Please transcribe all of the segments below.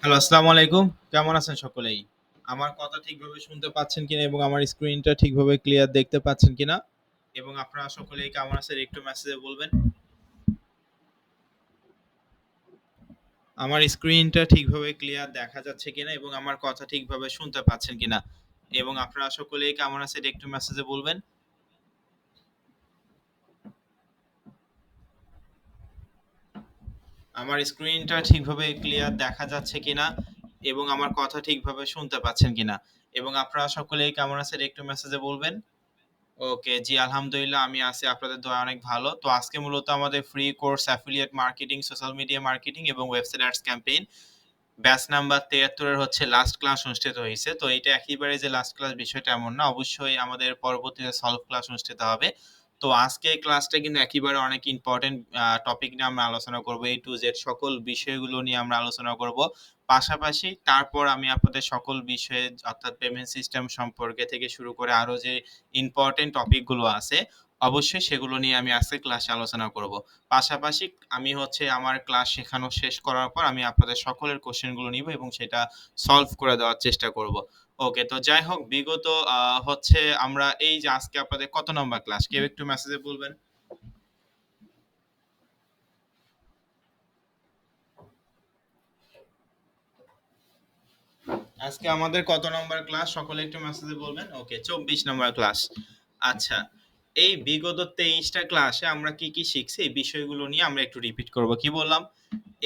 Hello, আসসালামু আলাইকুম। কেমন আছেন সকলেই? আমার কথা ঠিকভাবে শুনতে পাচ্ছেন কিনা এবং আমার স্ক্রিনটা ঠিকভাবে ক্লিয়ার দেখতে পাচ্ছেন কিনা? এবং আপনারা সকলেই কেমন আছেন একটু মেসেজে বলবেন। আমার স্ক্রিনটা ঠিকভাবে ক্লিয়ার দেখা যাচ্ছে কিনা এবং আমার কথা ঠিকভাবে শুনতে পাচ্ছেন কিনা? এবং আপনারা সকলেই কেমন আছেন একটু মেসেজে বলবেন। আমার স্ক্রিনটা ঠিকভাবে ক্লিয়ার দেখা যাচ্ছে কিনা এবং আমার কথা ঠিকভাবে শুনতে পাচ্ছেন কিনা? এবং আপনারা সকলেই কেমন আছেন একটু মেসেজে বলবেন। ওকে, জি আলহামদুলিল্লাহ আমি আছি আপনাদের দোয়ায় অনেক ভালো। তো আজকে মূলত আমাদের free course affiliate marketing, social media marketing এবং website ads campaign batch number ৭৩ এর হচ্ছে লাস্ট ক্লাস অনুষ্ঠিত হইছে। তো এটা একেবারে যে লাস্ট ক্লাস বিষয়টা এমন না। অবশ্যই আমাদের পরবর্তীতে সলভ ক্লাস অনুষ্ঠিত হবে। তো আজকে এই ক্লাসটা কিন্তু একেবারে অনেক ইম্পোর্টেন্ট টপিক নিয়ে আমরা আলোচনা করব। A to Z সকল বিষয়গুলো নিয়ে আমরা আলোচনা করব। পাশাপাশি তারপর আমি আপনাদের সকল বিষয়ে অর্থাৎ পেমেন্ট সিস্টেম সম্পর্কে থেকে শুরু করে আরো যে ইম্পোর্টেন্ট টপিকগুলো আছে, অবশ্যই সেগুলো নিয়ে আমি আজকে ক্লাসে আলোচনা করব। পাশাপাশি আমি হচ্ছে আমার ক্লাস শেখানো শেষ করার পর আমি আপনাদের সকলের কোশ্চেনগুলো নিব এবং সেটা সলভ করে দেওয়ার চেষ্টা করব। ওকে, তো যাই হোক বিগত হচ্ছে আমরা এই যে আজকে আপনাদের কত নম্বর ক্লাস কেউ একটু মেসেজে বলবেন। আজকে আমাদের কত নম্বর ক্লাস সকলে একটু মেসেজে বলবেন। ওকে, 24 নম্বর ক্লাস। আচ্ছা, এই বিগত 23টা ক্লাসে আমরা কি কি শিখছি এই বিষয়গুলো নিয়ে আমরা একটু রিপিট করব। কি বললাম?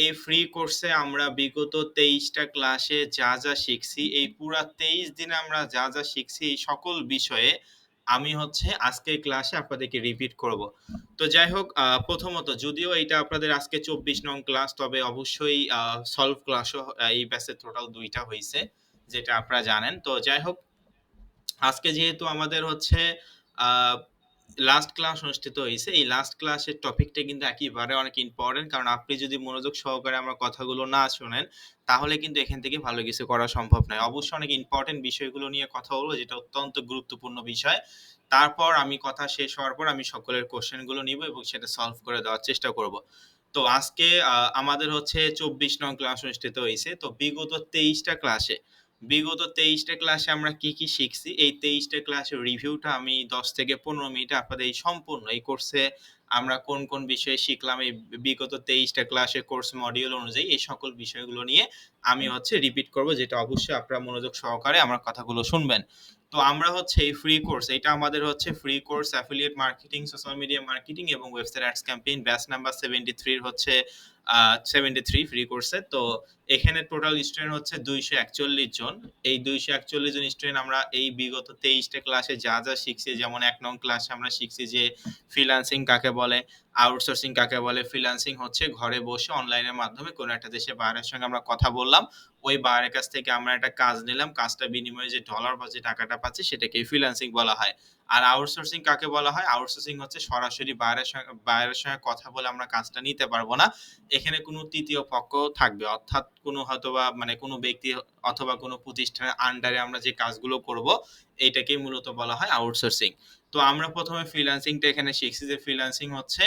এই ফ্রি কোর্সে আমরা বিগত 23টা ক্লাসে যা যা শিখছি, এই পুরা 23 দিনে আমরা যা যা শিখছি এই সকল বিষয়ে আমি হচ্ছে আজকের ক্লাসে আপনাদেরকে রিপিট করব। তো যাই হোক, প্রথমত যদিও এটা আপনাদের আজকে 24 নং ক্লাস, তবে অবশ্যই সলভ ক্লাসও এই ব্যাচে টোটাল 2টা হইছে, যেটা আপনারা জানেন। তো যাই হোক, আজকে যেহেতু আমাদের হচ্ছে আহ লাস্ট ক্লাস অনুষ্ঠিত হয়েছে, এই লাস্ট ক্লাসের টপিকটা কিন্তু একেবারে অনেক ইম্পর্টেন্ট, কারণ আপনি যদি মনোযোগ সহকারে আমার কথাগুলো না শোনেন তাহলে কিন্তু এখান থেকে ভালো কিছু করা সম্ভব নয়। অবশ্যই অনেক ইম্পর্টেন্ট বিষয়গুলো নিয়ে কথা বলবো, যেটা অত্যন্ত গুরুত্বপূর্ণ বিষয়। তারপর আমি কথা শেষ হওয়ার পর আমি সকলের কোশ্চেনগুলো নিব এবং সেটা সলভ করে দেওয়ার চেষ্টা করব। তো আজকে আমাদের হচ্ছে 24 নং ক্লাস অনুষ্ঠিত হয়েছে। তো বিগত 23টা ক্লাসে আমরা কি কি শিখছি এই 23টা ক্লাসের রিভিউটা আমি 10 থেকে 15 মিনিটে আপনাদের এই সম্পূর্ণ এই কোর্সে আমরা কোন কোন বিষয়ে শিখলাম এই বিগত 23টা ক্লাসে কোর্স মডিউল অনুযায়ী এই সকল বিষয়গুলো নিয়ে আমি হচ্ছে রিপিট করব, যেটা অবশ্যই আপনারা মনোযোগ সহকারে আমার কথাগুলো শুনবেন। তো আমরা হচ্ছে এই ফ্রি কোর্স, এটা আমাদের হচ্ছে free course affiliate marketing, social media marketing এবং website ads campaign batch number 73 হচ্ছে 73 ফ্রি কোর্সে। তো এখানে টোটাল স্টুডেন্ট হচ্ছে 241 জন। এই 241 জন স্টুডেন্ট আমরা এই বিগত 23টা ক্লাসে যা যা শিখছি, যেমন 1 নং ক্লাসে আমরা শিখছি যে ফ্রিল্যান্সিং কাকে বলে, আউটসোর্সিং কাকে বলে। ফ্রিল্যান্সিং হচ্ছে ঘরে বসে অনলাইনের মাধ্যমে কোনো একটা দেশে বাইরের সঙ্গে আমরা কথা বললাম, ওই বাইরের কাছ থেকে আমরা একটা কাজ নিলাম, কাজটা বিনিময়ে যে ডলার বা যে টাকাটা পাচ্ছি সেটাকে ফ্রিল্যান্সিং বলা হয়। আর আউটসোর্সিং কাকে বলা হয়? আউটসোর্সিং হচ্ছে সরাসরি বাইরের সঙ্গে কথা বলে আমরা কাজটা নিতে পারবো না, এখানে কোনো তৃতীয় পক্ষ থাকবে, অর্থাৎ কোনো হয়তোবা মানে কোনো ব্যক্তি অথবা কোনো প্রতিষ্ঠানের আন্ডারে আমরা যে কাজগুলো করব এইটাকেই মূলত বলা হয় আউটসোর্সিং। তো আমরা প্রথমে ফ্রিল্যান্সিংটা এখানে শিখছি যে ফ্রিল্যান্সিং হচ্ছে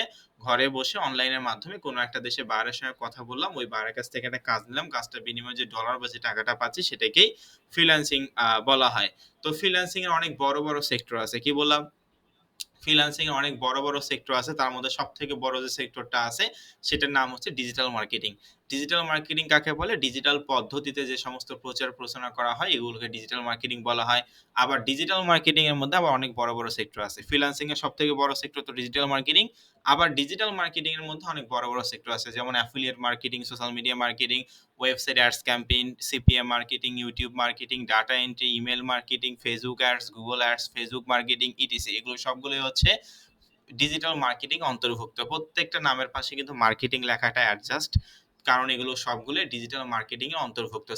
ঘরে বসে অনলাইনের মাধ্যমে কোনো একটা দেশে বাইরের সঙ্গে কথা বললাম, ওই বাইরের কাছ থেকে একটা কাজ নিলাম, কাজটা বিনিময়ে যে ডলার বা যে টাকাটা পাচ্ছি সেটাকেই ফ্রিল্যান্সিং বলা হয়। তো ফ্রিল্যান্সিং এর অনেক বড় বড় সেক্টর আছে। কি বললাম? ফ্রিল্যান্সিং এর অনেক বড় বড় সেক্টর আছে, তার মধ্যে সব থেকে বড় যে সেক্টরটা আছে সেটার নাম হচ্ছে ডিজিটাল মার্কেটিং। ডিজিটাল মার্কেটিং কাকে বলে? ডিজিটাল পদ্ধতিতে যে সমস্ত প্রচার প্রচারণা করা হয় এগুলোকে ডিজিটাল মার্কেটিং বলা হয়। আবার ডিজিটাল মার্কেটিং এর মধ্যে আবার অনেক বড় বড় সেক্টর আছে। ফ্রিল্যান্সিং এর সব থেকে বড় সেক্টর তো ডিজিটাল মার্কেটিং। আবার ডিজিটাল মার্কেটিং এর মধ্যে অনেক বড় বড় সেক্টর আছে, যেমন affiliate marketing, social media marketing, website ads campaign, CPM marketing, YouTube marketing, data entry, email marketing, Facebook ads, Google ads, Facebook marketing, etc. এগুলো সবগুলোই হচ্ছে ডিজিটাল মার্কেটিং অন্তর্ভুক্ত। প্রত্যেকটা নামের পাশে কিন্তু মার্কেটিং লেখাটা অ্যাডজাস্ট, কারণ এগুলো সবগুলো ডিজিটাল মার্কেটিং এ অন্তর্ভুক্ত।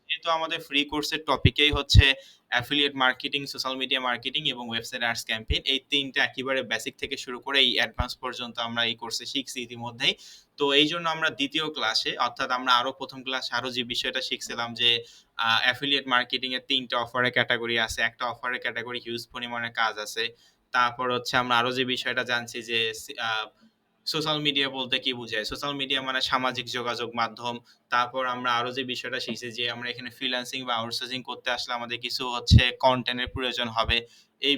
যেহেতু আমাদের ফ্রি কোর্সের টপিকেই হচ্ছে affiliate marketing, social media marketing এবং ওয়েবসাইট অ্যাডস ক্যাম্পেইন, এই তিনটা একেবারে বেসিক থেকে শুরু করে এই অ্যাডভান্স পর্যন্ত আমরা এই কোর্সে শিখছি ইতিমধ্যেই। তো এই জন্য আমরা দ্বিতীয় ক্লাসে, অর্থাৎ আমরা আরো প্রথম ক্লাসে আরো যে বিষয়টা শিখছিলাম যে অ্যাফিলিয়েট মার্কেটিং এর 3টা অফারের ক্যাটাগরি আছে, একটা অফারের ক্যাটাগরি হিউজ পরিমাণে কাজ আছে। তারপর হচ্ছে আমরা আরো যে বিষয়টা জানছি যে সোশ্যাল মিডিয়া বলতে কি বুঝায়? সোশ্যাল মিডিয়া মানে সামাজিক যোগাযোগ মাধ্যম। তারপর আমরা আরো যে বিষয়টা শিখছি যে আমরা এখানে ফ্রিল্যান্সিং বা আউটসোর্সিং করতে আসলে আমাদের কিছু হচ্ছে কনটেন্ট এর প্রয়োজন হবে। এই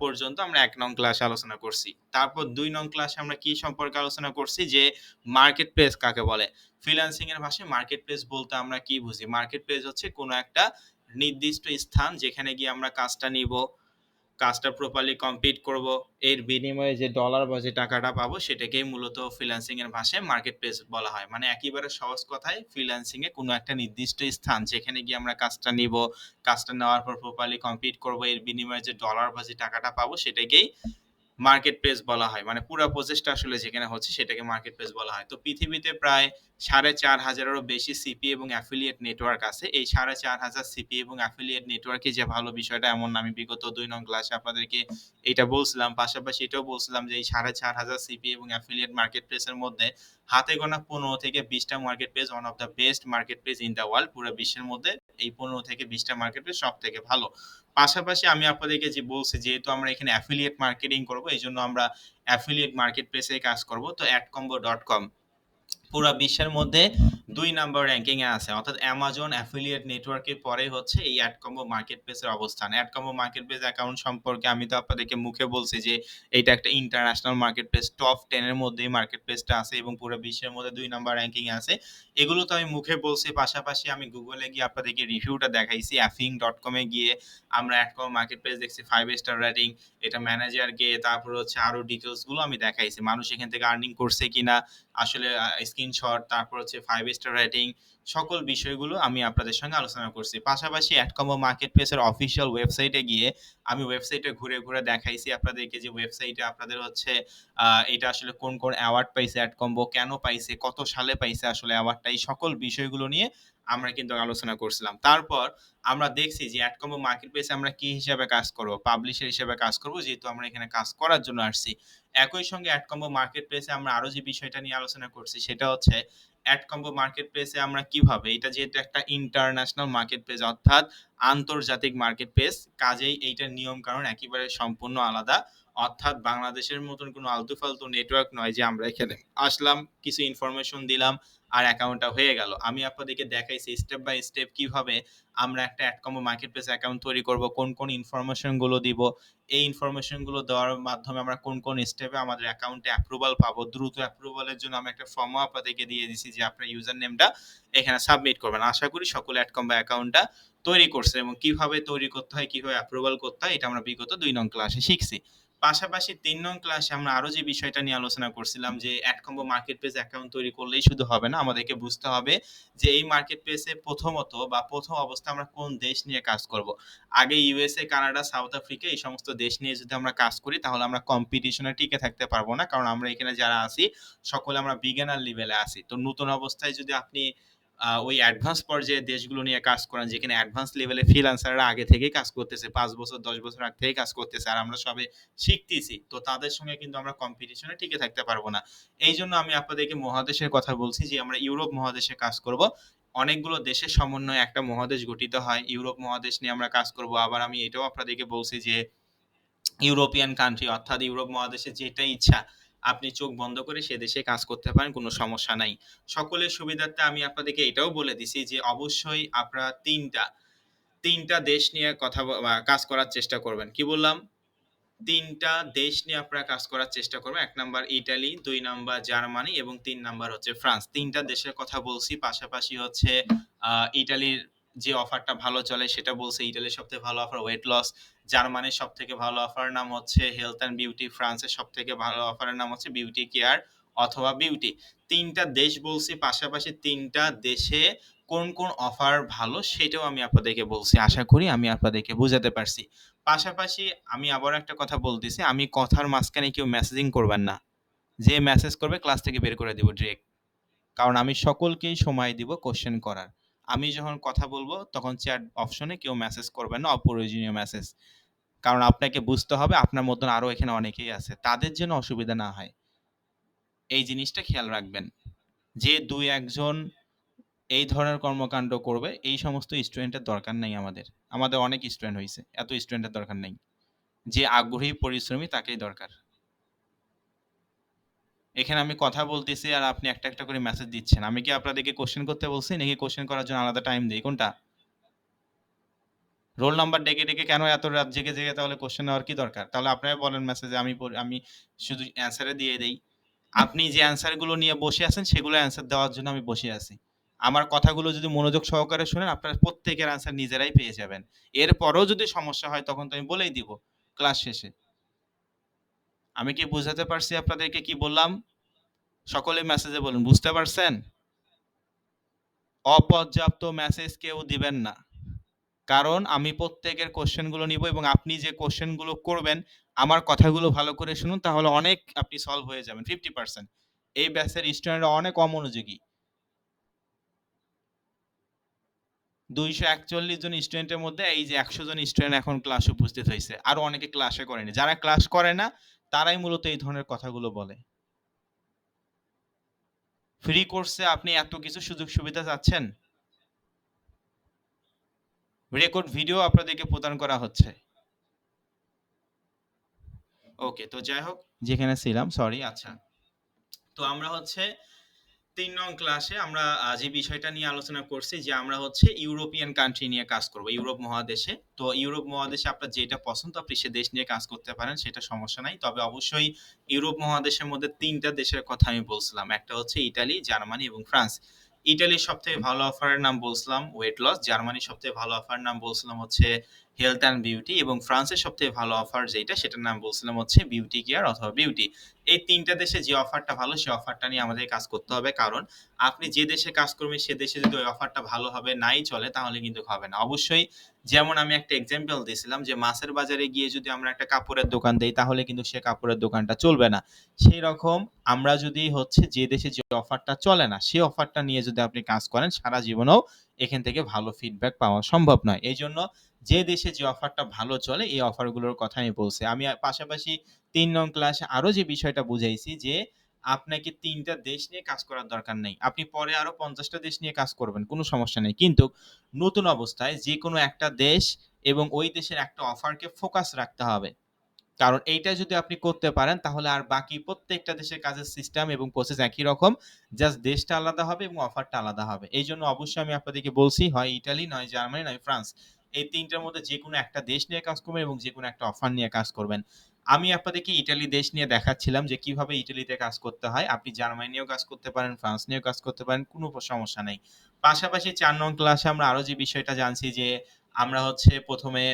পর্যন্ত আমরা ১ নং ক্লাসে আলোচনা করছি। তারপর ২ নং ক্লাসে আমরা কি সম্পর্কে আলোচনা করছি যে মার্কেট প্লেস কাকে বলে? ফ্রিল্যান্সিং এর ভাষায় মার্কেট প্লেস বলতে আমরা কি বুঝি? মার্কেট প্লেস হচ্ছে কোনো একটা নির্দিষ্ট স্থান যেখানে গিয়ে আমরা কাজটা নিবো, কাজটা প্রপারলি কমপ্লিট করব। এর বিনিময়ে যে ডলার বা যে টাকাটা পাবো সেটাকেই মূলত ফ্রিল্যান্সিং এর ভাষায় মার্কেট প্লেস বলা হয়। মানে একেবারে সহজ কথায় ফ্রিল্যান্সিং এ কোনো একটা নির্দিষ্ট স্থান যেখানে গিয়ে আমরা কাজটা নিব, কাজটা নেওয়ার পর প্রপারলি কমপ্লিট করব। এর বিনিময়ে যে ডলার বা যে টাকাটা পাবো সেটাকেই মার্কেট প্লেস বলা হয়। মানে পুরা প্রসেসটা আসলে যেখানে হচ্ছে সেটাকে মার্কেট প্লেস বলা হয়। তো পৃথিবীতে প্রায় ৪,৫০০ এরও বেশি সিপি এবং অ্যাফিলিয়েট নেটওয়ার্ক আছে। এই ৪,৫০০ সিপি এবং অ্যাফিলিয়েট নেটওয়ার্কে যে ভালো বিষয়টা এমন না, আমি বিগত ২ নং ক্লাসে আপনাদেরকে এইটা বলছিলাম। পাশাপাশি এটাও বলছিলাম যে এই ৪,৫০০ সিপি এবং অ্যাফিলিয়েট মার্কেট প্লেসের মধ্যে হাতে গোনা ১৫ থেকে ২০ টা market place one of the best market place in the world. পুরা বিশ্বের মধ্যে এই ১৫ থেকে ২০ টা মার্কেট প্লেস সবথেকে ভালো। পাশাপাশি আমি আপনাদেরকে যে বলছি যেহেতু আমরা এখানে অ্যাফিলিয়েট মার্কেটিং করব এজন্য আমরা অ্যাফিলিয়েট মার্কেট প্লেসে কাজ করব। তো adcombo.com পুরা বিশ্বের মধ্যে ২ নাম্বার র‍্যাংকিং এ আছে। অর্থাৎ Amazon অ্যাফিলিয়েট নেটওয়ার্কের পরে হচ্ছে এই এডকম্বো মার্কেট প্লেসের অবস্থান। এডকম্বো মার্কেট প্লেস অ্যাকাউন্ট সম্পর্কে আমি তো আপনাদেরকে মুখে বলছি যে এইটা একটা ইন্টারন্যাশনাল মার্কেট প্লেস। টপ 10 এর মধ্যেই মার্কেট প্লেসটা আছে এবং পুরো বিশ্বের মধ্যে ২ নাম্বার র‍্যাংকিং এ আছে। এগুলো তো আমি মুখে বলছি, পাশাপাশি আমি Google এ গিয়ে আপনাদেরকে রিভিউটা দেখাইছি। affing.com এ গিয়ে আমরা এডকম্বো মার্কেট প্লেস দেখছি 5 স্টার রেটিং, এটা ম্যানেজারকে, তারপর হচ্ছে আরো ডিটেইলস গুলো আমি দেখাইছি। মানুষ এখান থেকে আর্নিং করছে কিনা, আসলে স্ক্রিনশট, তারপর হচ্ছে 5 স্টার রেটিং, সকল বিষয়গুলো আমি আপনাদের সঙ্গে আলোচনা করছি। পাশাপাশি এডকম্বো মার্কেট প্লেসের অফিসিয়াল ওয়েবসাইটে গিয়ে আমি ওয়েবসাইটে ঘুরে, ঘুরে দেখাইছি আপনাদেরকে যে ওয়েবসাইটে আপনাদের হচ্ছে এটা আসলে কোন, কোন অ্যাওয়ার্ড পাইছে এডকম্বো, কেন পাইছে, কত সালে পাইছে আসলে অ্যাওয়ার্ডটা, এই সকল বিষয়গুলো নিয়ে আমরা কিন্তু আলোচনা করছিলাম। তারপর আমরা দেখছি যে এডকম্বো মার্কেট প্লেসে আমরা কি হিসাবে কাজ করব? পাবলিশার হিসেবে কাজ করব, যেহেতু আমরা এখানে কাজ করার জন্য আসছি। একই সঙ্গে এডকম্বো মার্কেট প্লেসে আমরা আরো যে বিষয়টা নিয়ে আলোচনা করছি সেটা হচ্ছে এডকম্বো মার্কেট প্লেসে আমরা কিভাবে, এটা যেহেতু একটা ইন্টারন্যাশনাল মার্কেট প্লেস অর্থাৎ আন্তর্জাতিক মার্কেট প্লেস, কাজেই এইটার নিয়ম কানুন একেবারে সম্পূর্ণ আলাদা। অর্থাৎ বাংলাদেশের মতন কোনো আলতু-ফালতু নেটওয়ার্ক নয় যে আমরা এখানে আসলাম, কিছু ইনফরমেশন দিলাম আর অ্যাকাউন্টটা হয়ে গেল। আমি আপনাদেরকে দেখাইছি স্টেপ বাই স্টেপ কিভাবে আমরা একটা এডকম্বো মার্কেট প্লেস অ্যাকাউন্ট তৈরি করব, কোন, কোন ইনফরমেশন গুলো দিব, এই ইনফরমেশন গুলো দেওয়ার মাধ্যমে আমরা কোন, কোন স্টেপে আমাদের অ্যাকাউন্টে অ্যাপ্রুভাল পাবো। দ্রুত অ্যাপ্রুভালের জন্য আমি একটা ফর্মও আপনাদেরকে দিয়ে দিছি যে আপনার ইউজার নেমটা এখানে সাবমিট করবেন। আশা করি সকলে এডকম্বো অ্যাকাউন্টটা তৈরি করছে এবং কিভাবে তৈরি করতে হয়, কিভাবে অ্যাপ্রুভাল করতে হয় এটা আমরা বিগত ২ নং ক্লাসে শিখছি। পাশাপাশি ৩ নং ক্লাসে আমরা আরো যে বিষয়টা নিয়ে আলোচনা করছিলাম যে এডকম্বো মার্কেট প্লেস অ্যাকাউন্ট তৈরি করলেই শুধু হবে না, আমাদেরকে বুঝতে হবে যে এই মার্কেট প্লেসে প্রথমত বা প্রথম অবস্থায় আমরা কোন দেশ নিয়ে কাজ করব। আগে ইউএসএ, কানাডা, সাউথ আফ্রিকা এই সমস্ত দেশ নিয়ে যদি আমরা কাজ করি তাহলে আমরা কম্পিটিশনে টিকে থাকতে পারবো না। কারণ আমরা এখানে যারা আছি সকলে আমরা বিগিনার লেভেলে আছি। তো নতুন অবস্থায় যদি আপনি ওই অ্যাডভান্স পর্যায়ের দেশগুলো নিয়ে কাজ করেন যেখানে অ্যাডভান্স লেভেলে ফ্রিল্যান্সাররা আগে থেকেই কাজ করতেছে, ৫ বছর ১০ বছর আগ থেকেই কাজ করতেছে আর আমরা সবে শিখতেছি। তো তাদের সঙ্গে কিন্তু আমরা কম্পিটিশনে টিকে থাকতে পারবো না। এইজন্য আমি আপনাদেরকে মহাদেশের কথা বলছি যে আমরা ইউরোপ মহাদেশে কাজ করব। অনেকগুলো দেশের সমন্বয়ে একটা মহাদেশ গঠিত হয়। ইউরোপ মহাদেশ নিয়ে আমরা কাজ করব। আবার আমি এটাও আপনাদেরকে বলছি যে ইউরোপিয়ান কান্ট্রি অর্থাৎ ইউরোপ মহাদেশে যেটা ইচ্ছা আপনি চোখ বন্ধ করে সে দেশে কাজ করতে পারেন, কোনো সমস্যা নাই। সকলের সুবিধার্থে আমি আপনাদেরকে এটাও বলে দিছি যে অবশ্যই আপনারা ৩ টা দেশ নিয়ে কাজ করার চেষ্টা করবেন। কি বললাম? ৩ টা দেশ নিয়ে আপনারা কাজ করার চেষ্টা করবেন। ১ নাম্বার ইটালি, ২ নাম্বার জার্মানি এবং ৩ নাম্বার হচ্ছে ফ্রান্স। ৩ টা দেশের কথা বলছি। পাশাপাশি হচ্ছে আ ইটালির যে অফারটা ভালো চলে সেটা বলছি। ইটালির সবথেকে ভালো অফার ওয়েট লস। জার্মানির সবথেকে ভালো অফারের নাম হচ্ছে হেলথ অ্যান্ড বিউটি। ফ্রান্সের সবথেকে ভালো অফারের নাম হচ্ছে বিউটি কেয়ার অথবা বিউটি। ৩ টা দেশ বলছি, পাশাপাশি ৩ টা দেশে কোন, কোন অফার ভালো সেটাও আমি আপনাদেরকে বলছি। আশা করি আমি আপনাদেরকে বুঝাতে পারছি। পাশাপাশি আমি আবারও একটা কথা বলতেছি, আমি কথার মাঝখানে কেউ মেসেজিং করবেন না। যে মেসেজ করবে ক্লাস থেকে বের করে দিব ডিরেক্ট। কারণ আমি সকলকেই সময় দিব কোয়েশ্চেন করার। আমি যখন কথা বলব তখন চ্যাট অপশনে কেউ মেসেজ করবেন না, অপ্রয়োজনীয় মেসেজ। কারণ আপনাকে বুঝতে হবে আপনার মতন আরো এখানে অনেকেই আছে। তাদের যেন অসুবিধা না হয়। এই জিনিসটা খেয়াল রাখবেন। যে ২-১ জন এই ধরনের কর্মকাণ্ড করবে এই সমস্ত স্টুডেন্টের দরকার নাই আমাদের। আমাদের অনেক স্টুডেন্ট হইছে। এত স্টুডেন্টের দরকার নেই। যে আগ্রহী পরিশ্রমী তাকেই দরকার। এখানে আমি কথা বলতেছি আর আপনি একটা, একটা করে মেসেজ দিচ্ছেন। আমি কি আপনাদেরকে কোয়েশ্চেন করতে বলছি নাকি কোয়েশ্চেন করার জন্য আলাদা টাইম দেই? কোনটা? রোল নাম্বার ডেকে, ডেকে কেন এত রাত জেগে, জেগে তাহলে কোয়েশ্চেন নেওয়ার কি দরকার? তাহলে আপনারাই বলেন মেসেজে আমি শুধু অ্যান্সারে দিয়ে দেই। আপনি যে অ্যান্সার গুলো নিয়ে বসে আছেন সেগুলো অ্যান্সার দেওয়ার জন্য আমি বসে আছি। আমার কথাগুলো যদি মনোযোগ সহকারে শোনেন আপনারা প্রত্যেকের অ্যান্সার নিজেরাই পেয়ে যাবেন। এরপরেও যদি সমস্যা হয় তখন তো আমি বলেই দিব ক্লাস শেষে। আমি কি বুঝাতে পারছি আপনাদেরকে কি বললাম? সকলে মেসেজে বলুন, বুঝতে পারছেন? অপর্যাপ্ত মেসেজ কেউ দিবেন না। কারণ আমি প্রত্যেকের কোয়েশ্চেন গুলো নিব এবং আপনি যে কোয়েশ্চেন গুলো করবেন আমার কথাগুলো ভালো করে শুনুন তাহলে অনেক আপনি সলভ হয়ে যাবেন 50%। এই ব্যাচের স্টুডেন্টরা অনেক অমনোযোগী। 241 জন স্টুডেন্টের মধ্যে এই যে 100 জন স্টুডেন্ট এখন ক্লাসে উপস্থিত হয়েছে। আরো অনেকে ক্লাসে করেনি। যারা ক্লাস করে না তারাই মূলত এই ধরনের কথাগুলো বলে। ফ্রি কোর্সে আপনি এত কিছু সুযোগ সুবিধা চাচ্ছেন? রেকর্ড ভিডিও আপনাদেরকে প্রদান করা হচ্ছে। ওকে, তো যাই হোক যেখানে ছিলাম সরি আচ্ছা। তো আমরা হচ্ছে ৩ নং ক্লাসে আমরা যে বিষয়টা নিয়ে আলোচনা করছি যে আমরা হচ্ছে ইউরোপিয়ান কান্ট্রি নিয়ে কাজ করব ইউরোপ মহাদেশে। তো ইউরোপ মহাদেশে আপনার যেটা পছন্দ আপনি সে দেশ নিয়ে কাজ করতে পারেন, সেটা সমস্যা নাই। তবে অবশ্যই ইউরোপ মহাদেশের মধ্যে ৩ টা দেশের কথা আমি বলছিলাম। একটা হচ্ছে ইতালি, জার্মানি এবং ফ্রান্স। ইতালির সবথেকে ভালো অফারের নাম বলছিলাম ওয়েট লস, জার্মানির সবথেকে ভালো অফারের নাম বলছিলাম হচ্ছে হেলথ অ্যান্ড বিউটি এবং ফ্রান্সের সবথেকে ভালো অফার যেটা সেটার নাম বলছিলাম হচ্ছে বিউটি কেয়ার অথবা বিউটি। এই ৩ টা দেশে যে অফারটা ভালো সে অফারটা নিয়ে আমাদের কাজ করতে হবে। কারণ আপনি যে দেশে কাজ করবেন সে দেশে যদি ওই অফারটা ভালোভাবে নাই চলে তাহলে কিন্তু হবে না। অবশ্যই যেমন আমি একটা এক্সাম্পল দিয়েছিলাম যে মাছের বাজারে গিয়ে যদি আমরা একটা কাপড়ের দোকান দেই তাহলে কিন্তু সে কাপড়ের দোকানটা চলবে না। সেই রকম আমরা যদি হচ্ছে যে দেশে যে অফারটা চলে না সেই অফারটা নিয়ে যদি আপনি কাজ করেন সারা জীবনেও এখান থেকে ভালো ফিডব্যাক পাওয়া সম্ভব নয়। এই জন্য যে দেশে যে অফারটা ভালো চলে এই অফারগুলোর কথা আমি বলছি। আমি পাশাপাশি ৩ নং ক্লাসে আরো যে বিষয়টা বুঝাইছি যে আপনাকে ৩ টা দেশ নিয়ে কাজ করার দরকার নেই। আপনি পরে আরো ৫০ টা দেশ নিয়ে কাজ করবেন। কোনো সমস্যা নেই। কিন্তু নতুন অবস্থায় যেকোনো একটা দেশ এবং ওই দেশের একটা অফারকে ফোকাস রাখতে হবে। কারণ এইটা যদি আপনি করতে পারেন তাহলে আর বাকি প্রত্যেকটা দেশের কাজের সিস্টেম এবং প্রসেস একই রকম। জাস্ট দেশটা আলাদা হবে এবং অফারটা আলাদা হবে। এইজন্য অবশ্যই আমি আপনাদেরকে বলছি হয় ইতালি, নয় জার্মানি, নয় ফ্রান্স। এই ৩ টার মধ্যে যেকোনো একটা দেশ নিয়ে কাজ করবেন এবং যেকোনো একটা অফার নিয়ে কাজ করবেন। আমি আপনাদেরকে ইতালি দেশ নিয়ে দেখাচ্ছিলাম যে কিভাবে ইটালিতে কাজ করতে হয়। আপনি জার্মানি নিয়েও কাজ করতে পারেন, ফ্রান্স নিয়েও কাজ করতে পারেন। কোনো সমস্যা নাই। পাশাপাশি ৪ নং ক্লাসে আমরা আরো যে বিষয়টা জানছি যে আমরা হচ্ছে ১ম এ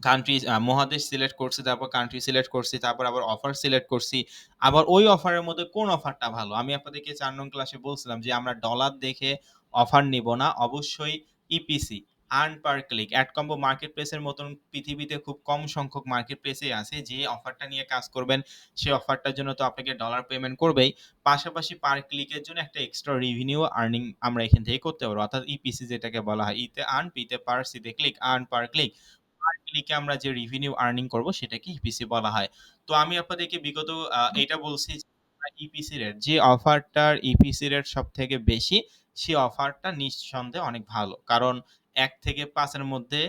কান্ট্রি মহাদেশ সিলেক্ট করছি, তারপর কান্ট্রি সিলেক্ট করছি, তারপর আবার অফার সিলেক্ট করছি। আবার ওই অফারের মধ্যে কোন অফারটা ভালো? আমি আপনাদেরকে ৪ নং ক্লাসে বলছিলাম যে আমরা ডলার দেখে অফার নিব না। অবশ্যই EPC, earn per click, AdCombo market প্লেসের মতন পৃথিবীতে খুব কম সংখ্যক মার্কেট প্লেসই আছে যে অফারটা নিয়ে কাজ করবেন সেই অফারটার জন্য তো আপনাকে ডলার পেমেন্ট করবেই। পাশাপাশি পার ক্লিকের জন্য একটা এক্সট্রা রেভিনিউ আর্নিং আমরা এখান থেকে করতে পারবো। অর্থাৎ ইপিসি যেটাকে বলা হয়। ইতে আর্ন, পিতে পার, সিতে ক্লিক, আর্ন পার ক্লিক। পার ক্লিকে আমরা যে রেভিনিউ আর্নিং করব সেটাকে ইপিসি বলা হয়। তো আমি আপনাদেরকে বিগত এটা বলছি যে ইপিসি রেট যে অফারটার ইপিসি রেট সবথেকে বেশি সেই অফারটা নিঃসন্দেহে অনেক ভালো। কারণ ১ থেকে ৫ এর মধ্যে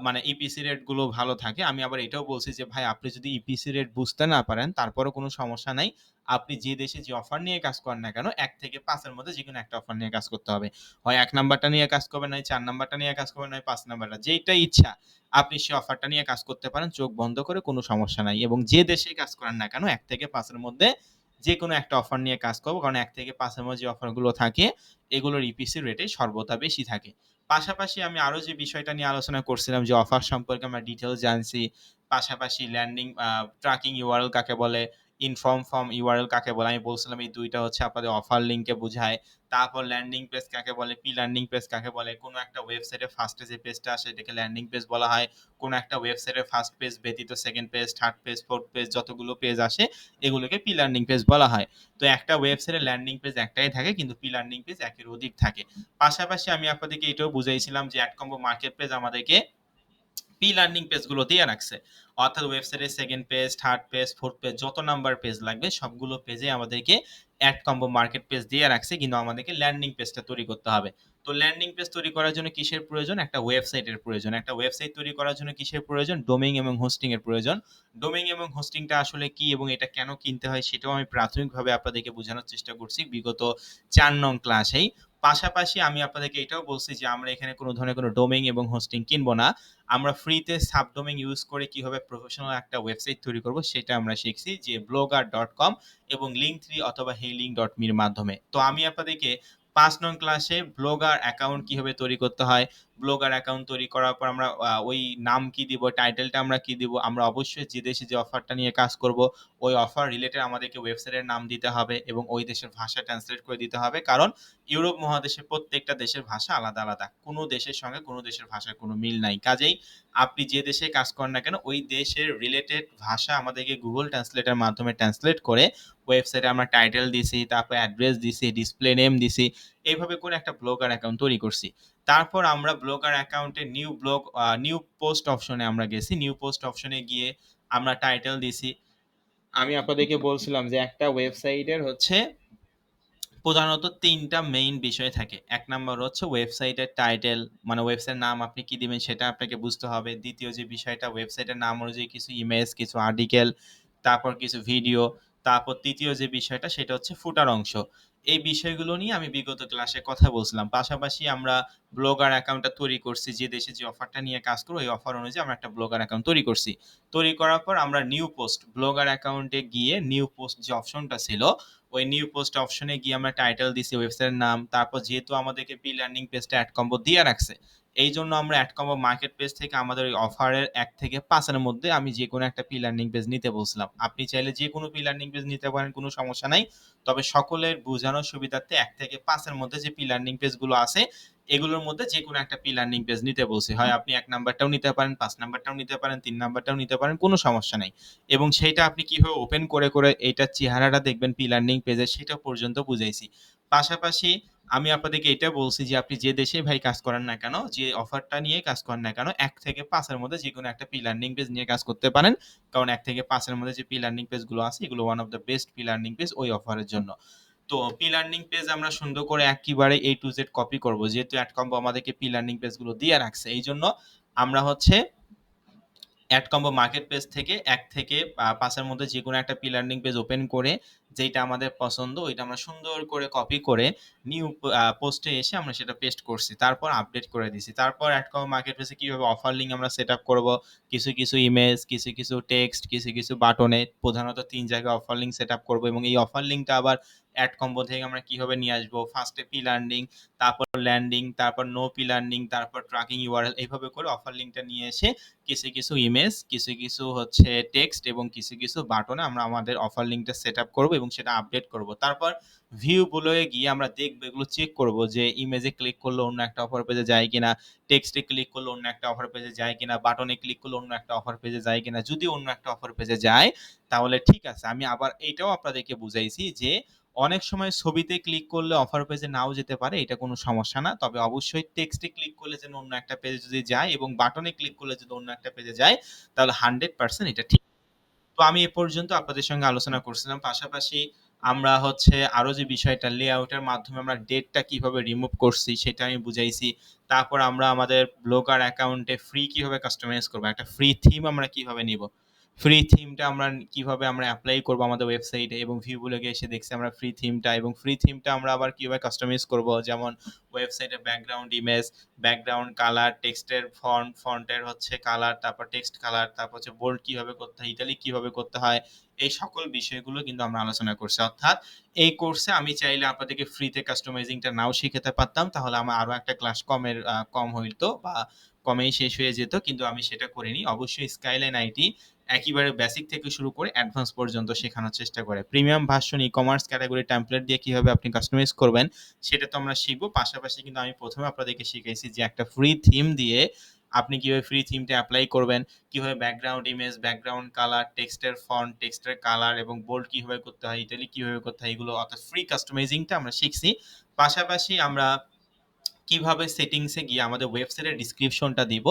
মানে ইপিসি রেট গুলো ভালো থাকে। আমি আবার এটাও বলছি যে ভাই আপনি যদি ইপিসি রেট বুঝতে না পারেন তারপরেও কোনো সমস্যা নাই। আপনি যে দেশে যে অফার নিয়ে কাজ করেন না কেন ১ থেকে ৫ এর মধ্যে যেকোনো একটা অফার নিয়ে কাজ করতে হবে। হয় ১ নাম্বারটা নিয়ে কাজ করবেন, নয় ৪ নাম্বারটা নিয়ে কাজ করবেন, নয় ৫ নাম্বারটা। যেইটা ইচ্ছা আপনি সেই অফারটা নিয়ে কাজ করতে পারেন চোখ বন্ধ করে, কোনো সমস্যা নাই। এবং যে দেশেই কাজ করেন না কেন ১ থেকে ৫ এর মধ্যে যেকোনো একটা অফার নিয়ে কাজ করব। কারণ ১ থেকে ৫ এর মধ্যে যে অফারগুলো থাকে এগুলোর ইপিসি রেটে সর্বদা বেশি থাকে। পাশাপাশি আমি আরো যে বিষয়টা নিয়ে আলোচনা করছিলাম যে অফার সম্পর্কে আমরা ডিটেইলস জানছি। পাশাপাশি ল্যান্ডিং ট্র্যাকিং ইউআরএল কাকে বলে, ইনফর্ম ফর্ম ইউআরএল কাকে বলে। আমি বলছিলাম এই ২ টা হচ্ছে আপনাদের অফার লিংকে বুঝায়। তারপর ল্যান্ডিং পেজ কাকে বলে, পি ল্যান্ডিং পেজ কাকে বলে। কোনো একটা ওয়েবসাইটে ফার্স্টে যে পেজটা আসে এটাকে ল্যান্ডিং পেজ বলা হয়। কোনো একটা ওয়েবসাইটের ফার্স্ট পেজ ব্যতীত second page, third page, fourth page যতগুলো পেজ আসে এগুলোকে পি ল্যান্ডিং পেজ বলা হয়। তো একটা ওয়েবসাইটে ল্যান্ডিং পেজ একটাই থাকে কিন্তু পি ল্যান্ডিং পেজ একের অধিক থাকে। পাশাপাশি আমি আপনাদেরকে এটাও বুঝাইছিলাম যে অ্যাডকম্বো মার্কেট প্লেস আমাদেরকে লার্নিং পেজগুলো দিয়ে রাখছে। অর্থাৎ ওয়েবসাইটের second page, third page, fourth page, যত নাম্বার পেজ লাগবে সবগুলো পেজে আমাদেরকে অ্যাড কম্বো মার্কেট পেজ দিয়ে রাখছে, কিন্তু আমাদেরকে ল্যান্ডিং পেজটা তৈরি করতে হবে। তো ল্যান্ডিং পেজ তৈরি করার জন্য কিসের প্রয়োজন? একটা ওয়েবসাইটের প্রয়োজন। একটা ওয়েবসাইট তৈরি করার জন্য কিসের প্রয়োজন? ডোমেইন এবং হোস্টিং এর প্রয়োজন। ডোমেইন এবং হোস্টিংটা আসলে কি এবং এটা কেন কিনতে হয় সেটাও আমি প্রাথমিকভাবে আপনাদেরকে বোঝানোর চেষ্টা করছি বিগত 4 নং ক্লাসেই। পাশাপাশি আমি আপনাদেরকে এটাও বলছি যে আমরা এখানে কোনো ধরনের কোনো ডোমেইন এবং হোস্টিং কিনবো না। আমরা ফ্রিতে সাবডোমেইন ইউজ করে কিভাবে প্রফেশনাল একটা ওয়েবসাইট তৈরি করব সেটা আমরা শিখছি, যে blogger.com এবং লিঙ্ক3 অথবা হেইলিং.me এর মাধ্যমে। তো আমি আপনাদেরকে 5 নং ক্লাসে ব্লগার অ্যাকাউন্ট কিভাবে তৈরি করতে হয়, ব্লগার অ্যাকাউন্ট তৈরি করার পর আমরা ওই নাম কি দিব, টাইটেলটা আমরা কি দিব, আমরা অবশ্যই যে দেশে যে অফারটা নিয়ে কাজ করব ওই অফার রিলেটেড আমাদেরকে ওয়েবসাইটের নাম দিতে হবে এবং ওই দেশের ভাষা ট্রান্সলেট করে দিতে হবে, কারণ ইউরোপ মহাদেশের প্রত্যেকটা দেশের ভাষা আলাদা আলাদা, কোনো দেশের সঙ্গে কোনো দেশের ভাষার কোনো মিল নাই। কাজেই আপনি যে দেশে কাজ করেন না কেন ওই দেশের রিলেটেড ভাষা আমাদেরকে গুগল ট্রান্সলেটের মাধ্যমে ট্রান্সলেট করে ওয়েবসাইটে আমরা টাইটেল দিছি, তারপর অ্যাড্রেস দিছি, ডিসপ্লে নেম দিছি, এইভাবে করে একটা ব্লগার অ্যাকাউন্ট তৈরি করছি। তারপর আমরা ব্লগার অ্যাকাউন্টে নিউ পোস্ট অপশনে আমরা গেছি। নিউ পোস্ট অপশনে গিয়ে আমরা টাইটেল দিছি। আমি আপনাদেরকে বলছিলাম যে একটা ওয়েবসাইটের হচ্ছে প্রধানত 3টা মেইন বিষয় থাকে। 1 নাম্বার হচ্ছে ওয়েবসাইটের টাইটেল, মানে ওয়েবসাইটের নাম আপনি কি দিবেন সেটা আপনাকে বুঝতে হবে। দ্বিতীয় যে বিষয়টা, ওয়েবসাইটের নাম অনুযায়ী কিছু ইমেজ, কিছু আর্টিকেল, তারপর কিছু ভিডিও, তারপর তৃতীয় যে বিষয়টা সেটা হচ্ছে ফুটার অংশ। এই বিষয়গুলো নিয়ে আমি বিগত ক্লাসে কথা বলছিলাম। পাশাপাশি আমরা ব্লগার অ্যাকাউন্টটা তৈরি করছি, যে দেশে যে অফারটা নিয়ে কাজ করব ওই অফার অনুযায়ী আমরা একটা ব্লগার অ্যাকাউন্ট তৈরি করছি। তৈরি করার পর আমরা নিউ পোস্ট ব্লগার অ্যাকাউন্টে গিয়ে নিউ পোস্ট যে অপশনটা ছিল ওই নিউ পোস্ট অপশনে গিয়ে আমরা টাইটেল দিছি, ওয়েবসাইটের নাম, তারপর যেহেতু আমাদেরকে পি লার্নিং পেজটা অ্যাড কম্বো দিয়ে রাখছে এই জন্য আমরা অ্যাড কম্বো মার্কেট পেজ থেকে আমাদের ওই অফারের 1 থেকে 5 এর মধ্যে আমি যে কোনো একটা পি লার্নিং পেজ নিতে বলছিলাম। আপনি চাইলে যে কোনো পি লার্নিং পেজ নিতে পারেন, কোনো সমস্যা নাই। তবে সকলের বোঝানোর সুবিধার্থে 1 থেকে 5 এর মধ্যে যে পি লার্নিং পেজগুলো আছে এগুলোর মধ্যে যে কোনো একটা পি লার্নিং পেজ নিতে বলছি। হয় আপনি 1 নাম্বারটাও নিতে পারেন, 5 নাম্বারটাও নিতে পারেন, 3 নাম্বারটাও নিতে পারেন, কোনো সমস্যা নাই। এবং সেইটা আপনি কিভাবে ওপেন করে করে এইটার চেহারাটা দেখবেন পি লার্নিং পেজের সেটা পর্যন্ত বুঝাইছি। পাশাপাশি আমি আপনাদেরকে এটা বলছি যে আপনি যে দেশে ভাই কাজ করেন না কেন, যে অফারটা নিয়ে কাজ করেন না কেন, 1 থেকে 5 এর মধ্যে যে কোনো একটা পি লার্নিং পেজ নিয়ে কাজ করতে পারেন, কারণ 1 থেকে 5 এর মধ্যে যে পি লার্নিং পেজগুলো আছে এগুলো one of the best P learning page ওই অফারের জন্য। তো পি লার্নিং পেজ আমরা সুন্দর করে একেবারে এ টু জেড কপি করব, যেহেতু অ্যাডকম্বো আমাদেরকে পি লার্নিং পেজগুলো দিয়ে রাখছে এই জন্য আমরা হচ্ছে অ্যাড কম্বো মার্কেট পেজ থেকে 1 থেকে 5 এর মধ্যে যে কোনো একটা পি লার্নিং পেজ ওপেন করে যেটা আমাদের পছন্দ ওইটা আমরা সুন্দর করে কপি করে নিউ পোস্টে এসে আমরা সেটা পেস্ট করছি, তারপর আপডেট করে দিছি। তারপর অ্যাড কম্বো মার্কেট পেজে কিভাবে অফার লিঙ্ক আমরা সেট আপ করবো, কিছু কিছু ইমেজ, কিছু কিছু টেক্সট, কিছু কিছু বাটনে প্রধানত 3 জায়গায় অফার লিঙ্ক সেট আপ করবো এবং এই অফার লিঙ্কটা আবার অ্যাড কম্বো থেকে আমরা কিভাবে নিয়ে আসবো, ফার্স্টে পি লার্নিং, তারপর ল্যান্ডিং, তারপর নো পি লার্নিং, তারপর ট্র্যাকিং ইউআরএল, এইভাবে করে অফার লিঙ্কটা নিয়ে এসে কিছু কিছু ইমেজ, কিছু কিছু হচ্ছে টেক্সট এবং কিছু কিছু বাটনে আমরা আমাদের অফার লিঙ্কটা সেট আপ করবো এবং সেটা আপডেট করব। তারপর ভিউ গুলোয় গিয়ে আমরা দেখবো, এগুলো চেক করব যে ইমেজে ক্লিক করলে অন্য একটা অফার পেজে যায় কিনা, টেক্সটে ক্লিক করলে অন্য একটা অফার পেজে যায় কিনা, বাটনে ক্লিক করলে অন্য একটা অফার পেজে যায় কিনা। যদি অন্য একটা অফার পেজে যায় তাহলে ঠিক আছে। আমি আবার এইটাও আপনাদেরকে বুঝাইছি যে অনেক সময় ছবিতে ক্লিক করলে অফার পেজে নাও যেতে পারে, এটা কোনো সমস্যা না। তবে অবশ্যই টেক্সটে ক্লিক করলে যেন অন্য একটা পেজে যদি যায় এবং বাটনে ক্লিক করলে যদি অন্য একটা পেজে যায় তাহলে 100% এটা ঠিক। তো আমি এ পর্যন্ত আপনাদের সঙ্গে আলোচনা করছিলাম। পাশাপাশি আমরা হচ্ছে আরো যে বিষয়টা লেআউটের মাধ্যমে আমরা ডেটটা কিভাবে রিমুভ করছি সেটা আমি বুঝাইছি। তারপর আমরা আমাদের ব্লগার অ্যাকাউন্টে ফ্রি কিভাবে কাস্টমাইজ করবো, একটা ফ্রি থিম আমরা কিভাবে নিব, ফ্রি থিমটা আমরা কিভাবে আমরা অ্যাপ্লাই করবো আমাদের ওয়েবসাইটে, এবং ভিউ বলে গিয়ে এসে দেখছি আমরা ফ্রি থিমটা, এবং ফ্রি থিমটা আমরা আবার কিভাবে কাস্টমাইজ করব, যেমন ওয়েবসাইটে ব্যাকগ্রাউন্ড ইমেজ, ব্যাকগ্রাউন্ড কালার, টেক্সটের ফন্টের হচ্ছে কালার, তারপর টেক্সট কালার, তারপর হচ্ছে বোল্ড কিভাবে করতে হয়, ইটালিক কিভাবে করতে হয়, এই সকল বিষয়গুলো কিন্তু আমরা আলোচনা করছি। অর্থাৎ এই কোর্সে আমি চাইলে আপনাদেরকে ফ্রিতে কাস্টমাইজিংটা নাও শিখাতে পারতাম, তাহলে আমার আরো একটা ক্লাস কম হইতো বা কমেই শেষ হয়ে যেত, কিন্তু আমি সেটা করিনি। অবশ্যই স্কাইলাইন আইটি একেবারে বেসিক থেকে শুরু করে অ্যাডভান্স পর্যন্ত শেখানোর চেষ্টা করে। Premium version e commerce category template দিয়ে কিভাবে আপনি কাস্টমাইজ করবেন সেটা তো আমরা শিখবো। পাশাপাশি কিন্তু আমি প্রথমে আপনাদেরকে শিখাইছি যে একটা ফ্রি থিম দিয়ে আপনি কিভাবে ফ্রি থিমটা অ্যাপ্লাই করবেন, কিভাবে ব্যাকগ্রাউন্ড ইমেজ, ব্যাকগ্রাউন্ড কালার, টেক্সটের ফন্ট, টেক্সটের কালার এবং বোল্ড কিভাবে করতে হয়, ইটালিক কিভাবে করতে হয়, এগুলো অর্থাৎ ফ্রি কাস্টমাইজিংটা আমরা শিখছি। পাশাপাশি আমরা কিভাবে সেটিংসে গিয়ে আমাদের ওয়েবসাইটের ডিসক্রিপশনটা দিব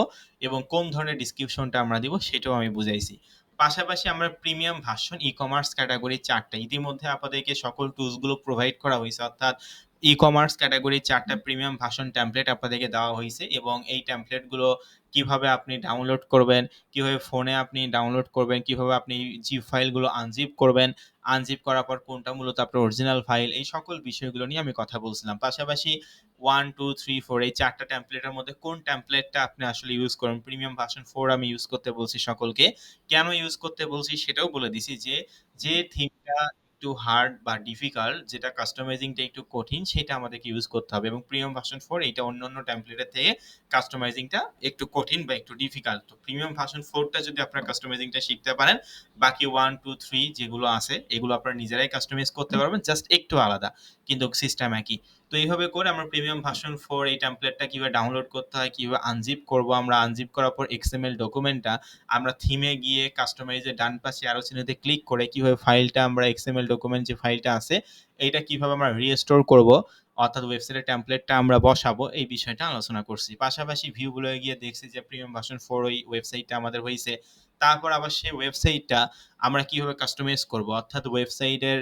এবং কোন ধরনের ডিসক্রিপশনটা আমরা দিব সেটাও আমি বুঝাইছি। পাশাপাশি আমরা প্রিমিয়াম ভার্সন ই-কমার্স ক্যাটাগরি ৪ টা ইতিমধ্যে আপনাদেরকে সকল টুলসগুলো প্রোভাইড করা হয়েছে, অর্থাৎ ই-কমার্স ক্যাটাগরি ৪ টা প্রিমিয়াম ভার্সন টেমপ্লেট আপনাদেরকে দেওয়া হয়েছে এবং এই টেমপ্লেটগুলো কিভাবে আপনি ডাউনলোড করবেন, কিভাবে ফোনে আপনি ডাউনলোড করবেন, কিভাবে আপনি জিপ ফাইলগুলো আনজিপ করবেন, আনজিপ করার পর কোনটা মূলত আপনার অরিজিনাল ফাইল, এই সকল বিষয়গুলো নিয়ে আমি কথা বলছিলাম। পাশাপাশি 1, 2, 3, 4 এই ৪ টা টেমপ্লেটের মধ্যে কোন টেমপ্লেটটা আপনি আসলে ইউজ করবেন। প্রিমিয়াম ভার্সন 4 আমি ইউজ করতে বলছি সকলকে। কেন ইউজ করতে বলছি সেটাও বলে দিছি যে, যে থিমটা একটু হার্ড বা ডিফিকাল্ট, যেটা কাস্টমাইজিংটা একটু কঠিন, সেটা আমাদেরকে ইউজ করতে হবে এবং প্রিমিয়াম ভার্সন 4 এইটা অন্যান্য টেমপ্লেটের থেকে কাস্টমাইজিংটা একটু কঠিন বা একটু ডিফিকাল্ট। তো প্রিমিয়াম ভার্সন 4 টা যদি আপনার কাস্টমাইজিংটা শিখতে পারেন, বাকি 1, 2, 3 যেগুলো আছে এগুলো আপনারা নিজেরাই কাস্টমাইজ করতে পারবেন, জাস্ট একটু আলাদা, কিন্তু সিস্টেম একই। তো এইভাবে করে আমরা প্রিমিয়াম ভার্সন 4 এই টেমপ্লেটটা কিভাবে ডাউনলোড করতে হয়, কিভাবে আনজিপ করব, আমরা আনজিপ করার পর এক্সএমএল ডকুমেন্টটা আমরা থিমে গিয়ে কাস্টমাইজের ডান পাশে আরো চিহ্নতে ক্লিক করে কিভাবে ফাইলটা আমরা এক্সএমএল ডকুমেন্ট যে ফাইলটা আছে এইটা কিভাবে আমরা রিস্টোর করব, অর্থাৎ ওয়েবসাইটের টেমপ্লেটটা আমরা বসাবো, এই বিষয়টা আলোচনা করছি। পাশাপাশি ভিউগুলো গিয়ে দেখছি যে প্রিমিয়াম ভার্সন 4 ওই ওয়েবসাইটটা আমাদের হয়েছে। তারপর আবার সেই ওয়েবসাইটটা আমরা কিভাবে কাস্টমাইজ করব, অর্থাৎ ওয়েবসাইটের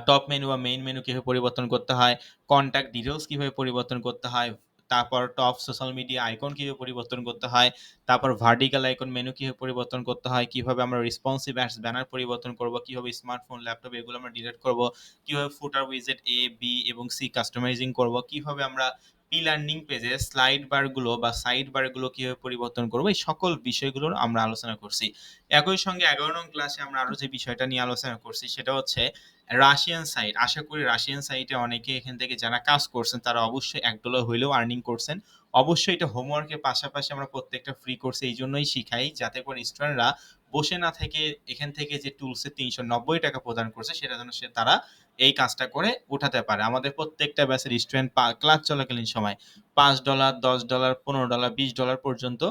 টপ মেনু বা মেইন মেনু কিভাবে পরিবর্তন করতে হয়, কন্ট্যাক্ট ডিটেলস কিভাবে পরিবর্তন করতে হয়, তারপর টপ সোশ্যাল মিডিয়া আইকন কিভাবে পরিবর্তন করতে হয়, তারপর ভার্টিক্যাল আইকন মেনু কিভাবে পরিবর্তন করতে হয়, কিভাবে আমরা রেসপন্সিভ অ্যাডস ব্যানার পরিবর্তন করব, কিভাবে স্মার্টফোন ল্যাপটপ এগুলো আমরা ডিলিট করব, কিভাবে ফুটার উইজেট এ বি এবং সি কাস্টমাইজিং করব, কিভাবে আমরা পি লার্নিং পেজে স্লাইড বারগুলো বা সাইড বারগুলো কিভাবে পরিবর্তন করব, এই সকল বিষয়গুলোর আমরা আলোচনা করছি। একই সঙ্গে 11 নং ক্লাসে আমরা আরো যে বিষয়টা নিয়ে আলোচনা করছি সেটা হচ্ছে রাশিয়ান সাইট। আশা করি রাশিয়ান সাইটে অনেকে এখান থেকে যারা কাজ করছেন তারা অবশ্যই $1 হইলেও আর্নিং করছেন। অবশ্যই এটা হোমওয়ার্কের পাশাপাশি আমরা প্রত্যেকটা ফ্রি কোর্সে এই জন্যই শিখাই, যাতে করে স্টুডেন্টরা বসে না থেকে এখান থেকে যে টুলসে $390 প্রদান করছে সেটা যেন তারা এই কাজটা করে উঠাতে পারে। আমাদের প্রত্যেকটা ব্যাচের স্টুডেন্ট ক্লাস চলাকালীন সময় $5, $10, $15, $20 পর্যন্ত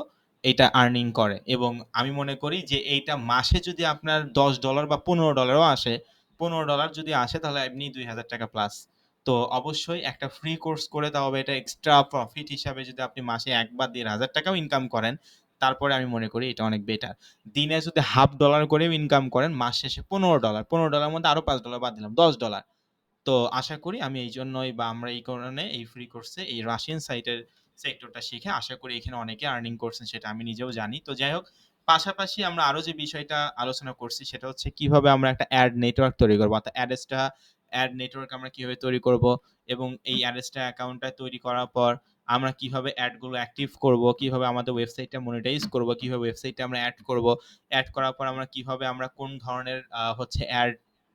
এটা আর্নিং করে এবং আমি মনে করি যে এইটা মাসে যদি আপনার $10 বা $15ও আসে, $15 যদি আসে তাহলে এমনি ৳2000 প্লাস। তো অবশ্যই একটা ফ্রি কোর্স করে, তাও আবার এটা এক্সট্রা প্রফিট হিসাবে যদি আপনি মাসে ১ বা ৳১,৫০০ ইনকাম করেন, তারপরে আমি মনে করি এটা অনেক বেটার। দিনে যদি $0.৫ করেও ইনকাম করেন, মাস শেষে $15, $15 মধ্যে আরো $5 বাদ দিলাম, $10। তো আশা করি আমি এই জন্যই বা আমরা এই কারণে এই ফ্রি কোর্সে এই রাশিয়ান সাইটের সেক্টরটা শিখে আশা করি এখানে অনেকে আর্নিং করছেন, সেটা আমি নিজেও জানি। তো যাই হোক, পাশাপাশি আমরা আরো যে বিষয়টা আলোচনা করছি সেটা হচ্ছে কিভাবে আমরা একটা অ্যাড নেটওয়ার্ক তৈরি করবো, অর্থাৎ অ্যাড নেটওয়ার্ক আমরা কিভাবে তৈরি করব এবং এই অ্যাডসটা অ্যাকাউন্টটা তৈরি করার পর আমরা কিভাবে অ্যাডগুলো অ্যাক্টিভ করব, কিভাবে আমাদের ওয়েবসাইটটা মনিটাইজ করব, কিভাবে ওয়েবসাইটে আমরা অ্যাড করব, অ্যাড করার পর আমরা কিভাবে আমরা কোন ধরনের হচ্ছে অ্যাড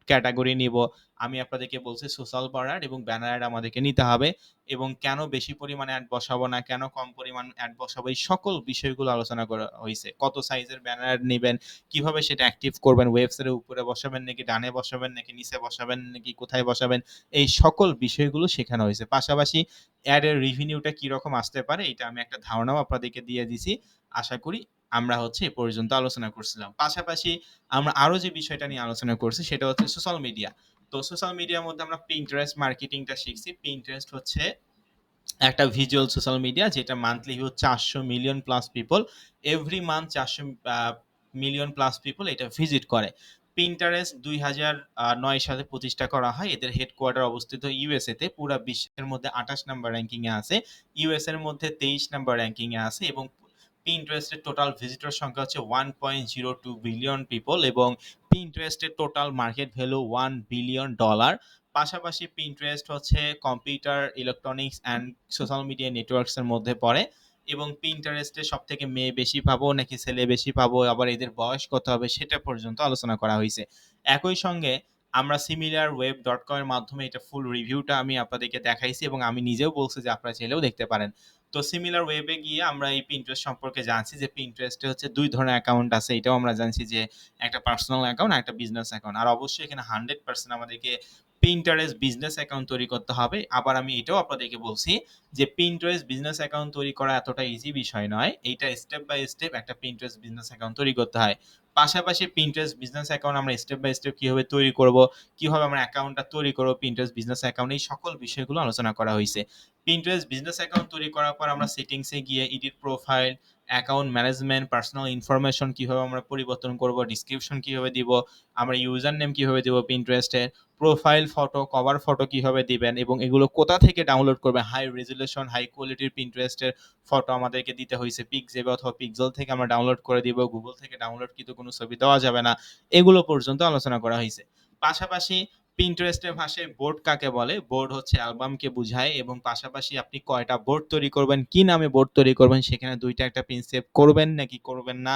ক্যাটাগরি নিব। আমি আপনাদেরকে বলছি সোশ্যাল ব্যানার এবং ব্যানার অ্যাড আমাদেরকে নিতে হবে এবং কেন বেশি পরিমাণে অ্যাড বসাবো না, কেন কম পরিমাণ অ্যাড বসাবো, এই সকল বিষয়গুলো আলোচনা করা হয়েছে। কত সাইজের ব্যানার অ্যাড নেবেন, কিভাবে সেটা অ্যাক্টিভ করবেন, ওয়েবসাইটের উপরে বসাবেন নাকি ডানে বসাবেন নাকি নিচে বসাবেন নাকি কোথায় বসাবেন, এই সকল বিষয়গুলো শেখানো হয়েছে। পাশাপাশি অ্যাডের রেভিনিউটা কিরকম আসতে পারে এটা আমি একটা ধারণাও আপনাদেরকে দিয়ে দিছি। আশা করি আমরা হচ্ছে এ পর্যন্ত আলোচনা করছিলাম। পাশাপাশি আমরা আরো যে বিষয়টা নিয়ে আলোচনা করছি সেটা হচ্ছে সোশ্যাল মিডিয়া। তো সোশ্যাল মিডিয়ার মধ্যে আমরা Pinterest মার্কেটিংটা শিখছি। Pinterest হচ্ছে একটা ভিজুয়াল সোশ্যাল মিডিয়া যেটা monthly huge 400 million plus people, every month 400 million plus people এটা ভিজিট করে। Pinterest 2009 সালে প্রতিষ্ঠা করা হয়। এদের হেডকোয়ার্টার অবস্থিত ইউএসএ তে। পুরা বিশ্বের মধ্যে 28 নাম্বার র‍্যাঙ্কিং এ আছে। ইউএস এর মধ্যে 23 নাম্বার র‍্যাঙ্কিং এ আছে এবং Pinterest এর টোটাল ভিজিটর সংখ্যা হচ্ছে 1.02 বিলিয়ন পিপল এবং Pinterest এর টোটাল মার্কেট ভ্যালু $1 বিলিয়ন। পাশাপাশি Pinterest হচ্ছে computer, electronics and social media networks এর মধ্যে পড়ে এবং Pinterest এ সবথেকে মেয়ে বেশি পাবো নাকি ছেলে বেশি পাবো, আবার এদের বয়স কত হবে সেটা পর্যন্ত আলোচনা করা হয়েছে। একই সঙ্গে আমরা similarweb.com এর মাধ্যমে এটা ফুল রিভিউটা আমি আপনাদেরকে দেখাইছি এবং আমি নিজেও বলছি যে আপনারা চাইলেও দেখতে পারেন। তো সিমিলার ওয়েবে গিয়ে আমরা এই Pinterest সম্পর্কে জানছি যে Pinterest এ হচ্ছে ২ ধরনের অ্যাকাউন্ট আছে। এটাও আমরা জানছি যে একটা পার্সোনাল অ্যাকাউন্ট আর একটা বিজনেস অ্যাকাউন্ট। আর অবশ্যই এখানে 100% আমাদেরকে Pinterest বিজনেস অ্যাকাউন্ট তৈরি করতে হবে। আবার আমি এটাও আপনাদেরকে বলছি যে Pinterest বিজনেস অ্যাকাউন্ট তৈরি করা এতটা ইজি বিষয় নয়। এইটা স্টেপ বাই স্টেপ একটা Pinterest বিজনেস অ্যাকাউন্ট তৈরি করতে হয়। পাশাপাশি Pinterest বিজনেস অ্যাকাউন্ট আমরা স্টেপ বাই স্টেপ কিভাবে তৈরি করব, কিভাবে আমরা অ্যাকাউন্টটা তৈরি করব Pinterest বিজনেস অ্যাকাউন্ট, এই সকল বিষয়গুলো আলোচনা করা হয়েছে। Pinterest বিজনেস অ্যাকাউন্ট তৈরি করার পর আমরা সেটিংসে গিয়ে edit profile, account management, personal information কিভাবে আমরা পরিবর্তন করব, ডিসক্রিপশন কিভাবে দিব, আমরা ইউজার নেম কিভাবে দিব Pinterest-এ, প্রোফাইল ফটো, কভার ফটো কিভাবে দিবেন এবং এগুলো কোথা থেকে ডাউনলোড করবেন, হাই রেজুলেশন হাই কোয়ালিটির Pinterest-এর ফটো আমাদেরকে দিতে হয়েছে পিক্সেবে অথবা পিক্সেল থেকে আমরা ডাউনলোড করে দিব, গুগল থেকে ডাউনলোড কিন্তু কোনো ছবি দেওয়া যাবে না, এগুলো পর্যন্ত আলোচনা করা হয়েছে। পাশাপাশি Pinterest-এর ভাষায় বোর্ড কাকে বলে, বোর্ড হচ্ছে অ্যালবামকে বোঝায় এবং পাশাপাশি আপনি কয়টা বোর্ড তৈরি করবেন, কি নামে বোর্ড তৈরি করবেন, সেখানে দুইটা একটা পিন সেভ করবেন নাকি করবেন না,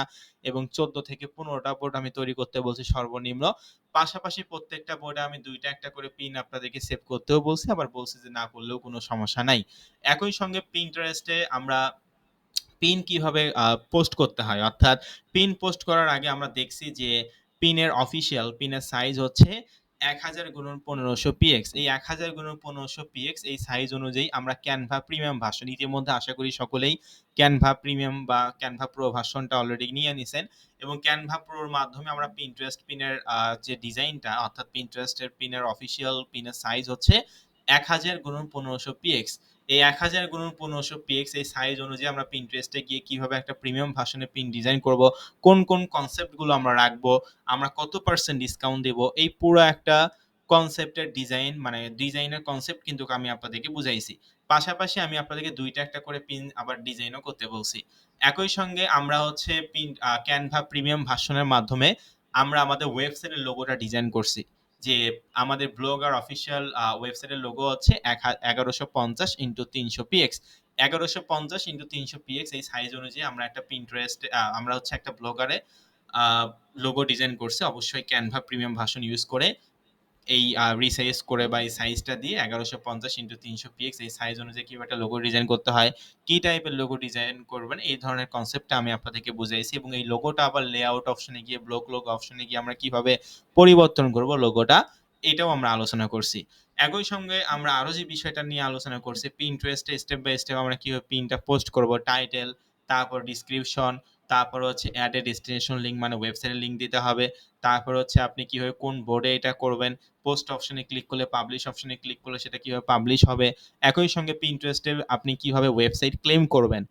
এবং 14 থেকে 15টা বোর্ড আমি তৈরি করতে বলছি সর্বনিম্ন। পাশাপাশি প্রত্যেকটা বোর্ডে আমি দুইটা একটা করে পিন আপনাদেরকে সেভ করতেও বলছি, আবার বলছি যে না করলেও কোনো সমস্যা নাই। একই সঙ্গে Pinterest-এ আমরা পিন কিভাবে পোস্ট করতে হয়, অর্থাৎ পিন পোস্ট করার আগে আমরা দেখছি যে পিনের অফিসিয়াল পিনের সাইজ হচ্ছে 1000x1500 px। এই 1000x1500 px এই সাইজ অনুযায়ী আমরা ক্যানভা প্রিমিয়াম ভার্সন, ইতিমধ্যে আশা করি সকলেই ক্যানভা প্রিমিয়াম বা ক্যানভা প্রো ভার্সনটা অলরেডি নিয়ে নিছেন, এবং ক্যানভা প্রোর মাধ্যমে আমরা Pinterest পিনের যে ডিজাইনটা, অর্থাৎ Pinterest এর পিনের অফিসিয়াল পিনের সাইজ হচ্ছে 1000x1500 px। এই 1000x1500 px এই সাইজ অনুযায়ী আমরা Pinterest-এ গিয়ে কিভাবে একটা প্রিমিয়াম ভার্সনের পিন ডিজাইন করব, কোন কোন কনসেপ্টগুলো আমরা রাখবো, আমরা কত পার্সেন্ট ডিসকাউন্ট দেব, এই পুরো একটা কনসেপ্টের ডিজাইন, মানে ডিজাইনের কনসেপ্ট কিন্তু আমি আপনাদেরকে বুঝাইছি। পাশাপাশি আমি আপনাদেরকে দুইটা একটা করে পিন আবার ডিজাইনও করতে বলছি। একই সঙ্গে আমরা হচ্ছে ক্যানভা প্রিমিয়াম ভার্সনের মাধ্যমে আমরা আমাদের ওয়েবসাইটের লোগোটা ডিজাইন করছি, যে আমাদের ব্লগার অফিসিয়াল ওয়েবসাইটের লোগো হচ্ছে 1150x300 px। 1150x300 px এই সাইজ অনুযায়ী আমরা একটা Pinterest আমরা হচ্ছে একটা ব্লগারে লোগো ডিজাইন করছি, অবশ্যই ক্যানভা প্রিমিয়াম ভার্সন ইউজ করে, এই রিসাইজ করে বা এই সাইজটা দিয়ে 1150x300 px এই সাইজ অনুযায়ী কিভাবে একটা লোগো ডিজাইন করতে হয়, কি টাইপের লোগো ডিজাইন করবেন, এই ধরনের কনসেপ্টটা আমি আপনাদেরকে বুঝাইছি, এবং এই লোগোটা আবার লেআউট অপশনে গিয়ে ব্লক লোগো অপশনে গিয়ে আমরা কিভাবে পরিবর্তন করব লোগোটা, এটাও আমরা আলোচনা করছি। একই সঙ্গে আমরা আরো যে বিষয়টা নিয়ে আলোচনা করছি, Pinterest-এ স্টেপ বাই স্টেপ আমরা কিভাবে পিনটা পোস্ট করব, টাইটেল, তারপর ডিসক্রিপশন, তারপর হচ্ছে অ্যাড এ ডেস্টিনেশন লিঙ্ক, মানে ওয়েবসাইটের লিঙ্ক দিতে হবে, তারপর হচ্ছে আপনি কিভাবে কোন বোর্ডে এটা করবেন, পোস্ট অপশনে ক্লিক করলে, পাবলিশ অপশনে ক্লিক করলে সেটা কিভাবে পাবলিশ হবে, একই সঙ্গে Pinterest-এ আপনি কিভাবে ওয়েবসাইট ক্লেম করবেন,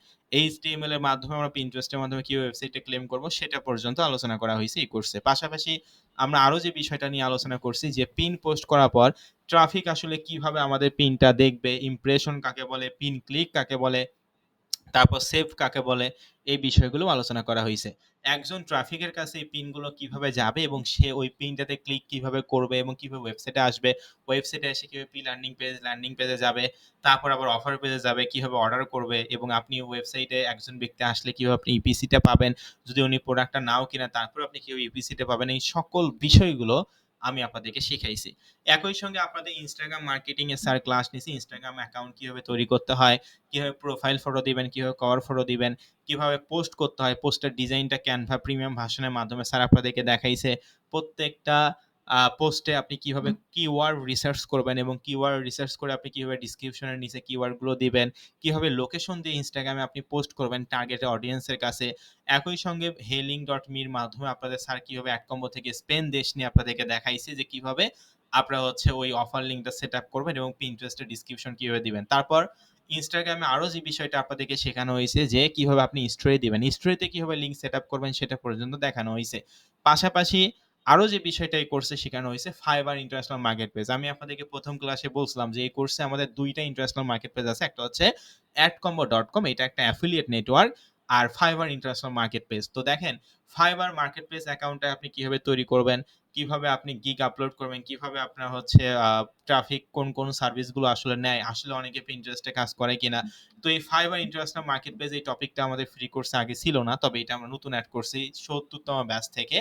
HTML এর মাধ্যমে আমরা Pinterest-এর মাধ্যমে কিভাবে ওয়েবসাইটে ক্লেম করব সেটা পর্যন্ত আলোচনা করা হয়েছে এই কোর্সে। পাশাপাশি আমরা আরো যে বিষয়টা নিয়ে আলোচনা করছি যে পিন পোস্ট করার পর ট্রাফিক আসলে কিভাবে আমাদের পিনটা দেখবে, ইমপ্রেশন কাকে বলে, পিন ক্লিক কাকে বলে, তারপর সেভ কাকে বলে, এই বিষয়গুলো আলোচনা করা হয়েছে। একজন ট্রাফিকের কাছে এই পিনগুলো কিভাবে যাবে এবং সে ওই পিনটাতে ক্লিক কিভাবে করবে এবং কিভাবে ওয়েবসাইটে আসবে, ওয়েবসাইটে এসে কিভাবে ল্যান্ডিং পেজে যাবে, তারপর আবার অফার পেজে যাবে, কিভাবে অর্ডার করবে, এবং আপনি ওয়েবসাইটে একজন ব্যক্তি আসলে কিভাবে আপনি ইপিসিটা পাবেন, যদি উনি প্রোডাক্টটা নাও কিনা তারপর আপনি কিভাবে ইপিসিটা পাবেন, এই সকল বিষয়গুলো আমি আপনাদেরকে শিখাইছি। একই সঙ্গে আপনাদের ইনস্টাগ্রাম মার্কেটিং এর স্যার ক্লাস নিছি, ইনস্টাগ্রাম অ্যাকাউন্ট কিভাবে তৈরি করতে হয়, কিভাবে প্রোফাইল ফটো দিবেন, কিভাবে কভার ফটো দিবেন, কিভাবে পোস্ট করতে হয়, পোস্টের ডিজাইনটা ক্যানভা প্রিমিয়াম ভার্সনের মাধ্যমে স্যার আপনাদেরকে দেখাইছে। প্রত্যেকটা পোস্টে আপনি কিভাবে কিওয়ার্ড রিসার্চ করবেন এবং কিওয়ার্ড রিসার্চ করে আপনি কিভাবে ডিসক্রিপশনের নিচে কিওয়ার্ডগুলো দিবেন, কিভাবে লোকেশন দিয়ে ইনস্টাগ্রামে আপনি পোস্ট করবেন টার্গেট অডিয়েন্সের কাছে। একই সঙ্গে হেলিং.মি এর মাধ্যমে আপনাদের স্যার কিভাবে অ্যাড কম্বো থেকে স্পেন দেশ নিয়ে আপনাদেরকে দেখাইছে যে কিভাবে আপনারা হচ্ছে ওই অফার লিঙ্কটা সেট আপ করবেন এবং Pinterest-এর ডিসক্রিপশন কিভাবে দিবেন। তারপর ইনস্টাগ্রামে আরো যে বিষয়টা আপনাদেরকে শেখানো হয়েছে যে কিভাবে আপনি স্টোরি দিবেন, স্টোরিতে কিভাবে লিঙ্ক সেট আপ করবেন সেটা পর্যন্ত দেখানো হয়েছে। পাশাপাশি আরো যে বিষয়টা এই কোর্সে শেখানো হয়েছে ফাইবার ইন্টারন্যাশনাল মার্কেট প্লেস। আমি আপনাদেরকে প্রথম ক্লাসে বলছিলাম যে এই কোর্সে আমাদের দুইটা ইন্টারন্যাশনাল মার্কেট প্লেস আছে, একটা হচ্ছে adcombo.com, এটা একটা অ্যাফিলিয়েট নেটওয়ার্ক, আর ফাইবার ইন্টারন্যাশনাল মার্কেট প্লেস। তো দেখেন ফাইবার মার্কেট প্লেস অ্যাকাউন্টটা আপনি কিভাবে তৈরি করবেন, কিভাবে আপনি গিগ আপলোড করবেন, কিভাবে আপনার হচ্ছে ট্রাফিক কোন কোন সার্ভিসগুলো আসলে নেয়, আসলে অনেকে Pinterest-এ কাজ করে কিনা। তো এই ফাইবার ইন্টারন্যাশনাল মার্কেট প্লেস এই টপিকটা আমাদের ফ্রি কোর্সে আগে ছিল না, তবে এটা আমরা নতুন অ্যাড করছি ৭০তম ব্যাচ থেকে।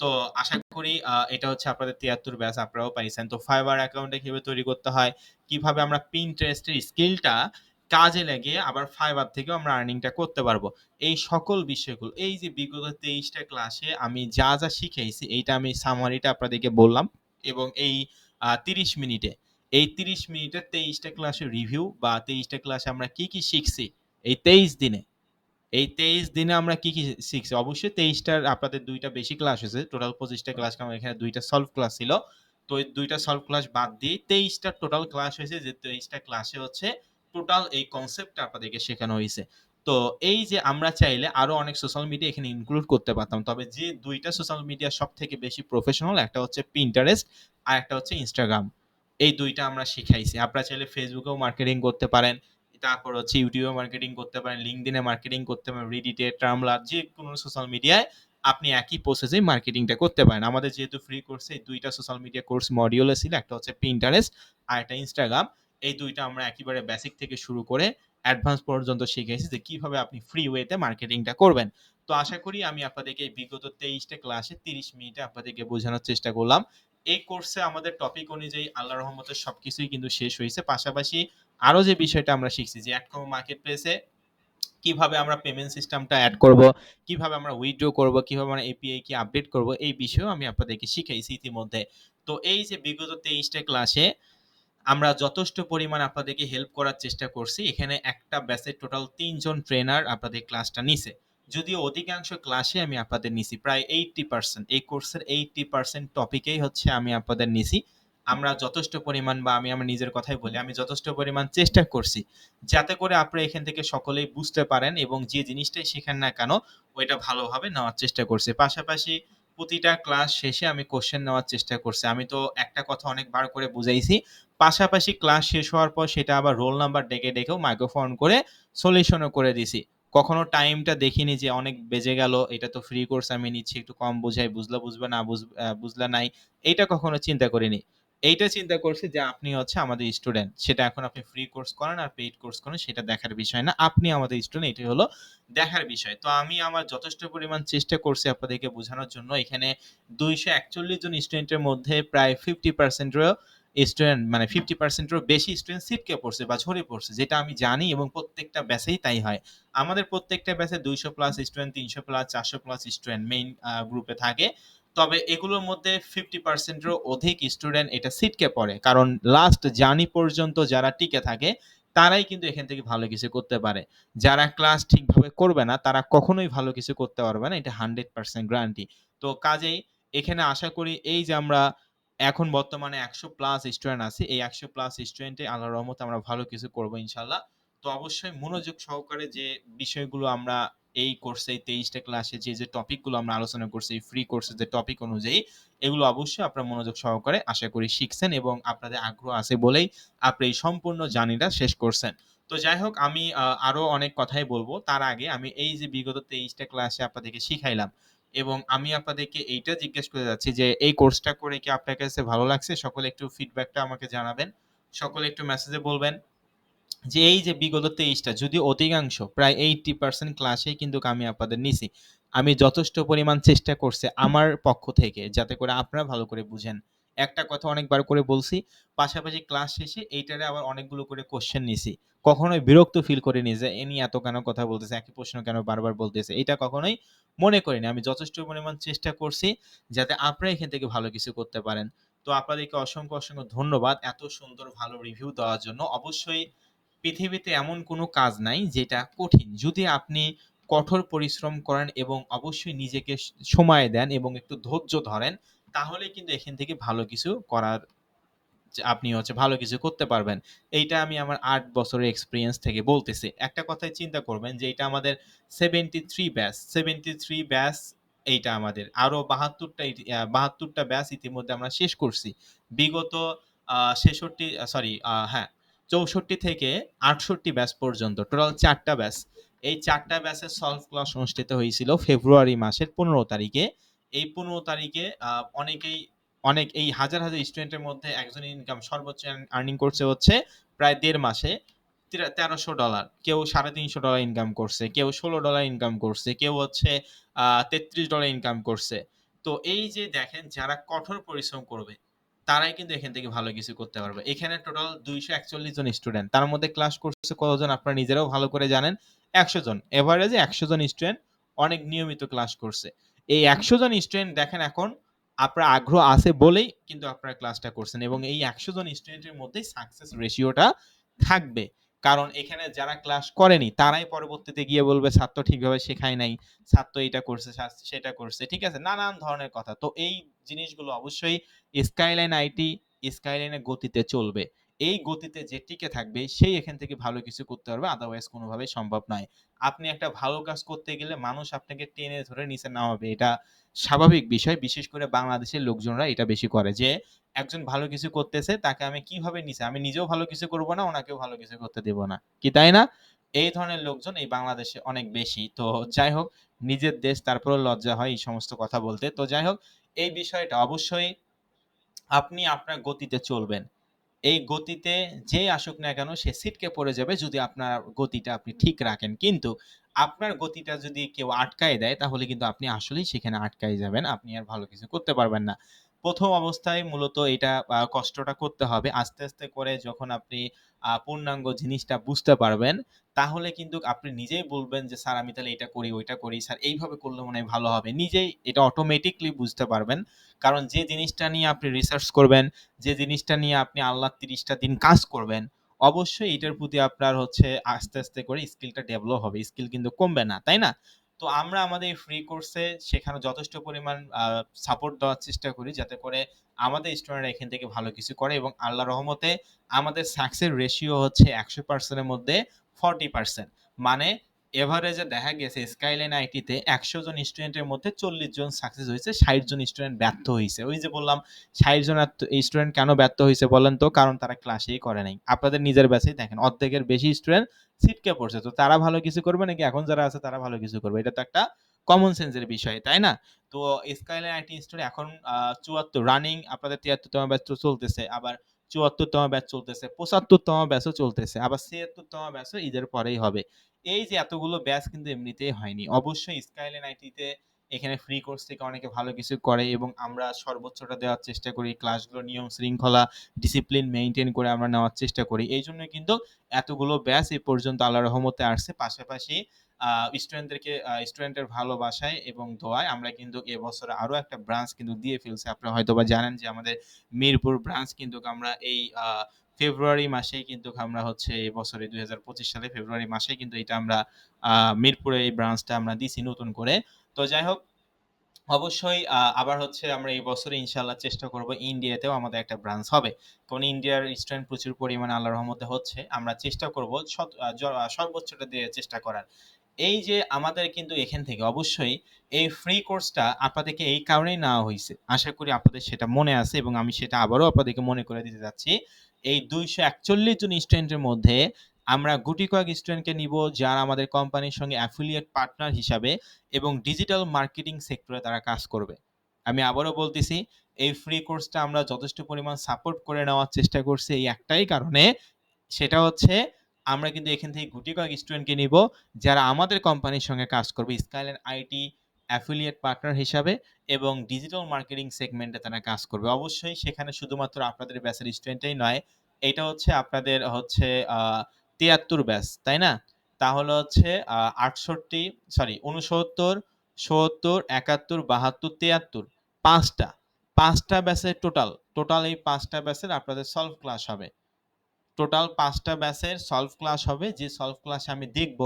তো আশা করি এটা হচ্ছে আপনাদের ৭৩ ব্যাচ আপনারাও পাইছেন। তো ফাইবার অ্যাকাউন্টে কিভাবে তৈরি করতে হয়, কিভাবে আমরা Pinterest-এর স্কিলটা কাজে লাগিয়ে আবার ফাইবার থেকেও আমরা আর্নিংটা করতে পারবো, এই সকল বিষয়গুলো এই যে বিগত 23টা ক্লাসে আমি যা যা শিখাইছি এইটা আমি সামারিটা আপনাদেরকে বললাম, এবং এই 30 মিনিটে, এই 30 মিনিটে 23টা ক্লাসের রিভিউ বা 23টা ক্লাসে আমরা কি কি শিখছি এই 23 দিনে, এই 23 দিনে আমরা কি শিখছি? অবশ্যই 23 টার আপনাদের ২ টা বেশি ক্লাস হয়েছে। টোটাল 25 টা ক্লাস, কারণ এখানে ২ টা সলভ ক্লাস ছিল। তো এই ২ টা সলভ ক্লাস বাদ দিয়ে 23 টা টোটাল ক্লাস হয়েছে, যে 23 টা ক্লাসে হচ্ছে টোটাল এই কনসেপ্টটা আপনাদেরকে শেখানো হইছে। তো এই যে আমরা চাইলে আরো অনেক সোশ্যাল মিডিয়া এখানে ইনক্লুড করতে পারতাম। তবে যে ২ টা সোশ্যাল মিডিয়া সবথেকে বেশি প্রফেশনাল, একটা হচ্ছে Pinterest আর একটা হচ্ছে Instagram। এই ২ টা আমরা শিখাইছি। আপনারা চাইলে Facebook এও মার্কেটিং করতে পারেন। তারপর হচ্ছে ইউটিউবে মার্কেটিং করতে পারেন, লিঙ্কডইনে মার্কেটিং করতে পারেন, রিডিটে, টার্মলার, যে কোনো সোশ্যাল মিডিয়ায় আপনি একই প্রসেসে মার্কেটিংটা করতে পারেন। আমাদের যেহেতু ফ্রি কোর্সে এই ২ টা সোশ্যাল মিডিয়া কোর্স মডিউলে ছিল, একটা হচ্ছে Pinterest আর একটা Instagram। এই ২ টা আমরা একেবারে বেসিক থেকে শুরু করে অ্যাডভান্স পর্যন্ত শিখিয়েছি যে কিভাবে আপনি ফ্রি ওয়েতে মার্কেটিংটা করবেন। তো আশা করি আমি আপনাদেরকে এই বিগত ২৩ টা ক্লাসে ৩০ মিনিটে আপনাদেরকে বোঝানোর চেষ্টা করলাম। এই কোর্সে আমাদের টপিক অনুযায়ী আল্লাহর রহমতে সবকিছুই কিন্তু শেষ হয়েছে। পাশাপাশি আরো যে বিষয়টা আমরা শিখছি যে অ্যাডকম মার্কেট প্লেসে কিভাবে আমরা পেমেন্ট সিস্টেমটা অ্যাড করব, কিভাবে আমরা উইথড্র করব, কিভাবে আমরা এপিআই কি আপডেট করব, এই বিষয়েও আমি আপনাদেরকে শিখাইছি ইতিমধ্যে। তো এই যে বিগত 23 টা ক্লাসে আমরা যথেষ্ট পরিমাণ আপনাদেরকে হেল্প করার চেষ্টা করছি। এখানে একটা ব্যাচে টোটাল ৩ জন ট্রেনার আপনাদের ক্লাসটা নিছে। যদিও অধিকাংশ ক্লাসে আমি আপনাদের নিছি প্রায় 80%, এই কোর্সের 80% টপিকেই হচ্ছে আমি আপনাদের নিছি। আমরা যথেষ্ট পরিমাণ, বা আমি আমার নিজের কথাই বলি, আমি যথেষ্ট পরিমাণ চেষ্টা করছি যাতে করে আপনারা এখান থেকে সকলেই বুঝতে পারেন এবং যে জিনিসটাই শেখেন না কেন ওইটা ভালোভাবে নেওয়ার চেষ্টা করছি। পাশাপাশি প্রতিটা ক্লাস শেষে আমি কোশ্চেন নেওয়ার চেষ্টা করছি। আমি তো একটা কথা অনেকবার করে বুঝাইছি, পাশাপাশি ক্লাস শেষ হওয়ার পর সেটা আবার রোল নাম্বার ডেকে ডেকেও মাইক্রোফোন করে সলিউশনও করে দিছি। কখনো টাইমটা দেখিনি যে অনেক বেজে গেল, এটা তো ফ্রি কোর্স আমি নিচ্ছি, একটু কম বুঝাই, বুঝলে বুঝবে, না বুঝলে নাই, এইটা কখনো চিন্তা করিনি। এইটা চিন্তা করছি যে আপনি হচ্ছে আমাদের স্টুডেন্ট, সেটা এখন আপনি ফ্রি কোর্স করেন আর পেইড কোর্স করেন সেটা দেখার বিষয় না, আপনি আমাদের স্টুডেন্ট, এটাই হলো দেখার বিষয়। তো আমি আমার যথেষ্ট পরিমাণ চেষ্টা করছি আপনাদেরকে বোঝানোর জন্য। এখানে 241 জন স্টুডেন্টের মধ্যে প্রায় 50%-এরও স্টুডেন্ট, মানে 50%-এরও বেশি স্টুডেন্ট ছিটকে পড়ছে বা ঝরে পড়ছে, যেটা আমি জানি, এবং প্রত্যেকটা ব্যাচেই তাই হয়। আমাদের প্রত্যেকটা ব্যাচে 200 plus student, 300 plus, 400 plus student main গ্রুপে থাকে। তবে এগুলোর মধ্যে 50%-এরও অধিক স্টুডেন্ট এটা ছিটকে পড়ে, কারণ লাস্ট জার্নি পর্যন্ত যারা টিকে থাকে তারাই কিন্তু এখান থেকে ভালো কিছু করতে পারে। যারা ক্লাস ঠিকভাবে করবে না তারা কখনোই ভালো কিছু করতে পারবে না, এটা 100% গ্যারান্টি। তো কাজেই এখানে আশা করি এই যে আমরা এখন বর্তমানে 100 প্লাস স্টুডেন্ট আছি, এই 100 প্লাস স্টুডেন্টে আল্লাহর রহমতে আমরা ভালো কিছু করব ইনশাল্লাহ। তো অবশ্যই মনোযোগ সহকারে যে বিষয়গুলো আমরা এই কোর্সে 23 টা ক্লাসে যে টপিকগুলো আমরা আলোচনা করছি ফ্রি কোর্সের যে টপিক অনুযায়ী, এগুলো অবশ্যই আপনারা মনোযোগ সহকারে আশা করি শিখছেন এবং আপনাদের আগ্রহ আছে বলেই আপনি এই সম্পূর্ণ জার্নিটা শেষ করছেন। তো যাই হোক, আমি আরো অনেক কথাই বলবো, তার আগে আমি এই যে বিগত 23 টা ক্লাসে আপনাদেরকে শিখাইলাম এবং আমি আপনাদেরকে এইটা জিজ্ঞেস করে যাচ্ছি যে এই কোর্সটা করে কি আপনার কাছে ভালো লাগছে? সকলে একটু ফিডব্যাকটা আমাকে জানাবেন। সকলে একটু মেসেজে বলবেন যে এই যে বিগত 23 টা, যদিও অধিকাংশ প্রায় 80% ক্লাসেই কিন্তু আমি আপনাদের নিছি। আমি যথেষ্ট পরিমাণ চেষ্টা করছি আমার পক্ষ থেকে যাতে করে আপনারা ভালো করে বুঝেন। একটা কথা অনেকবার করে বলছি, পাশাপাশি ক্লাস শেষে এইটারে আবার অনেকগুলো করে কোয়েশ্চেন নিছি। কখনোই বিরক্ত ফিল করিনি যে এনি এত কেন কথা বলতেছে, একই প্রশ্ন কেন বারবার বলতেছে। এটা কখনোই মনে করিনি। আমি যথেষ্ট পরিমাণ চেষ্টা করছি যাতে আপনারা এখান থেকে ভালো কিছু করতে পারেন। তো আপনাদেরকে অসংখ্য, অসংখ্য ধন্যবাদ এত সুন্দর ভালো রিভিউ দেওয়ার জন্য। অবশ্যই পৃথিবীতে এমন কোনো কাজ নাই যেটা কঠিন। যদি আপনি কঠোর পরিশ্রম করেন এবং অবশ্যই নিজেকে সময় দেন এবং একটু ধৈর্য ধরেন, তাহলেই কিন্তু এখান থেকে ভালো কিছু করার, যে আপনি হচ্ছে ভালো কিছু করতে পারবেন। এইটা আমি আমার ৮ বছরের এক্সপেরিয়েন্স থেকে বলতেছি। একটা কথাই চিন্তা করবেন যে এটা আমাদের 73 ব্যাচ, 73 ব্যাচ এইটা আমাদের। আরো ৭২ টা ৭২ টা ব্যাচ ইতিমধ্যে আমরা শেষ করছি। বিগত ৬৬ সরি হ্যাঁ, ৬৪ থেকে ৬৮ ব্যাচ পর্যন্ত টোটাল ৪ টা ব্যাচ। এই ৪ টা ব্যাচের সলভ ক্লাস অনুষ্ঠিত হয়েছিল ফেব্রুয়ারি মাসের ১৫ তারিখে। এই ১৫ তারিখে অনেকেই অনেক এই হাজার হাজার স্টুডেন্টের মধ্যে একজনের ইনকাম সর্বোচ্চ আর্নিং করছে হচ্ছে প্রায় ১.৫ মাসে $১৩০০, কেউ $৩৫০ ইনকাম করছে, কেউ $১৬ ইনকাম করছে, কেউ হচ্ছে $৩৩ ইনকাম করছে। তো এই যে দেখেন, যারা কঠোর পরিশ্রম করবে তারাই কিন্তু এখান থেকে ভালো কিছু করতে পারবে। এখানে টোটাল ২৪১ জন স্টুডেন্ট, তার মধ্যে ক্লাস করছে কতজন আপনারা নিজেরাও ভালো করে জানেন, ১০০ জন। এভারেজে ১০০ জন স্টুডেন্ট অনেক নিয়মিত ক্লাস করছে। এই ১০০ জন স্টুডেন্ট দেখেন, এখন আপনার আগ্রহ আছে বলেই কিন্তু আপনারা ক্লাসটা করছেন এবং এই ১০০ জন স্টুডেন্টের মধ্যেই সাকসেস রেশিওটা থাকবে। কারণ এখানে যারা ক্লাস করেনি তারাই পরবর্তীতে গিয়ে বলবে স্যার তো ঠিকভাবে শেখায় নাই, স্যার তো এটা করছে, স্যার সেটা করছে, ঠিক আছে, নানান ধরনের কথা। তো এই জিনিসগুলো অবশ্যই স্কাইলাইন আইটি স্কাইলাইনের গতিতে চলবে। এই গতিতে যে টিকে থাকবে সেই এখান থেকে ভালো কিছু করতে পারবে, আদারওয়াইজ কোনোভাবেই সম্ভব নয়। আপনি একটা ভালো কাজ করতে গেলে মানুষ আপনাকে টেনে ধরে নিচে নামাবে, এটা স্বাভাবিক বিষয়। বিশেষ করে বাংলাদেশের লোকজনরা এটা বেশি করে যে একজন ভালো কিছু করতেছে তাকে আমি কিভাবে নিচে, আমি নিজেও ভালো কিছু করব না, ওনাকেও ভালো কিছু করতে দেব না, কি তাই না? এই ধরনের লোকজন এই বাংলাদেশে অনেক বেশি। তো যাই হোক, নিজের দেশ তারপরেও লজ্জা হয় এই সমস্ত কথা বলতে। তো যাই হোক, এই বিষয়টা অবশ্যই আপনি আপনার গতিতে চলবেন। এই গতিতে যেই আসুক না কেন সে ছিটকে পড়ে যাবে যদি আপনার গতিটা আপনি ঠিক রাখেন। কিন্তু আপনার গতিটা যদি কেউ আটকায় দেয় তাহলে কিন্তু আপনি আসলেই সেখানে আটকায় যাবেন। আপনি আর ভালো কিছু করতে পারবেন না। ১ম অবস্থায় মূলত এটা কষ্টটা করতে হবে। আস্তে, আস্তে করে যখন আপনি পূর্ণাঙ্গ জিনিসটা বুঝতে পারবেন, তাহলে কিন্তু আপনি নিজেই বলবেন যে, "স্যার আমি তাহলে এটা করি, ওইটা করি। স্যার এইভাবে করলে মনে হয় ভালো হবে।" নিজেই এটা অটোমেটিক্যালি বুঝতে পারবেন। কারণ যে জিনিসটা নিয়ে আপনি রিসার্চ করবেন, যে জিনিসটা নিয়ে আপনি আল্লাহ ৩০ টা দিন কাজ করবেন, অবশ্যই এটার প্রতি আপনার হচ্ছে আস্তে, আস্তে করে স্কিলটা ডেভেলপ হবে। স্কিল কিন্তু কমবে না, তাই না? তো আমরা আমাদের এই ফ্রি কোর্সে সেখানে যথেষ্ট পরিমাণ সাপোর্ট দেওয়ার চেষ্টা করি যাতে করে আমাদের স্টুডেন্টরা এখান থেকে ভালো কিছু করে এবং আল্লাহর রহমতে আমাদের সাকসেস রেশিও হচ্ছে ১০০% এর মধ্যে 40%। মানে এভারেজে দেখা গেছে স্কাইলাইন আইটিতে ১০০ জন স্টুডেন্টের মধ্যে ৪০ জন সাকসেস হইছে, ৬০ জন স্টুডেন্ট ব্যর্থ হইছে। ওই যে বললাম ৬০ জন স্টুডেন্ট কেন ব্যর্থ হইছে বলেন তো? কারণ তারা ক্লাসেই করে নাই। আপনাদের নিজের ব্যাচেই দেখেন অর্ধেকের বেশি স্টুডেন্ট ছিটকে পড়ছে। তো তারা ভালো কিছু করবে নাকি এখন যারা আছে তারা ভালো কিছু করবে? এটা তো একটা কমন সেন্সের বিষয়, তাই না? তো স্কাইলাইন আইটি ইনস্টিটিউট এখন ৭৪ রানিং, আপনাদের ৭৩ তম ব্যাচ চলতেছে। আবার ৭৪ তম ব্যাচ চলতেছে, ৭৫ তম ব্যাচও চলতেছে। আবার ৭৬ তম ব্যাচও ঈদের পরেই হবে। এই যে এতগুলো ব্যাচ কিন্তু এমনিতেই হয়নি। অবশ্যই স্কাইলাইন আইটিতে এখানে ফ্রি কোর্স থেকে অনেকে ভালো কিছু করে এবং আমরা সর্বোচ্চটা দেওয়ার চেষ্টা করি। ক্লাসগুলো নিয়ম শৃঙ্খলা, ডিসিপ্লিন মেইনটেইন করে আমরা নেওয়ার চেষ্টা করি। এইজন্যই কিন্তু এতগুলো ব্যাচ এ পর্যন্ত আল্লাহর রহমতে আসছে। পাশাপাশি আ স্টুডেন্টের ভালোবাসায় এবং দোয়ায় আমরা কিন্তু এবছরে আরো একটা ব্রাঞ্চ কিন্তু দিয়ে ফেলছি। আপনারা হয়তোবা জানেন যে আমাদের মিরপুর ব্রাঞ্চ কিন্তু আমরা এই ফেব্রুয়ারি মাসেই কিন্তু আমরা হচ্ছে এবছরে ২০২৫ সালে ফেব্রুয়ারি মাসেই কিন্তু এটা আমরা আ মিরপুরে এই ব্রাঞ্চটা আমরা দিছি নতুন করে। তো যাই হোক, অবশ্যই আবার হচ্ছে আমরা এই বছরে ইনশাআল্লাহ চেষ্টা করব ইন্ডিয়াতেও আমাদের একটা ব্রাঞ্চ হবে। কারণ ইন্ডিয়ার স্টুডেন্ট প্রচুর পরিমাণে আল্লাহর রহমতে হচ্ছে। আমরা চেষ্টা করব সর্বোচ্চটা দিয়ে চেষ্টা করার। এই যে আমাদের কিন্তু এখান থেকে অবশ্যই এই ফ্রি কোর্সটা আপনাদেরকে এই কারণেই নেওয়া হইছে। আশা করি আপনাদের সেটা মনে আছে এবং আমি সেটা আবারও আপনাদেরকে মনে করে দিতে যাচ্ছি। এই ২৪১ জন স্টুডেন্টের মধ্যে আমরা গুটি কয়েক স্টুডেন্টকে নিব যারা আমাদের কোম্পানির সঙ্গে অ্যাফিলিয়েট পার্টনার হিসাবে এবং ডিজিটাল মার্কেটিং সেক্টরে তারা কাজ করবে। আমি আবারও বলতেছি, এই ফ্রি কোর্সটা আমরা যথেষ্ট পরিমাণ সাপোর্ট করে নেওয়ার চেষ্টা করছি এই একটাই কারণে, সেটা হচ্ছে আমরা কিন্তু এখান থেকে গুটি কয়েক স্টুডেন্টকে নিব যারা আমাদের কোম্পানির সঙ্গে কাজ করবে স্কাইলাইন আইটি অ্যাফিলিয়েট পার্টনার হিসাবে এবং ডিজিটাল মার্কেটিং সেগমেন্টে তারা কাজ করবে। অবশ্যই সেখানে শুধুমাত্র আপনাদের ব্যাচের স্টুডেন্টই নয়, এটা হচ্ছে আপনাদের হচ্ছে ৭৩ ব্যাচ, তাই না? তাহলে হচ্ছে ৬৮ সরি ৬৯, ৭০, ৭১, ৭২, ৭৩ ৫ টা। ৫ টা ব্যাচের টোটাল এই ৫ টা ব্যাচের আপনাদের সলভ ক্লাস হবে। টোটাল ৫ টা ব্যাচের সলভ ক্লাস হবে। যে সলভ ক্লাসে আমি দেখব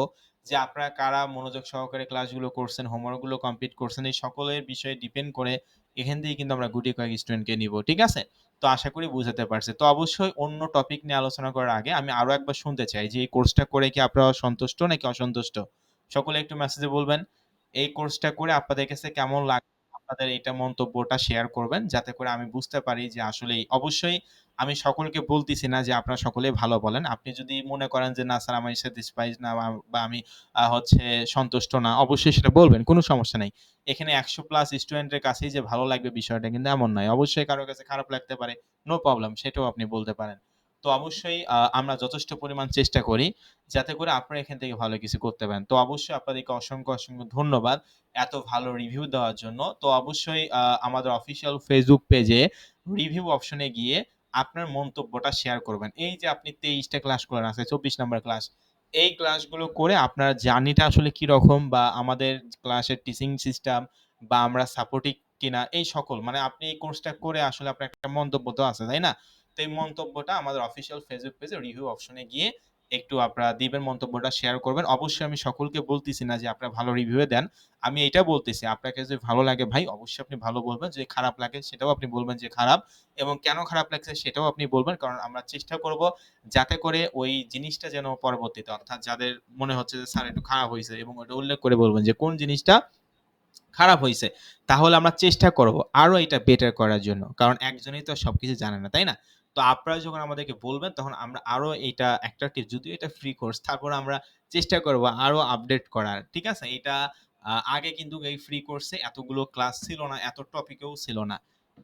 যে আপনারা কারা মনোযোগ সহকারে ক্লাসগুলো করছেন, হোমওয়ার্কগুলো কমপ্লিট করছেন। এই সকলের বিষয়ে ডিপেন্ড করে এখান থেকে কিন্তু আমরা গুটি কয়েক স্টুডেন্টকে নিব। ঠিক আছে? তো আশা করি বুঝাতে পারছি। তো অবশ্যই অন্য টপিক নিয়ে আলোচনা করার আগে আমি আরো একবার শুনতে চাই যে এই কোর্সটা করে কি আপনারা সন্তুষ্ট নাকি অসন্তুষ্ট? সকলে একটু মেসেজে বলবেন। এই কোর্সটা করে আপনাদের কাছে কেমন লাগলো? আপনাদের এটা মন্তব্যটা শেয়ার করবেন যাতে করে আমি বুঝতে পারি যে আসলেই অবশ্যই আমি সকলকে বলতেছি না যে আপনারা সকলেই ভালো বলেন। আপনি যদি মনে করেন যে না স্যার আমি স্যাটিসফাইড না বা আমি হচ্ছে সন্তুষ্ট না, অবশ্যই সেটা বলবেন। কোন সমস্যা নাই। এখানে ১০০ প্লাস স্টুডেন্টের কাছেই যে ভালো লাগবে বিষয়টা কিন্তু এমন নয়। অবশ্যই কারো কাছে খারাপ লাগতে পারে। নো প্রবলেম, সেটাও আপনি বলতে পারেন। তো অবশ্যই আমরা যথেষ্ট পরিমাণ চেষ্টা করি যাতে করে আপনারা এখান থেকে ভালো কিছু করতে পারেন। তো অবশ্যই আপনাদেরকে অসংখ্য, অসংখ্য ধন্যবাদ এত ভালো রিভিউ দেওয়ার জন্য। তো অবশ্যই আমাদের অফিসিয়াল ফেসবুক পেজে রিভিউ অপশনে গিয়ে আপনার মন্তব্যটা শেয়ার করবেন। এই যে আপনি ২৩ টা ক্লাস করলেন, আজকে ২৪ নাম্বার ক্লাস। এই ক্লাসগুলো করে আপনার জার্নিটা আসলে কিরকম বা আমাদের ক্লাসের টিচিং সিস্টেম বা আমরা সাপোর্টিভ কিনা এই সকল মানে আপনি এই কোর্সটা করে আসলে আপনার একটা মন্তব্য তো আছে, তাই না? তো এই মন্তব্যটা আমাদের অফিসিয়াল ফেসবুক পেজে রিভিউ অপশনে গিয়ে একটু আপনারা দিবেন, মন্তব্যটা শেয়ার করবেন। অবশ্যই আমি সকলকে বলতেছি না যে আপনারা ভালো রিভিউ দেন। আমি এটা বলতেছি আপনাকে যদি ভালো লাগে ভাই অবশ্যই আপনি ভালো বলবেন, যদি খারাপ লাগে সেটাও আপনি বলবেন যে খারাপ, এবং কেন খারাপ লাগছে সেটাও আপনি বলবেন। কারণ আমরা চেষ্টা করব যাতে করে ওই জিনিসটা যেন পরবর্তীতে, অর্থাৎ যাদের মনে হচ্ছে যে স্যার একটু খারাপ হইছে এবং ওটা উল্লেখ করে বলবেন যে কোন জিনিসটা খারাপ হইছে। তাহলে আমরা চেষ্টা করব আরো এটা বেটার করার জন্য। কারণ একজনই তো সবকিছু জানে না, তাই না? তো আপনারা যখন আমাদেরকে বলবেন তখন আমরা আরো এটা অ্যাট্রাকটিভ, যদিও এটা ফ্রি কোর্স তারপরে আমরা চেষ্টা করব আরো আপডেট করার। ঠিক আছে? এটা আগে কিন্তু এই ফ্রি কোর্সে এতগুলো ক্লাস ছিল না, এত টপিকও ছিল না।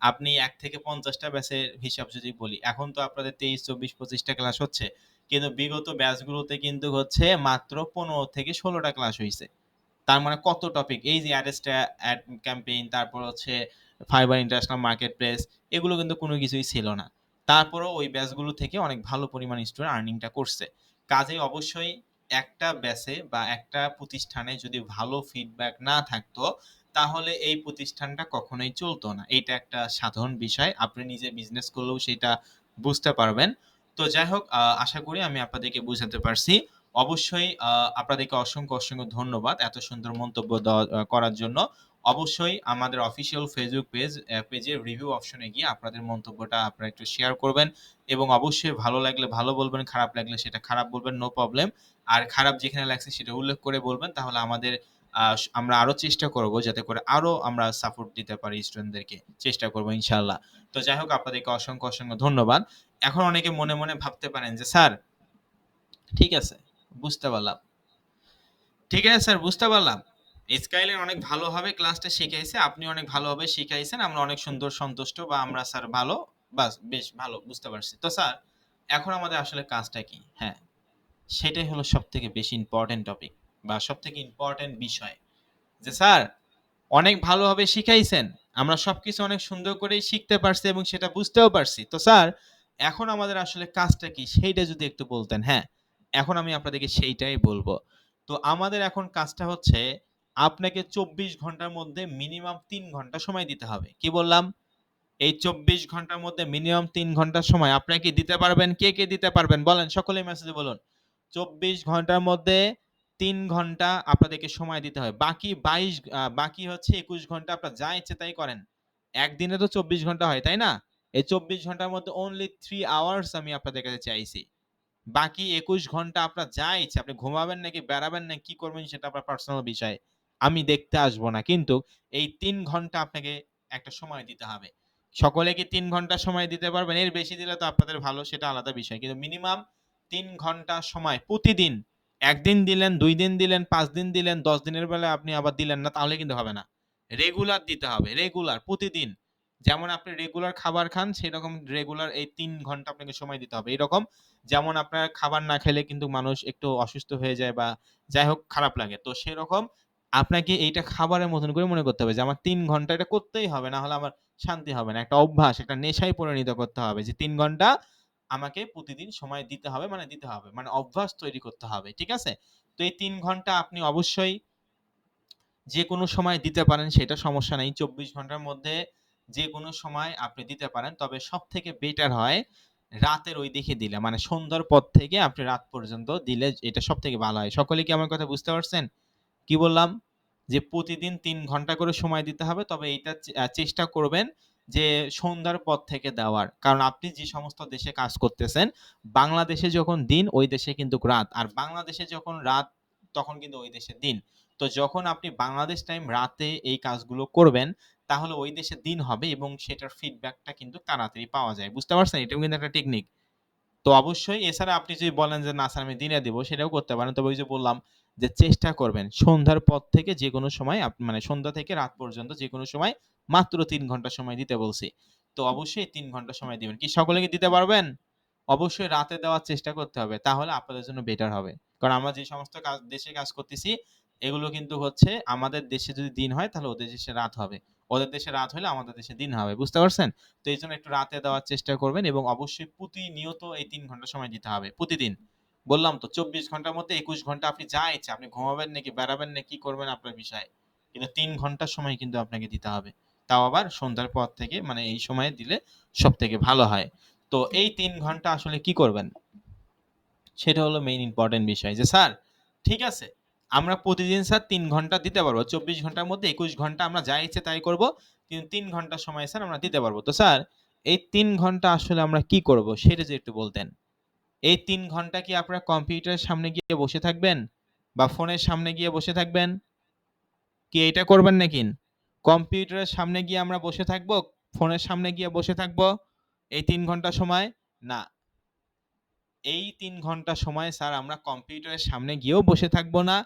আপনি ১ থেকে ৫০ টা ব্যাচের হিসাব যদি বলি, এখন তো আপনাদের ২৩, ২৪, ২৫ টা ক্লাস হচ্ছে। কিন্তু বিগত ব্যাচগুলোতে কিন্তু হচ্ছে মাত্র ১৫ থেকে ১৬ টা ক্লাস হইছে। তার মানে কত টপিক, এই যে অ্যাড ক্যাম্পেইন, তারপর হচ্ছে ফাইবার ইন্টারন্যাশনাল মার্কেট প্লেস, এগুলো কিন্তু কোনো কিছুই ছিল না। তারপরেও ওই ব্যাচগুলো থেকে অনেক ভালো পরিমাণ স্টুডেন্ট আর্নিংটা করছে। কাজেই অবশ্যই একটা ব্যাচে বা একটা প্রতিষ্ঠানে যদি ভালো ফিডব্যাক না থাকতো তাহলে এই প্রতিষ্ঠানটা কখনোই চলতো না। এইটা একটা সাধারণ বিষয়, আপনি নিজে বিজনেস করলেও সেটা বুঝতে পারবেন। তো যাই হোক, আশা করি আমি আপনাদেরকে বুঝাতে পারছি। অবশ্যই আপনাদেরকে অসংখ্য, অসংখ্য ধন্যবাদ এত সুন্দর মন্তব্য করার জন্য। অবশ্যই আমাদের অফিসিয়াল ফেসবুক পেজের রিভিউ অপশনে গিয়ে আপনাদের মন্তব্যটা আপনারা একটু শেয়ার করবেন, এবং অবশ্যই ভালো লাগলে ভালো বলবেন, খারাপ লাগলে সেটা খারাপ বলবেন, নো প্রবলেম। আর খারাপ যেখানে লাগছে সেটা উল্লেখ করে বলবেন, তাহলে আমাদের আমরা আরো চেষ্টা করব যাতে করে আরো আমরা সাপোর্ট দিতে পারি স্টুডেন্টদেরকে। চেষ্টা করব ইনশাআল্লাহ। তো যাই হোক, আপনাদেরকে অসংখ্য, অসংখ্য ধন্যবাদ। এখন অনেকে মনে, মনে ভাবতে পারেন যে স্যার ঠিক আছে, বুঝতে পারলাম। ঠিক আছে স্যার, বুঝতে পারলাম। স্কাইলাইন অনেক ভালোভাবে ক্লাসটা শিখাইছে, আপনি অনেক ভালোভাবে শিখাইছেন, আমরা অনেক সুন্দর সন্তুষ্ট, বা আমরা স্যার ভালো, বাস বেশ ভালো বুঝতে পারছি। তো স্যার এখন আমাদের আসলে কাজটা কি? হ্যাঁ, সেটাই হলো সবথেকে বেশি ইম্পোর্টেন্ট টপিক বা সবথেকে ইম্পোর্টেন্ট বিষয়, যে স্যার অনেক ভালোভাবে শিখাইছেন, আমরা সবকিছু অনেক সুন্দর করেই শিখতে পারছি এবং সেটা বুঝতেও পারছি। তো স্যার এখন আমাদের আসলে কাজটা কি সেইটা যদি একটু বলতেন। হ্যাঁ, এখন আমি আপনাদেরকে সেইটাই বলবো। তো আমাদের এখন কাজটা হচ্ছে আপনাকে ২৪ ঘন্টার মধ্যে মিনিমাম ৩ ঘন্টা সময় দিতে হবে। কি বললাম? এই ২৪ ঘন্টার মধ্যে মিনিমাম ৩ ঘন্টা সময় আপনারা কি দিতে পারবেন? কে, কে দিতে পারবেন? বলেন, সকলেই মেসেজে বলুন। ২৪ ঘন্টার মধ্যে ৩ ঘন্টা আপনাদেরকে সময় দিতে হয়। বাকি হচ্ছে ২১ ঘন্টা আপনারা যা ইচ্ছে তাই করেন। একদিনে তো ২৪ ঘন্টা হয়, তাই না? এই ২৪ ঘন্টার মধ্যে অনলি 3 আওয়ার্স আমি আপনাদের কাছে চাইছি। বাকি ২১ ঘন্টা আপনার যা ইচ্ছা, আপনি ঘুমাবেন নাকি বেড়াবেন নাকি কি করবেন সেটা আপনার পার্সোনাল বিষয়। আমি দেখতে আসবো না। কিন্তু এই ৩ ঘন্টা আপনাকে একটা সময় দিতে হবে। সকলে কি ৩ ঘন্টা সময় দিতে পারবেন? এর বেশি দিলে তো আপনাদের ভালো, সেটা আলাদা বিষয়। কিন্তু মিনিমাম ৩ ঘন্টা সময় প্রতিদিন। ১ দিন দিলেন, ২ দিন দিলেন, ৫ দিন দিলেন, ১০ দিনের বেলায় আপনি আবার দিলেন না, তাহলে কিন্তু হবে না। রেগুলার দিতে হবে, রেগুলার প্রতিদিন। যেমন আপনি রেগুলার খাবার খান সেরকম রেগুলার এই ৩ ঘন্টা আপনাকে সময় দিতে হবে। এরকম যেমন আপনার খাবার না খেলে কিন্তু মানুষ একটু অসুস্থ হয়ে যায় বা যাই হোক খারাপ লাগে। তো সেরকম আপনাকে এইটা খাবারের মতন করে মনে করতে হবে যে আমার ৩ ঘন্টা এটা করতেই হবে। না হলে আমার শান্তি হবে না। একটা অভ্যাস, একটা নেশায় পরিণত করতে হবে যে ৩ ঘন্টা আমাকে প্রতিদিন সময় দিতে হবে, মানে দিতে হবে। মানে অভ্যাস তৈরি করতে হবে। ঠিক আছে? তো এই ৩ ঘন্টা আপনি অবশ্যই যেকোনো সময় দিতে পারেন, সেটা সমস্যা নাই। ২৪ ঘন্টার মধ্যে যেকোনো সময় আপনি দিতে পারেন। তবে সবথেকে বেটার হয় রাতের ওই দিকে দিলে। মানে সন্ধ্যার পর থেকে আপনি রাত পর্যন্ত দিলে এটা সবথেকে ভালো হয়। সকলে কি আমার কথা বুঝতে পারছেন? কি বললাম? যে প্রতিদিন ৩ ঘন্টা করে সময় দিতে হবে। তবে এইটা চেষ্টা করবেন যে সন্ধ্যার পর থেকে দেওয়ার। কারণ আপনি যে সমস্ত দেশে কাজ করতেছেন, বাংলাদেশে যখন দিন ওই দেশে কিন্তু রাত। আর বাংলাদেশে যখন রাত তখন কিন্তু ওই দেশে দিন। তো যখন আপনি বাংলাদেশ টাইম রাতে এই কাজগুলো করবেন, তাহলে ওই দেশে দিন হবে এবং সেটার ফিডব্যাকটা কিন্তু তাড়াতাড়ি পাওয়া যায়। বুঝতে পারছেন? এটাও কিন্তু একটা টেকনিক। তো অবশ্যই এছাড়া আপনি যদি বলেন যে না স্যার আমি দিনে দিব, সেটাও করতে পারেন। তবে ওই যে বললাম যে চেষ্টা করবেন সন্ধ্যার পর থেকে যেকোনো সময় মানে সন্ধ্যা থেকে রাত পর্যন্ত যেকোনো সময় মাত্র ৩ ঘন্টা সময় দিতে বলছি। তো অবশ্যই ৩ ঘন্টা সময় দিবেন। কি সকলে কি দিতে পারবেন? অবশ্যই রাতে দেওয়ার চেষ্টা করতে হবে। তাহলে আপনাদের জন্য বেটার হবে। কারণ আমরা যে সমস্ত দেশে কাজ করতেছি এগুলো কিন্তু হচ্ছে আমাদের দেশে যদি দিন হয় তাহলে ওদের দেশে রাত হবে। ওদের দেশে রাত হলে আমাদের দেশে দিন হবে। বুঝতে পারছেন? তো এইজন্য একটু রাতে দেওয়ার চেষ্টা করবেন এবং অবশ্যই প্রতিনিয়ত এই ৩ ঘন্টা সময় দিতে হবে। প্রতিদিন। বললাম তো ২৪ ঘন্টার মধ্যে ২১ ঘন্টা আপনি যা ইচ্ছা, আপনি ঘুমাবেন নাকি বেড়াবেন নাকি কি করবেন আপনার বিষয়। কিন্তু ৩ ঘন্টা সময় কিন্তু আপনাকে দিতে হবে। তাও আবার সন্ধ্যার পর থেকে, মানে এই সময়ে দিলে সবথেকে ভালো হয়। তো এই ৩ ঘন্টা আসলে কি করবেন? সেটা হলো মেইন ইম্পর্টেন্ট বিষয় যে স্যার ঠিক আছে আমরা প্রতিদিন স্যার 3 ঘন্টা দিতে পারবো, 24 ঘন্টার মধ্যে 21 ঘন্টা আমরা যা ইচ্ছে তাই করব, কিন্তু 3 ঘন্টা সময় স্যার আমরা দিতে পারবো। তো স্যার এই 3 ঘন্টা আসলে আমরা কি করব সেটা যদি একটু বলতেন। এই 3 ঘন্টা কি আপনারা কম্পিউটারের সামনে গিয়ে বসে থাকবেন বা ফোনের সামনে গিয়ে বসে থাকবেন? কি এটা করবেন নাকি? কম্পিউটারের সামনে গিয়ে আমরা বসে থাকবো, ফোনের সামনে গিয়ে বসে থাকবো এই 3 ঘন্টা সময়? না, এই 3 ঘন্টা সময় স্যার আমরা কম্পিউটারের সামনে গিয়েও বসে থাকবো না,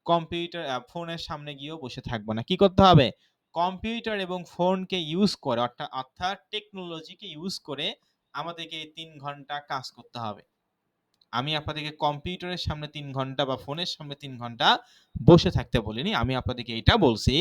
কম্পিউটার ফোনের সামনে গিয়েও বসে থাকবো না। কি করতে হবে? কম্পিউটার এবং ফোনকে ইউজ করে, অর্থাৎ টেকনোলজিকে ইউজ করে আমাদেরকে এই 3 ঘন্টা কাজ করতে হবে। আমি আপনাদেরকে কম্পিউটারের সামনে 3 ঘন্টা বা ফোনের সামনে 3 ঘন্টা বসে থাকতে বলিনি, আমি আপনাদেরকে এটা বলছি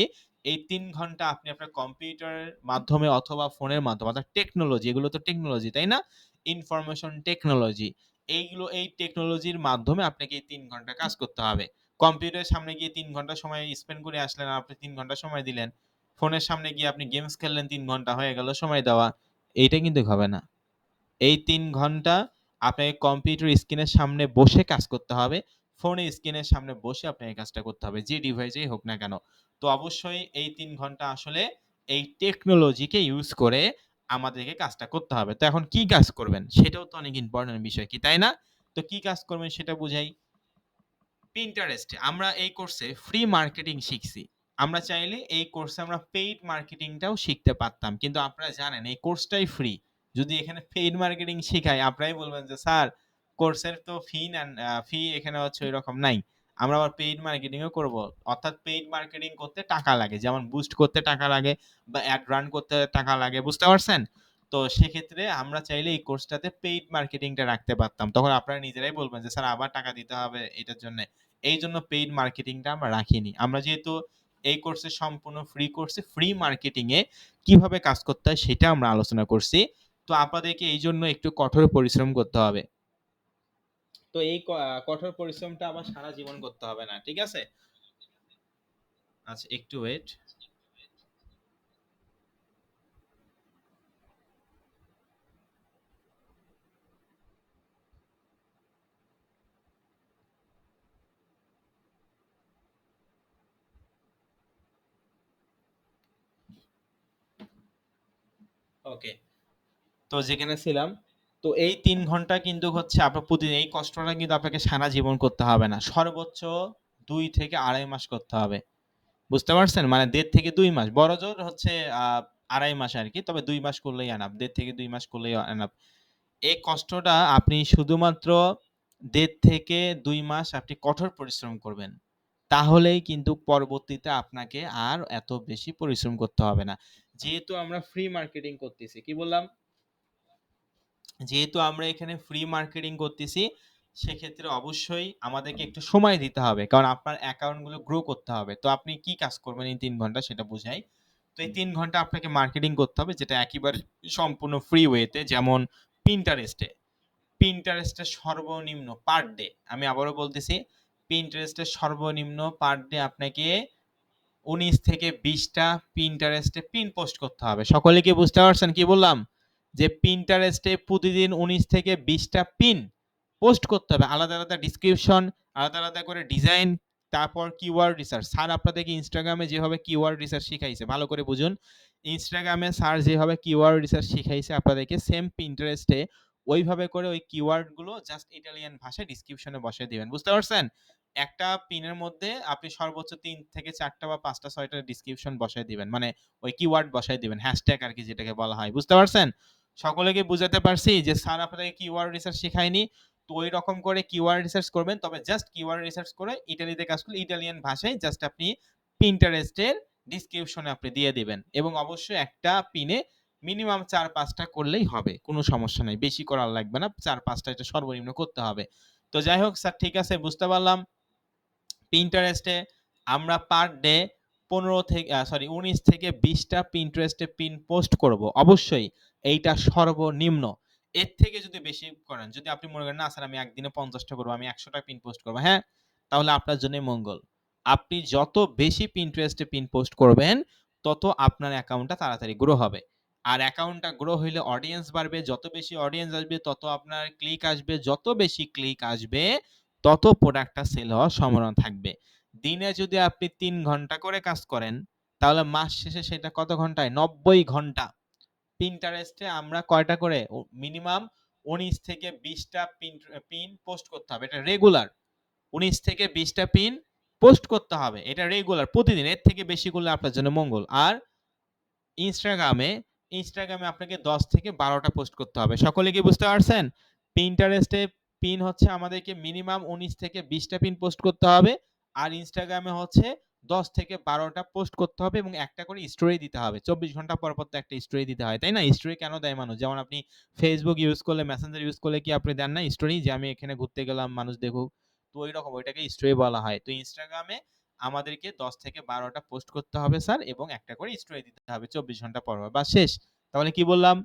এই 3 ঘন্টা আপনি আপনার কম্পিউটারের মাধ্যমে অথবা ফোনের মাধ্যমে, অর্থাৎ টেকনোলজি, এগুলো তো টেকনোলজি তাই না, ইনফরমেশন টেকনোলজি, এইগুলো এই টেকনোলজির মাধ্যমে আপনাকে এই 3 ঘন্টা কাজ করতে হবে। কম্পিউটারের সামনে গিয়ে 3 ঘন্টা সময় স্পেন্ড করে আসলেন, আপনি 3 ঘন্টা সময় দিলেন, ফোনের সামনে গিয়ে আপনি গেমস খেললেন, 3 ঘন্টা হয়ে গেল সময় দেওয়া, এইটা কিন্তু হবে না। এই 3 ঘন্টা আপনাকে কম্পিউটার স্ক্রিনের সামনে বসে কাজ করতে হবে, ফোনের স্ক্রিনের সামনে বসে আপনাকে কাজটা করতে হবে, যে ডিভাইসেই হোক না কেন। তো অবশ্যই এই 3 ঘন্টা আসলে এই টেকনোলজিকে ইউজ করে আমাদেরকে কাজটা করতে হবে। তো এখন কি কাজ করবেন সেটাও তো অনেক ইম্পর্টেন্ট বিষয়, কি তাই না? তো কি কাজ করবেন সেটা বুঝাই। পিন্টারেস্টে আমরা এই কোর্সে ফ্রি মার্কেটিং শিখছি। আমরা চাইলে এই কোর্সে আমরা পেইড মার্কেটিংটাও শিখতে পারতাম, কিন্তু আপনারা জানেন এই কোর্সটাই ফ্রি। যদি এখানে পেইড মার্কেটিং শিখাই আপনারাই বলবেন যে স্যার কোর্সের তো ফি এখানে হচ্ছে ওই রকম নাই, আমরা আবার পেইড মার্কেটিংও করব। অর্থাৎ পেইড মার্কেটিং করতে টাকা লাগে, যেমন বুস্ট করতে টাকা লাগে বা অ্যাড রান করতে টাকা লাগে, বুঝতে পারছেন? তো সেক্ষেত্রে আমরা চাইলে এই কোর্সটাতে পেইড মার্কেটিংটা রাখতে পারতাম, তখন আপনারা নিজেরাই বলবেন যে স্যার আবার টাকা দিতে হবে এটার জন্য। এই জন্য পেইড মার্কেটিংটা আমরা রাখিনি। আমরা যেহেতু এই কোর্সে সম্পূর্ণ ফ্রি কোর্সে ফ্রি মার্কেটিং এ কিভাবে কাজ করতে হয় সেটা আমরা আলোচনা করছি। তো আপনাদেরকে এই জন্য একটু কঠোর পরিশ্রম করতে হবে। তো এই কঠোর পরিশ্রমটা আবার সারা জীবন করতে হবে না, ঠিক আছে? আচ্ছা একটু ওয়েট। ওকে, তো যেখানে ছিলাম, তো এই 3 ঘন্টা কিন্তু হচ্ছে আপনার প্রতিদিন এই কষ্টটা কিন্তু আপনাকে সারা জীবন করতে হবে না, সর্বোচ্চ 2 থেকে আড়াই মাস করতে হবে, বুঝতে পারছেন? মানে 1.5 থেকে 2 মাস, বড় জোর হচ্ছে 2.5 মাস আর কি, তবে 2 মাস করলেই আনাপ, 1.5 থেকে 2 মাস করলেই আনাপ। এই কষ্টটা আপনি শুধুমাত্র 1.5 থেকে 2 মাস আপনি কঠোর পরিশ্রম করবেন, তাহলেই কিন্তু পরবর্তীতে আপনাকে আর এত বেশি পরিশ্রম করতে হবে না। যেহেতু আমরা ফ্রি মার্কেটিং করতেছি, কি বললাম? যেহেতু আমরা এখানে ফ্রি মার্কেটিং করতেছি, সেক্ষেত্রে অবশ্যই আমাদেরকে একটু সময় দিতে হবে, কারণ আপনার অ্যাকাউন্টগুলো গ্রো করতে হবে। তো আপনি কি কাজ করবেন এই 3 ঘন্টা সেটা বুঝাই। তো এই 3 ঘন্টা আপনাকে মার্কেটিং করতে হবে, যেটা একেবারে সম্পূর্ণ ফ্রি ওয়েতে, যেমন পিন্টারেস্টে। পিন্টারেস্টের সর্বনিম্ন পার ডে, আমি আবারও বলতেছি, পিন্টারেস্টের সর্বনিম্ন পার ডে আপনাকে 19 থেকে 20টা পিন্টারেস্টে পিন পোস্ট করতে হবে। সকলে কি বুঝতে পারছেন কি বললাম? যে পিন্টারেস্টে প্রতিদিন 19 থেকে 20টা পিন পোস্ট করতে হবে, আলাদা আলাদা ডিসক্রিপশন, আলাদা আলাদা করে ডিজাইন, তারপর কিওয়ার্ড রিসার্চ। স্যার আপনাদেরকে ইনস্টাগ্রামে যেভাবে কিওয়ার্ড রিসার্চ শিখাইছে ভালো করে বুঝুন, ইনস্টাগ্রামে স্যার যেভাবে কিওয়ার্ড রিসার্চ শিখাইছে আপনাদেরকে, সেম পিন্টারেস্টে ওইভাবে করে ওই কিওয়ার্ডগুলো জাস্ট ইটালিয়ান ভাষায় ডিসক্রিপশনে বসিয়ে দিবেন, বুঝতে পারছেন? একটা পিনের মধ্যে আপনি সর্বোচ্চ 3 থেকে 4টা বা 5টা 6টা ডিসক্রিপশন বসাই দিবেন, মানে ওই কিওয়ার্ড বসাই দিবেন, হ্যাশট্যাগ আর কি যেটাকে বলা হয়, বুঝতে পারছেন? সকলেকে বুঝাতে পারছি যে স্যার আপনাকে কিওয়ার্ড রিসার্চ শেখায়নি, তো ওই রকম করে কিওয়ার্ড রিসার্চ করবেন, তবে জাস্ট কিওয়ার্ড রিসার্চ করে ইটালিতে কাজ করলে ইটালিয়ান ভাষায় জাস্ট আপনি পিন্টারেস্টের ডিসক্রিপশনে আপনি দিয়ে দিবেন, এবং অবশ্যই একটা পিনে মিনিমাম 4-5টা করলেই হবে, কোনো সমস্যা নাই, বেশি করার লাগবে না, 4-5টা এটা সর্বনিম্ন করতে হবে। তো যাই হোক স্যার, ঠিক আছে, বুঝতে পারলাম। পিন্টারেস্টে আমরা পার ডে 19 থেকে 20টা পিন্টারেস্টে পিন পোস্ট করব, অবশ্যই এইটা সর্বনিম্ন। এর থেকে যদি বেশি করেন, যদি আপনি মনে করেন না স্যার আমি একদিনে 50টা করবো, আমি 100টা পিন পোস্ট করবো, হ্যাঁ, তাহলে আপনার জন্য মঙ্গল। আপনি যত বেশি পিন্টারেস্টে পিন পোস্ট করবেন তত আপনার অ্যাকাউন্টটা তাড়াতাড়ি গ্রো হবে। আর অ্যাকাউন্টটা গ্রো হইলে অডিয়েন্স বাড়বে, যত বেশি অডিয়েন্স আসবে তত আপনার ক্লিক আসবে, যত বেশি ক্লিক আসবে তত প্রোডাক্টটা সেল হওয়ার সম্ভাবনা থাকবে। দিনে যদি আপনি 3 ঘন্টা করে কাজ করেন তাহলে মাস শেষে সেটা কত ঘন্টায়? 90 ঘন্টা। পিন্টারেস্টে আমরা কয়টা করে মিনিমাম 19 থেকে 20টা পিন পোস্ট করতে হবে, এটা রেগুলার। 19 থেকে 20টা পিন পোস্ট করতে হবে, এটা রেগুলার প্রতিদিন। এর থেকে বেশি করলে আপনার জন্য মঙ্গল। আর ইনস্টাগ্রামে ইনস্টাগ্রামে আপনাকে 10 থেকে 12টা পোস্ট করতে হবে। সকলে কি বুঝতে পারছেন? পিন্টারেস্টে পিন হচ্ছে আমাদেরকে মিনিমাম 19 থেকে 20টা পিন পোস্ট করতে হবে, আর ইনস্টাগ্রামে হচ্ছে 10 থেকে 12টা পোস্ট করতে হবে এবং একটা করে স্টোরি দিতে হবে। 24 ঘন্টা পর পর তো একটা স্টোরি দিতে হয়, তাই না? স্টোরি কেন দেয় মানুষ? যেমন আপনি ফেসবুক ইউজ করলে, মেসেঞ্জার ইউজ করলে কি আপনি দেন না স্টোরি, যে আমি এখানে ঘুরতে গেলাম মানুষ দেখুক? তো ওই রকম ওইটাকে স্টোরি বলা হয়। তো ইনস্টাগ্রামে আমাদেরকে 10 থেকে 12টা পোস্ট করতে হবে স্যার, এবং একটা করে স্টোরি দিতে হবে 24 ঘন্টা পর পর। বাস শেষ। তাহলে কি বললাম?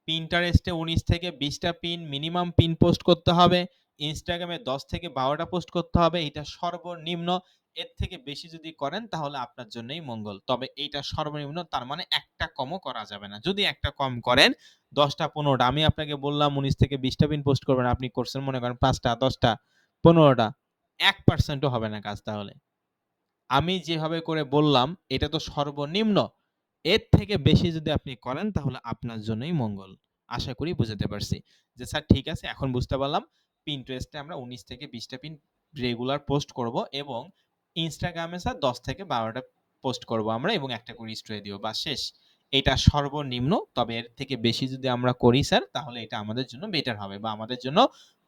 পিন্টারেস্টে 19 থেকে 20টা পিন মিনিমাম পিন পোস্ট করতে হবে, ইনস্টাগ্রামে 10 থেকে 12টা পোস্ট করতে হবে, এটা সর্বনিম্ন। এর থেকে বেশি যদি করেন তাহলে আপনার জন্যই মঙ্গল, তবে এইটা সর্বনিম্ন, তার মানে একটা কমও করা যাবে না। যদি একটা কম করেন 10টা 15টা, আমি আপনাকে বললাম 19 থেকে 20টা পিন পোস্ট করবেন, আপনি করছেন মনে করেন 5টা 10টা 15টা, 1%ও হবে না কাজ। তাহলে আমি যেভাবে করে বললাম এটা তো সর্বনিম্ন, এর থেকে বেশি যদি আপনি করেন তাহলে আপনার জন্যই মঙ্গল। আশা করি বুঝাতে পারছি। যে স্যার ঠিক আছে, এখন বুঝতে পারলাম পিন্টারেস্টে আমরা 19 থেকে 20টা পিন রেগুলার পোস্ট করব, এবং ইনস্টাগ্রামে স্যার 10 থেকে 12টা পোস্ট করব আমরা, এবং একটা করে স্টোরি দিব, বা শেষ। এটা সর্বনিম্ন, তবে এর থেকে বেশি যদি আমরা করি স্যার তাহলে এটা আমাদের জন্য বেটার হবে বা আমাদের জন্য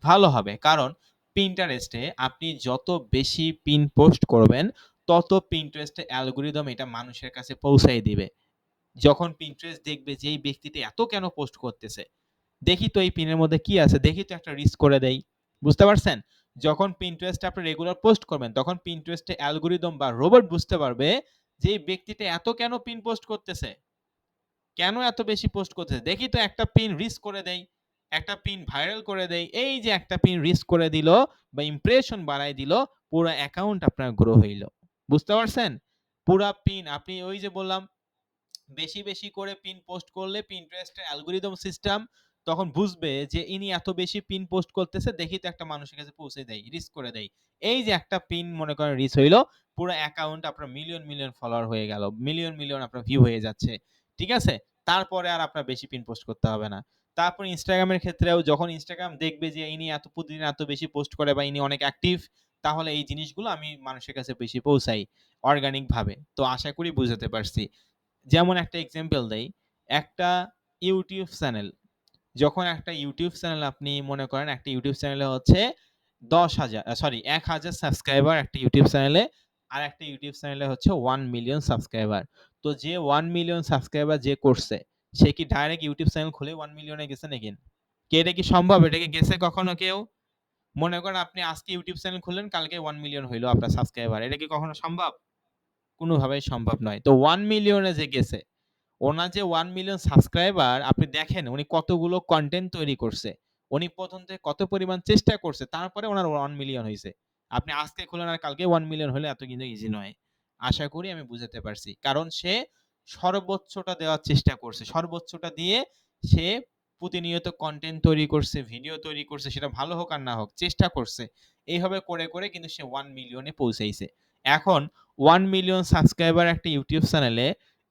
ভালো হবে। কারণ পিন্টারেস্টে আপনি যত বেশি পিন পোস্ট করবেন তত পিন্টারেস্টে অ্যালগরিদম এটা মানুষের কাছে পৌঁছাই দিবে। যখন পিন্টারেস্ট দেখবে যে এই ব্যক্তিটা এত কেন পোস্ট করতেছে, দেখি তো এই পিনের মধ্যে কি আছে, দেখি তো একটা রিস্ক করে দেই। বুঝতে পারছেন? যখন পিন্টারেস্টে আপনি রেগুলার পোস্ট করবেন তখন পিন্টারেস্টে অ্যালগরিদম বা রোবট বুঝতে পারবে যে এই ব্যক্তিটা এত কেন পিন পোস্ট করতেছে, কেন এত বেশি পোস্ট করতেছে, দেখি তো একটা পিন রিস্ক করে দেই, একটা পিন ভাইরাল করে দেই। এই যে একটা পিন রিস্ক করে দিল বা ইমপ্রেশন বাড়াই দিল, পুরো অ্যাকাউন্ট আপনার গ্রো হইল। বুঝতে পারছেন? পুরা পিন আপনি ওই যে বললাম বেশি বেশি করে পিন পোস্ট করলে পিন্টারেস্টের অ্যালগরিদম সিস্টেম তখন বুঝবে যে ইনি এত বেশি পিন পোস্ট করতেছে, দেখি তো একটা মানুষের কাছে পৌঁছে দেয়, রিস্ক করে দেয়। এই যে একটা পিন মনে করেন রিচ হইলো, পুরো অ্যাকাউন্ট আপনার মিলিয়ন মিলিয়ন ফলোয়ার হয়ে গেল, মিলিয়ন মিলিয়ন আপনার ভিউ হয়ে যাচ্ছে। ঠিক আছে? তারপরে আর আপনার বেশি পিন পোস্ট করতে হবে না। তারপর ইনস্টাগ্রামের ক্ষেত্রেও যখন ইনস্টাগ্রাম দেখবে যে ইনি এত প্রতিদিন এত বেশি পোস্ট করে বা ইনি অনেক অ্যাক্টিভ, তাহলে এই জিনিসগুলো আমি মানুষের কাছে বেশি পৌঁছাই অর্গানিক ভাবে। তো আশা করি বুঝাতে পারছি। যেমন একটা এক্সাম্পল দেই, একটা ইউটিউব চ্যানেল, যখন একটা ইউটিউব চ্যানেল আপনি মনে করেন একটা ইউটিউব চ্যানেলে হচ্ছে 10,000 সরি 1,000 সাবস্ক্রাইবার একটা ইউটিউব চ্যানেলে, আর একটা ইউটিউব চ্যানেলে হচ্ছে 1 মিলিয়ন সাবস্ক্রাইবার। তো যে 1 মিলিয়ন সাবস্ক্রাইবার যে করছে, সে কি ডাইরেক্ট ইউটিউব চ্যানেল খুলে 1 মিলিয়নে গেছে নাকি? কি এটা কি সম্ভব? এটা কি গেছে কখনো কেউ? মনে করেন আপনি আজকে ইউটিউব চ্যানেল খুললেন, কালকে 1 মিলিয়ন হইলো আপনার সাবস্ক্রাইবার, এটা কি কখনো সম্ভব? কোনোভাবেই সম্ভব নয়। তো 1 মিলিয়নে যে গেছে, ওনার যে 1 মিলিয়ন সাবস্ক্রাইবার, আপনি দেখেন উনি কতগুলো কনটেন্ট তৈরি করছে। উনি ১ম থেকে কত পরিমাণ চেষ্টা করছে। তারপরে উনার 1 মিলিয়ন হইছে। আপনি আজকে খুললেন আর কালকে 1 মিলিয়ন হলে এত কিন্তু ইজি নয়। আশা করি আমি বুঝাতে পারছি। কারণ সে সর্বোচ্চটা দেওয়ার চেষ্টা করছে। সর্বোচ্চটা দিয়ে সে প্রতিনিয়ত কনটেন্ট তৈরি করছে, ভিডিও তৈরি করছে, সেটা ভালো হোক আর না হোক চেষ্টা করছে। এইভাবে করে, করে কিন্তু সে 1 মিলিয়নে পৌঁছাইছে। এখন 1 মিলিয়ন সাবস্ক্রাইবার একটা ইউটিউব চ্যানেলে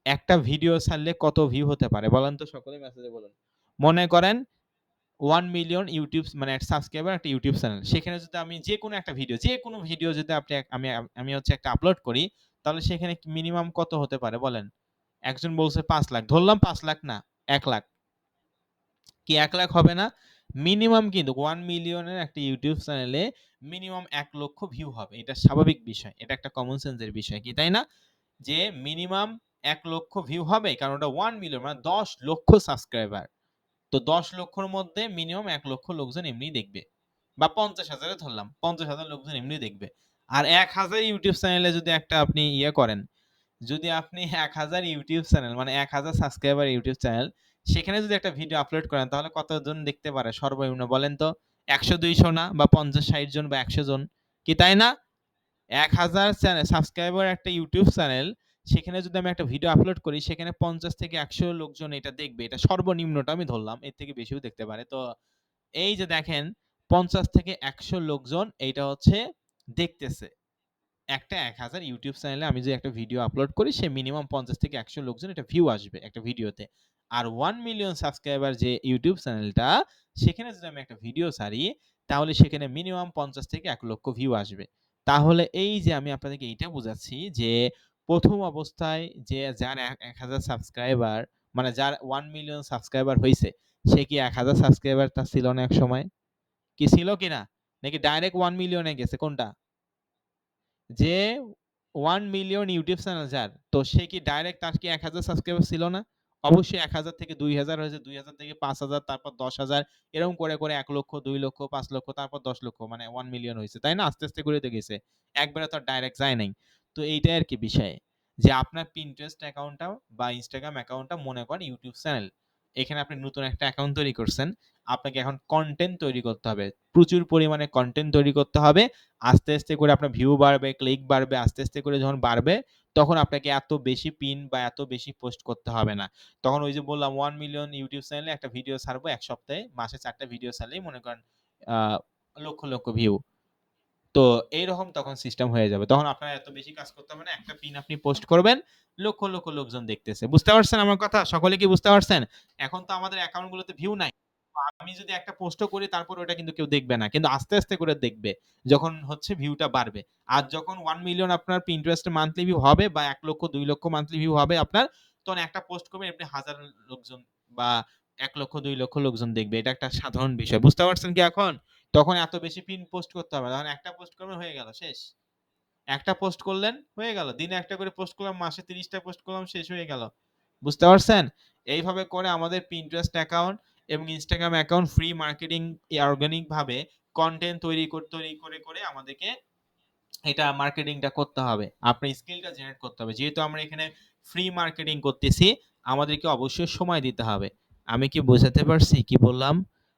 একটা ভিডিও ছাড়লে কত ভিউ হতে পারে বলেন তো, সকলে মেসেজে বলুন। মনে করেন 1 মিলিয়ন ইউটিউব মানে সাবস্ক্রাইবার একটা ইউটিউব চ্যানেল, সেখানে যদি আমি যে কোনো ভিডিও যদি আপনি আমি আমি হচ্ছে একটা আপলোড করি, তাহলে সেখানে মিনিমাম কত হতে পারে বলেন? একজন বলছে 5 লাখ, ধরলাম 5 লাখ না, 1 লাখ। কি 1 লাখ হবে না? মিনিমাম কিন্তু 1 মিলিয়নের একটা ইউটিউব চ্যানেলে মিনিমাম 1 লক্ষ ভিউ হবে। এটা স্বাভাবিক বিষয়। এটা একটা কমন সেন্সের বিষয়, কি তাই না? যে মিনিমাম 1 লক্ষ ভিউ হবে, কারণ ওটা 1 মিলিয়ন মানে 10 লক্ষ সাবস্ক্রাইবার। তো 10 লক্ষর মধ্যে মিনিমাম 1 লক্ষ লোকজন এমনি দেখবে, বা 50,000 এ ধরলাম 50,000 লোকজন এমনি দেখবে। আর 1,000 ইউটিউব চ্যানেলে যদি একটা আপনি ইয়ে করেন, যদি আপনি 1,000 ইউটিউব চ্যানেল মানে 1,000 সাবস্ক্রাইবার ইউটিউব চ্যানেল, সেখানে যদি একটা ভিডিও আপলোড করেন তাহলে কতজন দেখতে পারে সর্বনিম্ন বলেন তো? 100-200 না, বা 50-60 জন বা 100 জন, কি তাই না? 1,000 সাবস্ক্রাইবার একটা ইউটিউব চ্যানেল, সেখানে যদি আমি একটা ভিডিও আপলোড করি সেখানে 50 থেকে 100 লোকজন এটা দেখবে। এটা সর্বনিম্নটা আমি ধরলাম। এর থেকে বেশিও দেখতে পারে। তো এই যে দেখেন 50 থেকে 100 লোকজন এইটা হচ্ছে দেখতেছে। একটা ১,০০০ ইউটিউব চ্যানেলে আমি যদি একটা ভিডিও আপলোড করি সে মিনিমাম 50 থেকে 100 লোকজন এটা ভিউ আসবে একটা ভিডিওতে। আর 1 মিলিয়ন সাবস্ক্রাইবার যে ইউটিউব চ্যানেলটা সেখানে যদি আমি একটা ভিডিও ছাড়ি তাহলে সেখানে মিনিমাম 50 থেকে 1,00,000 ভিউ আসবে। তাহলে এই যে আমি আপনাদেরকে এইটা বুঝাচ্ছি যে ১ম অবস্থায় যে যার ১,০০০ সাবস্ক্রাইবার মানে যার 1 মিলিয়ন সাবস্ক্রাইবার হইছে সে কি ১,০০০ সাবস্ক্রাইবার তার ছিল না একসময়? কি ছিল কিনা? নাকি ডাইরেক্ট 1 মিলিয়ন এ গেছে কোনটা? যে 1 মিলিয়ন ইউটিউব চ্যানেল যার, তো সে কি ডাইরেক্ট তার কি ১,০০০ সাবস্ক্রাইবার ছিল না? অবশ্যই ১,০০০ থেকে ২,০০০ হয়েছে, ২,০০০ থেকে ৫,০০০ তারপর ১০,০০০ এরকম করে ১,০০,০০০, ২,০০,০০০, ৫,০০,০০০ তারপর ১০,০০,০০০ মানে 1 মিলিয়ন হইছে। তাই না? আস্তে, আস্তে করে তো গেছে। একবারে তো আর ডাইরেক্ট যায় নাই। তো এইটাই আরকি বিষয়। যে আপনার Pinterest অ্যাকাউন্টটা বা Instagram অ্যাকাউন্টটা মনে করেন ইউটিউব চ্যানেল। এখানে আপনি নতুন একটা অ্যাকাউন্ট তৈরি করছেন। আপনাকে এখন কনটেন্ট তৈরি করতে হবে। প্রচুর পরিমাণে কনটেন্ট তৈরি করতে হবে। আস্তে, আস্তে করে আপনার ভিউ বাড়বে, ক্লিক বাড়বে। আস্তে, আস্তে করে যখন বাড়বে, তখন আপনাকে এত বেশি পিন বা এত বেশি পোস্ট করতে হবে না। তখন ওই যে বললাম 1 মিলিয়ন ইউটিউব চ্যানেলে একটা ভিডিও ছাড়বো ১ সপ্তাহে। মাসে ৪ টা ভিডিও ছাড়লেই মনে করেন আ লক্ষ, লক্ষ ভিউ। তো এইরকম তখন সিস্টেম হয়ে যাবে। তখন আপনার এত বেশি কাজ করতে হবে না। একটা পিন আপনি পোস্ট করবেন, লক্ষ, লক্ষ লোকজন দেখতেছে। বুঝতে পারছেন আমার কথা? সকলে কি বুঝতে পারছেন? এখন তো আমাদের অ্যাকাউন্ট গুলোতে ভিউ নাই। আমি যদি একটা পোস্টও করি তারপর ওটা কিন্তু কেউ দেখবে না। কিন্তু আস্তে, আস্তে করে দেখবে। যখন হচ্ছে ভিউটা বাড়বে। আর যখন 1 মিলিয়ন আপনার Pinterest এ মান্থলি ভিউ হবে বা ১,০০,০০০, ২,০০,০০০ মান্থলি ভিউ হবে আপনার, তখন একটা পোস্ট করবেন এমনি হাজার লোকজন বা ১,০০,০০০, ২,০০,০০০ লোকজন দেখবে। এটা একটা সাধারণ বিষয়। বুঝতে পারছেন কি এখন? তখন এত বেশি পিন পোস্ট করতে হবে না। তখন একটা পোস্ট করবেন হয়ে গেল শেষ। একটা পোস্ট করলেন হয়ে গেল। দিনে একটা করে পোস্ট করলাম, মাসে ৩০ টা পোস্ট করলাম শেষ হয়ে গেল। বুঝতে পারছেন? এইভাবে করে আমাদের Pinterest অ্যাকাউন্ট এবং Instagram account free marketing organic ভাবে কনটেন্ট তৈরি করে আমাদেরকে এটা মার্কেটিংটা করতে হবে। আপনার স্কিলটা জেনারেট করতে হবে। যেহেতু আমরা এখানে ফ্রি মার্কেটিং করতেছি, আমাদেরকে অবশ্যই সময় দিতে হবে। আমি কি বোঝাতে পারছি? কি বললাম?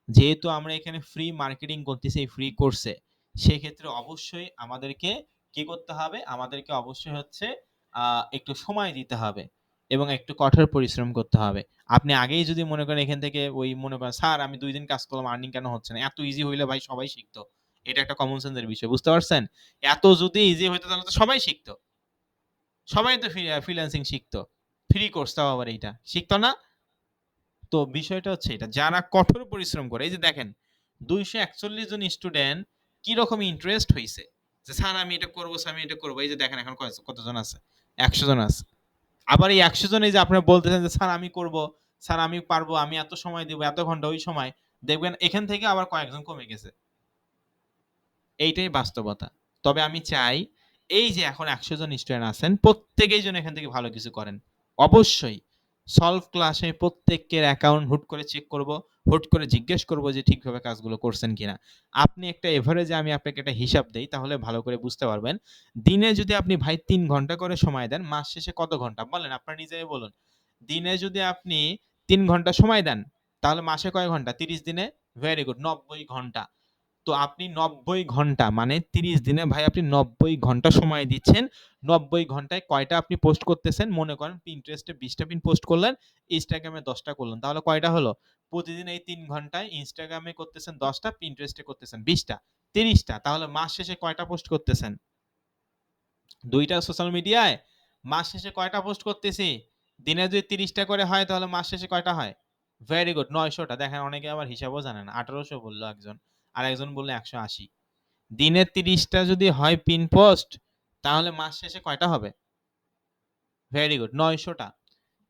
যেহেতু আমরা এখানে ফ্রি মার্কেটিং করতেছি এই ফ্রি কোর্সে, সেক্ষেত্রে অবশ্যই আমাদেরকে কি করতে হবে? আমাদেরকে অবশ্যই হচ্ছে একটু সময় দিতে হবে এবং একটু কঠোর পরিশ্রম করতে হবে। আপনি আগেই যদি মনে করেন এখান থেকে ওই মনে করেন, "স্যার আমি ২ দিন কাজ করলাম, আর্নিং কেন হচ্ছে না?" এত ইজি হইলে ভাই সবাই শিখতো। এটা একটা কমন সেন্স এর বিষয়। বুঝতে পারছেন? এত যদি ইজি হইতো তাহলে তো সবাই শিখতো। সবাই তো ফ্রিল্যান্সিং শিখতো। ফ্রি কোর্স তাও আবার এইটা। শিখতো না? তো বিষয়টা হচ্ছে এটা। যারা কঠোর পরিশ্রম করে, এই যে দেখেন ২৪১ জন স্টুডেন্ট কিরকম ইন্টারেস্ট হইছে। যে স্যার আমি এটা করব, স্যার আমি এটা করব। এই যে দেখেন এখন কতজন আছে? ১০০ জন আছে। আবার এই ১০০ জন এই যে আপনারা বলতেছেন যে স্যার আমি করব, স্যার আমি পারবো, আমি এত সময় দিব, এত ঘন্টা ওই সময়। দেখবেন এখান থেকে আবার কয়েকজন কমে গেছে। এইটাই বাস্তবতা। তবে আমি চাই এই যে এখন ১০০ জন স্টুডেন্ট আছেন প্রত্যেকেই যেন এখান থেকে ভালো কিছু করেন। অবশ্যই সলভ ক্লাসে প্রত্যেকের অ্যাকাউন্ট হুট করে চেক করব, হুট করে জিজ্ঞেস করব যে ঠিকভাবে কাজগুলো করছেন কিনা। আপনি একটা এভারেজে আমি আপনাকে একটা হিসাব দেই তাহলে ভালো করে বুঝতে পারবেন। দিনে যদি আপনি ভাই ৩ ঘন্টা করে সময় দেন, মাস শেষে কত ঘন্টা? বলেন আপনারা নিজেই বলুন। দিনে যদি আপনি ৩ ঘন্টা সময় দেন, তাহলে মাসে কয় ঘন্টা? ৩০ দিনে ভেরি গুড ৯০ ঘন্টা। তো আপনি ৯০ ঘন্টা মানে ৩০ দিনে ভাই আপনি ৯০ ঘন্টা সময় দিচ্ছেন। ৯০ ঘন্টায় কয়টা আপনি পোস্ট করতেছেন? মনে করেন Pinterest এ ২০ টা পিন পোস্ট করলেন, Instagram এ ১০ টা করলেন। তাহলে কয়টা হলো? প্রতিদিন এই ৩ ঘন্টায় Instagram এ করতেছেন ১০ টা, Pinterest এ করতেছেন ২০ টা, ৩০ টা। তাহলে মাস শেষে কয়টা পোস্ট করতেছেন? ২ টা সোশ্যাল মিডিয়ায় মাস শেষে কয়টা পোস্ট করতেছি? দিনে যদি ৩০ টা করে হয় তাহলে মাস শেষে কয়টা হয়? ভেরি গুড ৯০০ টা। দেখেন অনেকে আবার হিসাবও জানে না। ১৮০০ বলল একজন। আরেকজন বলল ১৮০। দিনে ৩০ টা যদি হয় পিন পোস্ট তাহলে মাস শেষে কয়টা হবে? ভেরি গুড ৯০০ টা।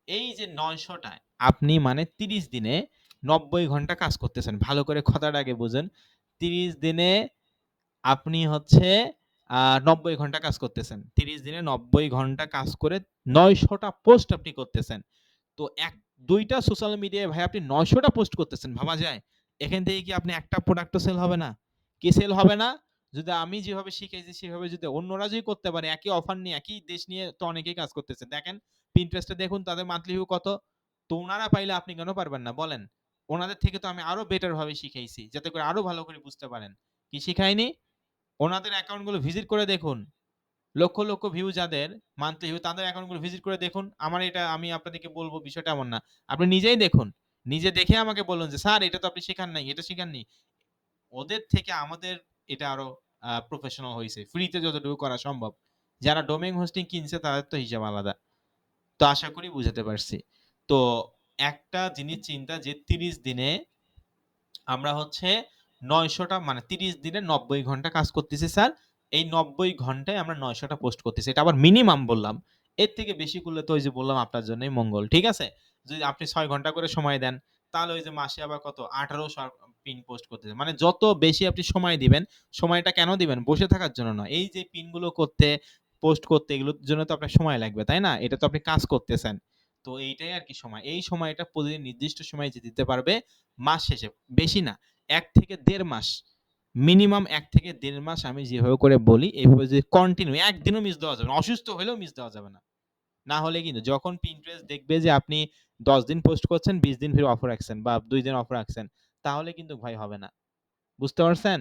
এই যে ৯০০ টায় আপনি মানে ৩০ দিনে ৯০ ঘন্টা কাজ করতেছেন। ভালো করে কথাটা আগে বুঝেন। ৩০ দিনে আপনি হচ্ছে ৯০ ঘন্টা কাজ করতেছেন। ৩০ দিনে ৯০ ঘন্টা কাজ করে ৯০০ টা পোস্ট আপনি করতেছেন। তো ২ টা সোশ্যাল মিডিয়ায় ভাই আপনি ৯০০ টা পোস্ট করতেছেন, ভাবা যায়? এখান থেকে কি আপনি একটা প্রোডাক্টও সেল হবে না? কি সেল হবে না? যদি আমি যেভাবে শিখাইছি সেভাবে যদি অন্যরা যদি করতে পারে একই অফার নিয়ে, একই দেশ নিয়ে তো অনেকেই কাজ করতেছে। দেখেন Pinterest এ দেখুন তাদের মান্থলি ভিউ কত? তো উনারা পাইলে আপনি কেন পারবেন না বলেন? উনাদের থেকে তো আমি আরো বেটার ভাবে শিখাইছি। যাতে করে আরো ভালো করে বুঝতে পারেন। কি শিখাইনি? ওনাদের অ্যাকাউন্ট গুলো ভিজিট করে দেখুন। লক্ষ, লক্ষ ভিউ যাদের, মান্থলি ভিউ তাদের অ্যাকাউন্টগুলো ভিজিট করে দেখুন। আমার এটা আমি আপনাদেরকে বলব বিষয়টা এমন না। আপনি নিজেই দেখুন। নিজে দেখে আমাকে বলুন যে, "স্যার এটা তো আপনি শিখান নাই, এটা শিখাননি।" ওদের থেকে আমাদের এটা আরো প্রফেশনাল হইছে। ফ্রিতে যতটুকু করা সম্ভব। যারা ডোমেইন হোস্টিং কিনছে তাদের তো হিসাব আলাদা। তো আশা করি বুঝাতে পারছি। তো একটা জিনিস চিন্তা যে ৩০ দিনে আমরা হচ্ছে ৯০০ টা মানে ৩০ দিনে ৯০ ঘন্টা কাজ করতেছি স্যার। এই ৯০ ঘন্টায় আমরা ৯০০ টা পোস্ট করতেছি। এটা আবার মিনিমাম বললাম। এর থেকে বেশি করলে তো ওই যে বললাম আপনার জন্যই মঙ্গল। ঠিক আছে? যদি আপনি ৬ ঘন্টা করে সময় দেন, তাহলে ওই যে মাসে আবার কত ১৮০০ পিন পোস্ট করতেছে। মানে যত বেশি আপনি সময় দিবেন, সময়টা কেন দিবেন? বসে থাকার জন্য নয়। এই যে পিনগুলো করতে, পোস্ট করতে এগুলোর জন্য তো আপনার সময় লাগবে, তাই না? এটা তো আপনি কাজ করতেছেন। তো এইটাই আরকি সময়। এই সময়টা প্রতিদিন নির্দিষ্ট সময়ে যে দিতে পারবে মাস শেষে, বেশি না ১ থেকে ১.৫ মাস। মিনিমাম ১ থেকে ১.৫ মাস আমি যেভাবে করে বলি, এভাবে যদি কন্টিনিউ একদিনও মিস দেওয়া যাবে না। অসুস্থ হইলেও মিস দেওয়া যাবে না। না হলে কিন্তু যখন Pinterest দেখবে যে আপনি ১০ দিন পোস্ট করছেন, ২০ দিন ফির অফ রাখছেন বা ২ দিন অফ রাখছেন, তাহলে কিন্তু ভাই হবে না। বুঝতে পারছেন?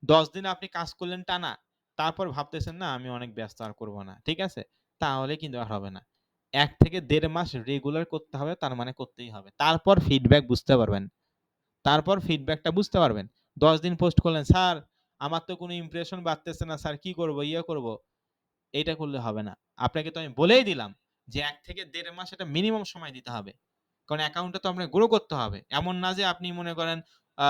১০ দিন আপনি কাজ করলেন টানা। তারপর ভাবতেছেন না আমি অনেক ব্যস্ত আর করব না। ঠিক আছে? তাহলে কিন্তু আর হবে না। ১ থেকে ১.৫ মাস রেগুলার করতে হবে, তার মানে করতেই হবে। তারপর ফিডব্যাক বুঝতে পারবেন। তারপর ফিডব্যাকটা বুঝতে পারবেন। ১০ দিন পোস্ট করলেন, "স্যার আমার তো কোনো ইমপ্রেশন বাড়তেছে না স্যার, কি করব? ইয়ে করব।" এইটা করলে হবে না। আপনাকে তো আমি বলেই দিলাম যে ১ থেকে ১.৫ মাস এটা মিনিমাম সময় দিতে হবে। কারণ অ্যাকাউন্টটা তো আপনার গ্রো করতে হবে। এমন না যে আপনি মনে করেন আ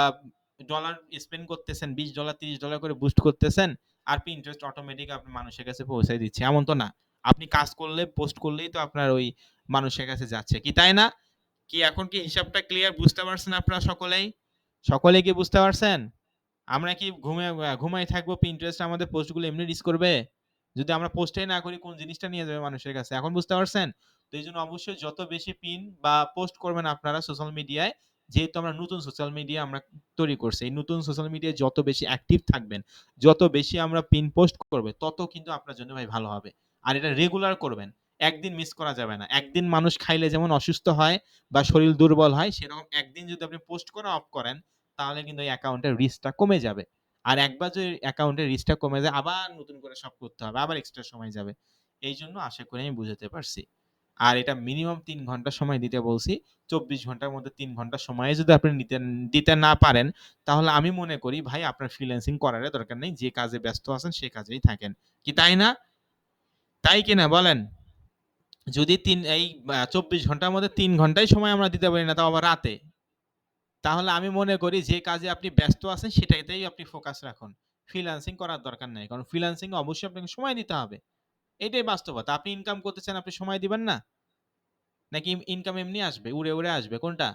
ডলার স্পেন্ড করতেছেন, $20 $30 করে বুস্ট করতেছেন আর Pinterest অটোমেটিক আপনার মানুষের কাছে পৌঁছায় দিচ্ছে। এমন তো না। আপনি কাজ করলে, পোস্ট করলেই তো আপনার ওই মানুষের কাছে যাচ্ছে। কি তাই না? কি এখন কি হিসাবটা ক্লিয়ার বুঝতে পারছেন আপনারা সকলেই? সকলেই কি বুঝতে পারছেন? আমরা কি ঘুমায় থাকবো Pinterest আমাদের পোস্টগুলো এমনি রিচ করবে? যদি আমরা পোস্টই না করি কোন জিনিসটা নিয়ে যাবে মানুষের কাছে? এখন বুঝতে পারছেন? তো এইজন্য অবশ্যই যত বেশি পিন বা পোস্ট করবেন আপনারা সোশ্যাল মিডিয়ায়, যেহেতু আমরা নতুন সোশ্যাল মিডিয়া আমরা তৈরি করছি। এই নতুন সোশ্যাল মিডিয়ায় যত বেশি অ্যাক্টিভ থাকবেন, যত বেশি আমরা পিন পোস্ট করবে, তত কিন্তু আপনার জন্য ভাই ভালো হবে। আর এটা রেগুলার করবেন। একদিন মিস করা যাবে না। একদিন মানুষ খাইলে যেমন অসুস্থ হয় বা শরীর দুর্বল হয়, সেরকম একদিন যদি আপনি পোস্ট করা অফ করেন, তাহলে কিন্তু এই অ্যাকাউন্টের রিচটা কমে যাবে। আর একবার যদি অ্যাকাউন্টের রিচটা কমে যায়, আবার নতুন করে সব করতে হবে। আবার এক্সট্রা সময় যাবে। এইজন্য আশা করি আমি বুঝাতে পারছি। আর এটা মিনিমাম ৩ ঘন্টা সময় দিতে বলছি। ২৪ ঘন্টার মধ্যে ৩ ঘন্টা সময়ে যদি আপনি দিতে না পারেন, তাহলে আমি মনে করি ভাই আপনার ফ্রিল্যান্সিং করারই দরকার নেই। যে কাজে ব্যস্ত আছেন সে কাজেই থাকেন। কি তাই না? তাই কিনা বলেন? যদি ২৪ ঘন্টার মধ্যে ৩ ঘন্টাই সময় আমরা দিতে পারি না, তাও আবার রাতে। তাহলে আমি মনে করি যে কাজে আপনি ব্যস্ত আছেন সেটাতেই আপনি ফোকাস রাখুন। ফ্রিল্যান্সিং করার দরকার নাই। কারণ ফ্রিল্যান্সিং এ অবশ্যই আপনাকে সময় দিতে হবে। এটাই বাস্তবতা। আপনি ইনকাম করতেছেন, আপনি সময় দিবেন না? নাকি ইনকাম এমনি আসবে, উড়ে, উড়ে আসবে কোনটা?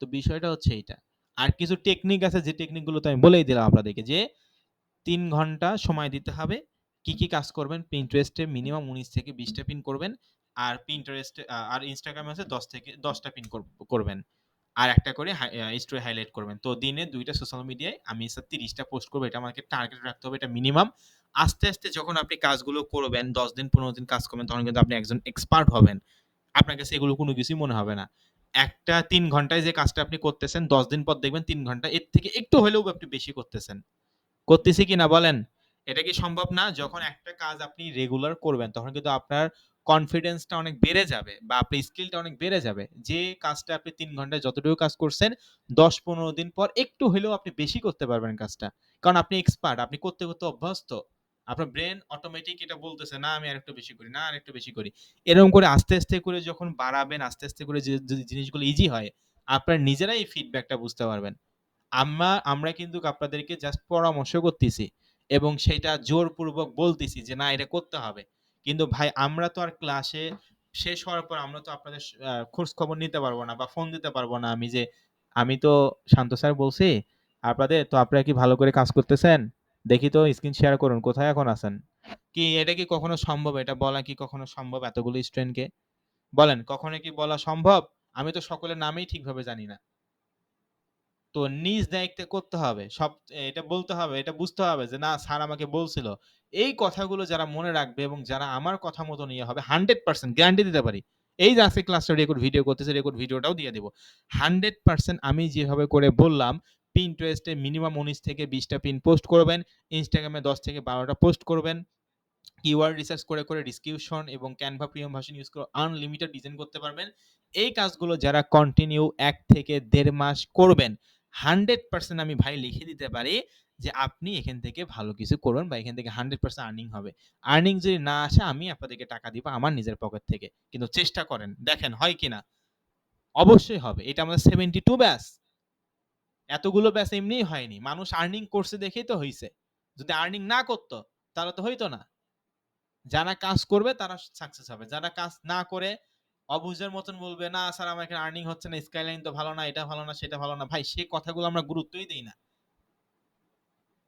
তো বিষয়টা হচ্ছে এইটা। আর কিছু টেকনিক আছে যে টেকনিক গুলো তো আমি বলেই দিলাম আপনাদেরকে যে ৩ ঘন্টা সময় দিতে হবে। কি, কি কাজ করবেন? Pinterest এ মিনিমাম ১৯ থেকে ২০ টা পিন করবেন। আর Pinterest আর Instagram এ হচ্ছে ১০ থেকে ১০ টা পিন করবেন। আর একটা করে স্টোরি হাইলাইট করবেন। তো দিনে ২ টা সোশ্যাল মিডিয়ায় আমি স্যার ৩০ টা পোস্ট করব। এটা আমাকে টার্গেট রাখতে হবে, এটা মিনিমাম। আস্তে, আস্তে যখন আপনি কাজগুলো করবেন, ১০ দিন ১৫ দিন কাজ করবেন, তখন কিন্তু আপনি একজন এক্সপার্ট হবেন। আপনার কাছে এগুলো কোনো কিছুই মনে হবে না। একটা ৩ ঘন্টায় যে কাজটা আপনি করতেছেন, ১০ দিন পর দেখবেন ৩ ঘন্টা এর থেকে একটু হলেও আপনি বেশি করতেছেন। করতেছি কিনা বলেন? এটা কি সম্ভব না? যখন একটা কাজ আপনি রেগুলার করবেন, তখন কিন্তু আপনার কনফিডেন্সটা অনেক বেড়ে যাবে বা আপনার স্কিলটা অনেক বেড়ে যাবে। যে কাজটা আপনি ৩ ঘন্টায় যতটুকু কাজ করছেন, ১০-১৫ দিন পর একটু হইলেও আপনি বেশি করতে পারবেন কাজটা। কারণ আপনি এক্সপার্ট, আপনি করতে, করতে অভ্যস্ত। আপনার ব্রেইন অটোমেটিক এটা বলতেছে, "না আমি আরেকটু বেশি করি, না আরেকটু বেশি করি।" এরকম করে আস্তে, আস্তে করে যখন বাড়াবেন, আস্তে, আস্তে করে যে যদি জিনিসগুলো ইজি হয়, আপনার নিজেরাই এই ফিডব্যাকটা বুঝতে পারবেন। আমরা কিন্তু আপনাদেরকে জাস্ট পরামর্শ করতেছি এবং সেটা জোরপূর্বক বলতেছি যে না এটা করতে হবে। কিন্তু ভাই আমরা তো আর ক্লাসে শেষ হওয়ার পর আমরা তো আপনাদের খোঁজ খবর নিতে পারবো না বা ফোন দিতে পারবো না। আমি তো শান্ত স্যার বলছি আপনাদের তো আপনারা কি ভালো করে কাজ করতেছেন? দেখি তো স্ক্রিন শেয়ার করুন। কোথায় এখন আছেন? কি এটা কি কখনো সম্ভব? এটা বলা কি কখনো সম্ভব এতগুলো স্টুডেন্টকে? বলেন কখনো কি বলা সম্ভব? আমি তো সকলের নামেই ঠিকভাবে জানি না। তো নিজ দায়িত্বে করতে হবে। এটা বলতে হবে, এটা বুঝতে হবে যে না স্যার আমাকে বলছিল। এই কথাগুলো যারা মনে রাখবে এবং যারা আমার কথা মতো ইয়ে হবে 100% গ্যারান্টি দিতে পারি। এই যে আজকে ক্লাসটা রেকর্ড ভিডিও করতেছি, রেকর্ড ভিডিওটাও দিয়ে দিব। 100% আমি যেভাবে করে বললাম Pinterest এ মিনিমাম ১৯ থেকে ২০ টা পিন পোস্ট করবেন। Instagram এ ১০ থেকে ১২ টা পোস্ট করবেন। কিওয়ার্ড রিসার্চ করে ডিসক্রিপশন এবং ক্যানভা প্রিমিয়াম ভার্সন ইউজ করে আনলিমিটেড ডিজাইন করতে পারবেন। এই কাজগুলো যারা কন্টিনিউ ১ থেকে ১.৫ মাস করবেন, 100% আমি ভাই লিখে দিতে পারি যে আপনি এখান থেকে ভালো কিছু করবেন বা এখান থেকে 100% আর্নিং হবে। আর্নিং যদি না আসে আমি আপনাদেরকে টাকা দিব আমার নিজের পকেট থেকে। কিন্তু চেষ্টা করেন, দেখেন হয় কিনা? অবশ্যই হবে। এটা আমাদের 72 ব্যাচ। এতগুলো ব্যাচ এমনিই হয়নি। মানুষ আর্নিং করছে দেখেই তো হইছে। যদি আর্নিং না করত তাহলে তো হইতো না। যারা কাজ করবে তারা সাকসেস হবে। যারা কাজ না করে অবুঝের মতন বলবে, "না স্যার আমার এখানে আর্নিং হচ্ছে না, স্কাইলাইন তো ভালো না, এটা ভালো না, সেটা ভালো না।" ভাই সেই কথাগুলো আমরা গুরুত্বই দেই না।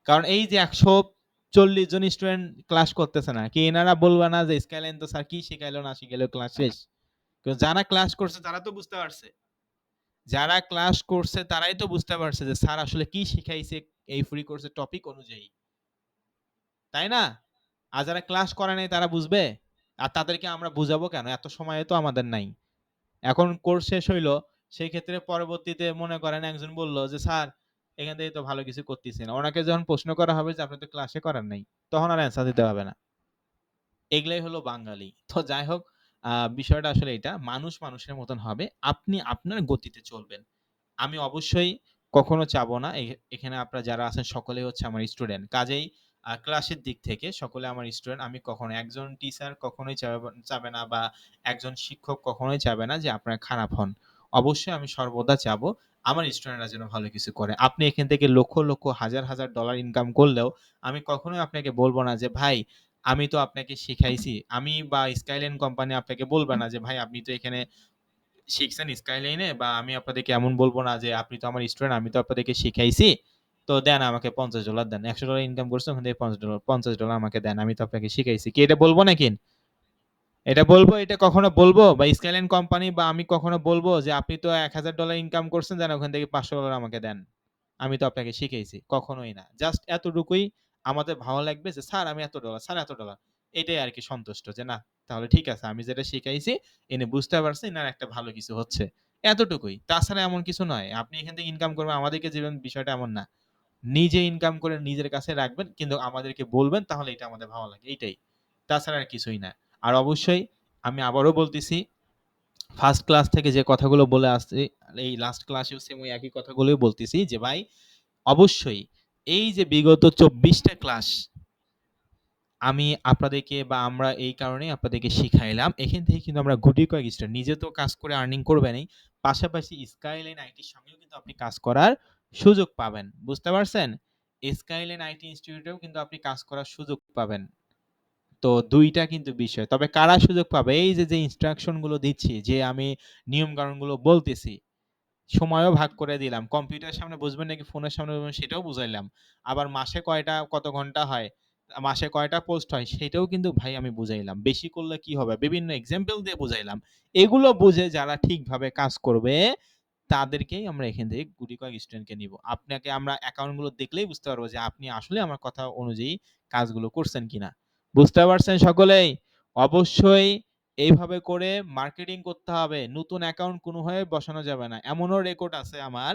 কারণ এই যে ১৪০ জন স্টুডেন্ট ক্লাস করতেছে না, কি এনারা বলবে না যে স্কাইলাইন তো স্যার কি শিখাইলো না শিখাইলো ক্লাস শেষ। কিন্তু যারা ক্লাস করছে তারা তো বুঝতে পারছে। যারা ক্লাস করছে তারাই তো বুঝতে পারছে যে স্যার আসলে কি শিখাইছে এই ফ্রি কোর্সের টপিক অনুযায়ী। তাই না? আর যারা ক্লাস করে নাই তারা বুঝবে? আর তাদেরকে আমরা বুঝাবো কেন? এত সময় তো আমাদের নাই। এখন কোর্স শেষ হইলো, সেই ক্ষেত্রে পরবর্তীতে মনে করেন একজন বলল যে, "স্যার এখান থেকে তো ভালো কিছু করতেছি না।" ওনাকে যখন প্রশ্ন করা হবে যে, "আপনি তো ক্লাসে করেন নাই।" তখন আর অ্যান্সার দিতে হবে না। এগুলাই হলো বাঙালি। তো যাই হোক, বিষয়টা আসলে এটা। মানুষ মানুষের মতন হবে। আপনি আপনার গতিতে চলবেন। আমি অবশ্যই কখনো চাবো না এখানে আপনারা যারা আছেন সকলেই হচ্ছে আমার স্টুডেন্ট। কাজেই ক্লাসের দিক থেকে সকলে আমার স্টুডেন্ট। আমি কখনো একজন টিচার কখনোই চাবে না বা একজন শিক্ষক কখনোই চাবে না যে আপনারা খারাপ হন। অবশ্যই আমি সর্বদা চাবো আমার স্টুডেন্টরা যেন ভালো কিছু করে। আপনি এখান থেকে লক্ষ, লক্ষ হাজার, হাজার ডলার ইনকাম করলেও আমি কখনোই আপনাকে বলব না যে, "ভাই আমি তো আপনাকে শিখাইছি।" আমি বা স্কাইলাইন কোম্পানি আপনাকে বলবে না যে, "ভাই আপনি তো এখানে শিখছেন স্কাইলাইনে বা আমি আপনাদেরকে এমন বলব না যে আপনি তো আমার স্টুডেন্ট আমি তো আপনাদেরকে শিখাইছি। তো দেন আমাকে $50 দেন। $100 ইনকাম করছেন ওখান থেকে $50 আমাকে দেন। আমি তো আপনাকে শিখাইছি। কি এটা বলব নাকি? এটা বলবো, এটা কখনো বলবো বা স্কাইলাইন কোম্পানি বা আমি কখনো বলবো যে আপনি তো $1000 ইনকাম করছেন দেন ওখান থেকে $500 আমাকে দেন। আমি তো আপনাকে শিখাইছি। কখনোই না। জাস্ট এতটুকুই আমাদের ভালো লাগবে যে স্যার আমি $এত, স্যার $এত। এটাই আরকি সন্তুষ্ট যে না তাহলে ঠিক আছে। আমি যেটা শিখাইছি ইনি বুঝতে পারছে ইনার একটা ভালো কিছু হচ্ছে। এতটুকুই। তাছাড়া এমন কিছু নয়। আপনি এখান থেকে ইনকাম করবেন আমাদেরকে দিবেন বিষয়টা এমন না। নিজে ইনকাম করে নিজের কাছে রাখবেন কিন্তু আমাদেরকে বলবেন তাহলে এটা আমাদের ভালো লাগে। এইটাই। তাছাড়া আর কিছুই না। আর অবশ্যই আমি আবারও বলতেছি ফার্স্ট ক্লাস থেকে যে কথাগুলো বলে আসছি এই লাস্ট ক্লাসেও সেম ওই একই কথাগুলোই বলতেছি যে ভাই অবশ্যই এই যে বিগত ২৪ টা ক্লাস আমি আপনাদেরকে বা আমরা এই কারণেই আপনাদেরকে শিখাইলাম। এখান থেকে কিন্তু আমরা গুটি কয়েক স্টুডেন্ট নিজে তো কাজ করে আর্নিং করবেনই। পাশাপাশি স্কাইলাইন আইটির সঙ্গেও কিন্তু আপনি কাজ করার সুযোগ পাবেন। বুঝতে পারছেন? স্কাইলাইন আইটি ইনস্টিটিউটেও কিন্তু আপনি কাজ করার সুযোগ পাবেন। তো ২ টা কিন্তু বিষয়। তবে কারা সুযোগ পাবে? এই যে ইনস্ট্রাকশন গুলো দিচ্ছি, যে আমি নিয়ম-কানুনগুলো বলতেছি, সময়ও ভাগ করে দিলাম। কম্পিউটারের সামনে বসবেন নাকি ফোনের সামনে বসবেন সেটাও বুঝাইলাম। আবার মাসে কয়টা কত ঘন্টা হয়, মাসে কয়টা পোস্ট হয় সেটাও কিন্তু ভাই আমি বুঝাইলাম। বেশি করলে কি হবে? বিভিন্ন এক্সাম্পল দিয়ে বুঝাইলাম। এগুলো বুঝে যারা ঠিকভাবে কাজ করবে তাদেরকেই আমরা এখান থেকে গুটি কয়েক স্টুডেন্টকে নিব। আপনাকে আমরা অ্যাকাউন্ট গুলো দেখলেই বুঝতে পারবো যে আপনি আসলে আমার কথা অনুযায়ী কাজগুলো করছেন কিনা। বুঝতে পারছেন সকলেই? অবশ্যই এইভাবে করে মার্কেটিং করতে হবে। নতুন অ্যাকাউন্ট কোনোভাবে বসানো যাবে না। এমনও রেকর্ড আছে আমার,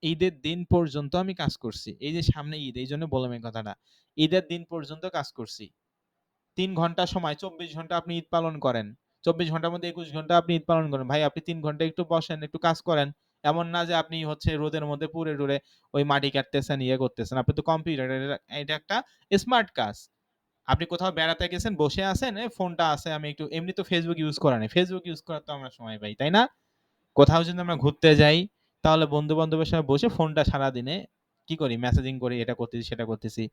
ঈদের দিন পর্যন্ত আমি কাজ করছি। এই যে সামনে ঈদ এইজন্য বললাম এই কথাটা। ঈদের দিন পর্যন্ত কাজ করছি। ৩ ঘন্টা সময় ২৪ ঘন্টা আপনি ঈদ পালন করেন। ২৪ ঘন্টার মধ্যে ২১ ঘন্টা আপনি ঈদ পালন করেন। ভাই আপনি ৩ ঘন্টা একটু বসেন, একটু কাজ করেন। এমন না যে আপনি হচ্ছে রোদের মধ্যে পুড়ে টুরে ওই মাটি কাটতেছেন, ইয়ে করতেছেন। আপনি তো কম্পিউটার এটা একটা স্মার্ট কাজ। আপনি কোথাও বেড়াতে গেছেন, বসে আছেন, ফোনটা আছে আমি একটু এমনি তো Facebook ইউজ করা নেই। Facebook ইউজ করার তো আমরা সময় পাই, তাই না? কোথাও যদি আমরা ঘুরতে যাই, তাহলে বন্ধু-বান্ধবের সাথে বসে ফোনটা সারাদিনে কি করি? মেসেজিং করি, এটা করতেছি, সেটা করতেছি।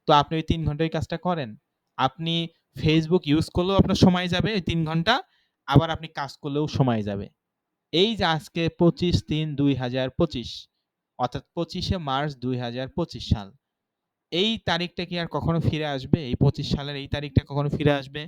তো আপনি ওই ৩ ঘন্টা ওই কাজটা করেন। আপনি Facebook ইউজ করলেও আপনার সময় যাবে ওই ৩ ঘন্টা, আবার আপনি কাজ করলেও সময় যাবে। এই যে আজকে ২৫/৩/২০২৫ অর্থাৎ ২৫শে মার্চ ২০২৫ সাল। এই তারিখটা কি আর কখনো ফিরে আসবে? এই ২৫ সালের এই তারিখটা কখনো ফিরে আসবে?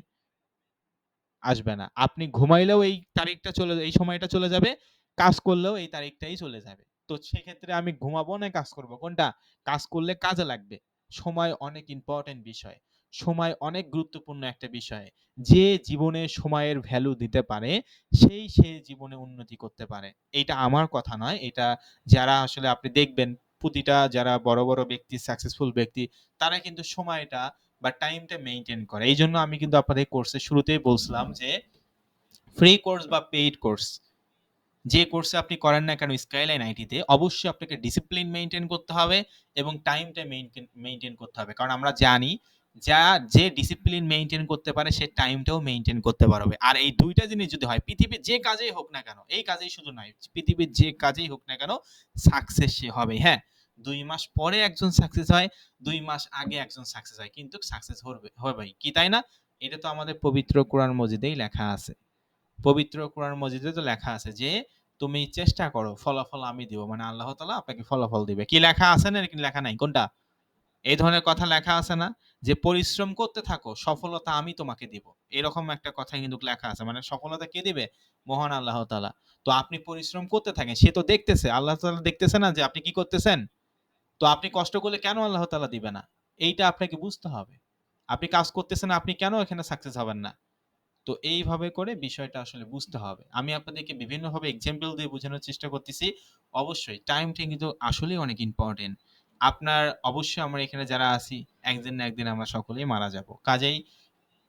আসবে না। আপনি ঘুমাইলেও এই তারিখটা এই সময়টা চলে যাবে। কাজ করলেও এই তারিখটাই চলে যাবে। তো সেক্ষেত্রে আমি ঘুমাবো না কাজ করব? কোনটা? কাজ করলে কাজে লাগবে। সময় অনেক ইম্পোর্টেন্ট বিষয়। সময় অনেক গুরুত্বপূর্ণ একটা বিষয়। যে জীবনে সময়ের ভ্যালু দিতে পারে, সে জীবনে উন্নতি করতে পারে। এইটা আমার কথা নয়। এটা যারা আসলে আপনি দেখবেন প্রতিটা যারা বড়, বড় ব্যক্তি, সাকসেসফুল ব্যক্তি তারা কিন্তু সময়টা বা টাইমটা মেইনটেইন করা। এইজন্য আমি কিন্তু আপনাদের কোর্সের শুরুতেই বলছিলাম যে ফ্রি কোর্স বা পেইড কোর্স যে কোর্সে আপনি করেন না কেন স্কাইলাইন আইটিতে, অবশ্যই আপনাকে ডিসিপ্লিন মেইনটেইন করতে হবে এবং টাইমটা মেইনটেইন করতে হবে। কারণ আমরা জানি যে ডিসিপ্লিন মেইনটেইন করতে পারে সে টাইমটাও মেইনটেইন করতে পারবে। আর এই ২ টা জিনিস যদি হয়, পৃথিবীর যে কাজেই হোক না কেন, এই কাজেই শুধু নয়, পৃথিবীর যে কাজেই হোক না কেন সাকসেস সে হবে। হ্যাঁ, ২ মাস পরে একজন সাকসেস হয়, ২ মাস আগে একজন সাকসেস হয়। কিন্তু সাকসেস হবেই। কি তাই না? এটা তো আমাদের পবিত্র কোরআন মজিদেই লেখা আছে। পবিত্র কোরআন মজিদে তো লেখা আছে যে তুমি চেষ্টা করো, ফলাফল আমি দিব। মানে আল্লাহ তাআলা আপনাকে ফলাফল দিবে। কি লেখা আছে না, কি লেখা নাই? কোনটা? এই ধরনের কথা লেখা আছে না? যে পরিশ্রম করতে থাকো, সফলতা আমি তোমাকে দিব। এরকম একটা কথা কিন্তু লেখা আছে। মানে সফলতা কে দিবে? মহান আল্লাহ তাআলা। তো আপনি পরিশ্রম করতে থাকেন। সে তো দেখতেছে। আল্লাহ তাআলা দেখতেছে না যে আপনি কি করতেছেন? তো আপনি কষ্ট করলে কেন আল্লাহ তাআলা দিবে না? এইটা আপনাকে বুঝতে হবে। আপনি কাজ করতেছেন, আপনি কেন এখানে সাকসেস হবেন না? তো এইভাবে করে বিষয়টা আসলে বুঝতে হবে। আমি আপনাদেরকে বিভিন্নভাবে এক্সাম্পল দিয়ে বোঝানোর চেষ্টা করতেছি। অবশ্যই টাইমটা কিন্তু আসলেই অনেক ইম্পোর্টেন্ট। আপনার অবশ্যই আমরা এখানে যারা আছি, একদিন না একদিন আমরা সকলেই মারা যাব। কাজেই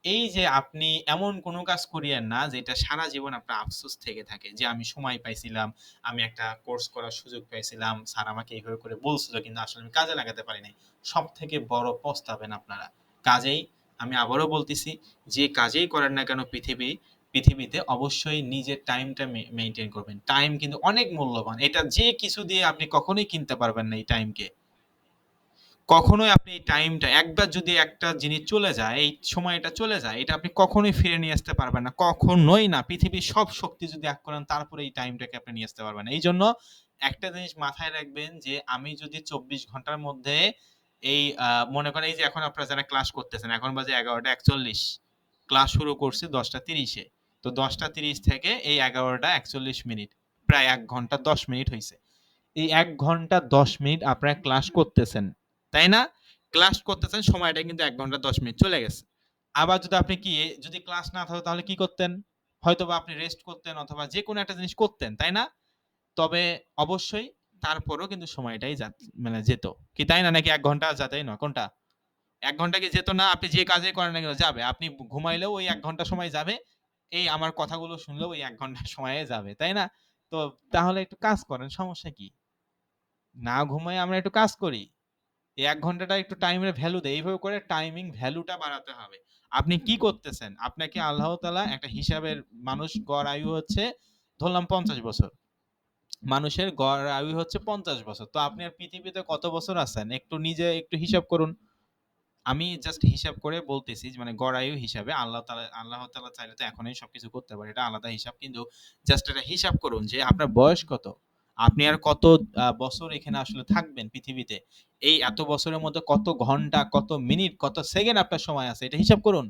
এই যে আপনি এমন কোনো কাজ করিয়েন না যেটা সারা জীবন আপনার আফসোস থেকে থাকে যে আমি সময় পাইছিলাম, আমি একটা কোর্স করার সুযোগ পাইছিলাম, স্যার আমাকে এইভাবে করে বলছিল কিন্তু আসলে আমি কাজে লাগাতে পারি নাই। সব থেকে বড় পস্তাবেন আপনারা। কাজেই আমি আবারও বলতেছি, যে কাজেই করেন না কেন পৃথিবীতে অবশ্যই নিজের টাইমটা মেইনটেইন করবেন। টাইম কিন্তু অনেক মূল্যবান। এটা যে কিছু দিয়ে আপনি কখনোই কিনতে পারবেন না এই টাইমকে। কখনোই আপনি এই টাইমটা একবার যদি একটা জিনিস চলে যায়, এই সময়টা চলে যায়, এটা আপনি কখনোই ফিরে নিয়ে আসতে পারবেন না। কখনোই না। পৃথিবীর সব শক্তি যদি এক করেন তারপরে এই টাইমটাকে আপনি নিয়ে আসতে পারবেন না। এইজন্য একটা জিনিস মাথায় রাখবেন যে আমি যদি ২৪ ঘন্টার মধ্যে এই মনে করেন এই যে এখন আপনারা যারা ক্লাস করতেছেন, এখন বাজে ১১টা ৪১। ক্লাস শুরু করছি ১০টা ৩০ এ। তো ১০টা ৩০ থেকে এই ১১টা ৪১ মিনিট, প্রায় ১ ঘন্টা ১০ মিনিট হইছে। এই ১ ঘন্টা ১০ মিনিট আপনারা ক্লাস করতেছেন। তাই না? ক্লাস করতেছেন, সময়টা কিন্তু ১ ঘন্টা ১০ মিনিট চলে গেছে। আবার যদি আপনি যদি ক্লাস না থাকতো তাহলে কি করতেন? হয়তোবা আপনি রেস্ট করতেন অথবা যেকোনো একটা জিনিস করতেন, তাই না? তবে অবশ্যই তারপরেও কিন্তু সময়টাই মানে যেত। কি তাই না? নাকি ১ ঘন্টা যাতই না? কোনটা? ১ ঘন্টা কি যেত না? আপনি যে কাজেই করেন না কেন যাবে। আপনি ঘুমাইলেও ওই ১ ঘন্টা সময় যাবে। এই আমার কথাগুলো শুনলেও ওই ১ ঘন্টা সময়ে যাবে। তাই না? তো তাহলে একটু কাজ করেন, সমস্যা কি? না ঘুমায়ে আমরা একটু কাজ করি। এই ১ ঘন্টাটা একটু টাইমের ভ্যালু দেই। এইভাবে করে টাইমিং ভ্যালুটা বাড়াতে হবে। আপনি কি করতেছেন? আপনাকে আল্লাহ তাআলা একটা হিসাবের, মানুষ গড় আয়ু হচ্ছে ধরলাম ৫০ বছর। মানুষের গড় আয়ু হচ্ছে ৫০ বছর। তো আপনি আর পৃথিবীতে কত বছর আছেন? একটু নিজে একটু হিসাব করুন। আমি জাস্ট হিসাব করে বলতেছি যে মানে গড় আয়ু হিসাবে আল্লাহ তাআলা চাইলে তো এখনই সবকিছু করতে পারে। এটা আলাদা হিসাব। কিন্তু জাস্ট একটা হিসাব করুন যে আপনার বয়স কত? আপনি আর কত বছর এখানে আসলে থাকবেন পৃথিবীতে? এই এত বছরের মধ্যে কত ঘন্টা, কত মিনিট, কত সেকেন্ড আপনার সময় আছে? এটা হিসাব করুন।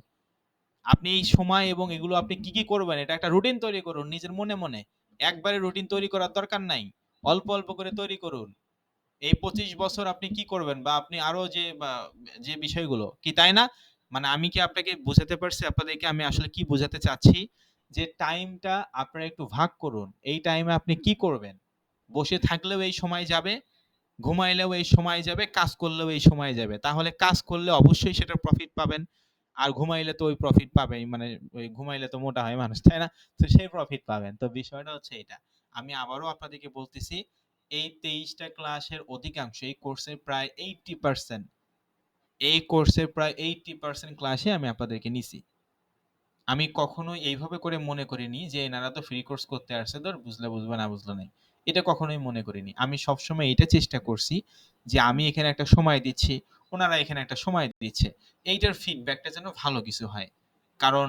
আপনি এই সময় এবং এগুলো আপনি কি করবেন? এটা একটা রুটিন তৈরি করুন নিজের মনে। একবারে রুটিন তৈরি করার দরকার নাই। অল্প করে তৈরি করুন। এই ২৫ বছর আপনি কি করবেন? বা আপনি আরো যে বিষয়গুলো, কি তাই না? মানে আমি কি আপনাকে বুঝাতে পারছি? আপনাদেরকে আমি আসলে কি বুঝাতে চাচ্ছি? যে টাইমটা আপনারা একটু ভাগ করুন। এই টাইমে আপনি কি করবেন? বসে থাকলেও এই সময় যাবে, ঘুমাইলেও এই সময় যাবে, কাজ করলেও এই সময় যাবে। তাহলে কাজ করলে অবশ্যই সেটার প্রফিট পাবেন। আর ঘুমাইলে তো ওই প্রফিট পাবেই। মানে ওই ঘুমাইলে তো মোটা হয় মানুষ, তাই না? তো সেই প্রফিট পাবেন। তো বিষয়টা হচ্ছে এটা। আমি আবারও আপনাদেরকে বলতেছি, এই ২৩ টা ক্লাসের অধিকাংশ এই কোর্সের প্রায় 80% ক্লাসই আমি আপনাদেরকে নিছি। আমি কখনোই এইভাবে করে মনে করিনি যে এনারা তো ফ্রি কোর্স করতে আসছে, ধর বুঝলে বুঝবে না বুঝলে নাই। এটা কখনোই মনে করিনি। আমি সবসময় এটা চেষ্টা করছি যে আমি এখানে একটা সময় দিচ্ছি, ওনারা এখানে একটা সময় দিচ্ছে। এইটার ফিডব্যাকটা যেন ভালো কিছু হয়। কারণ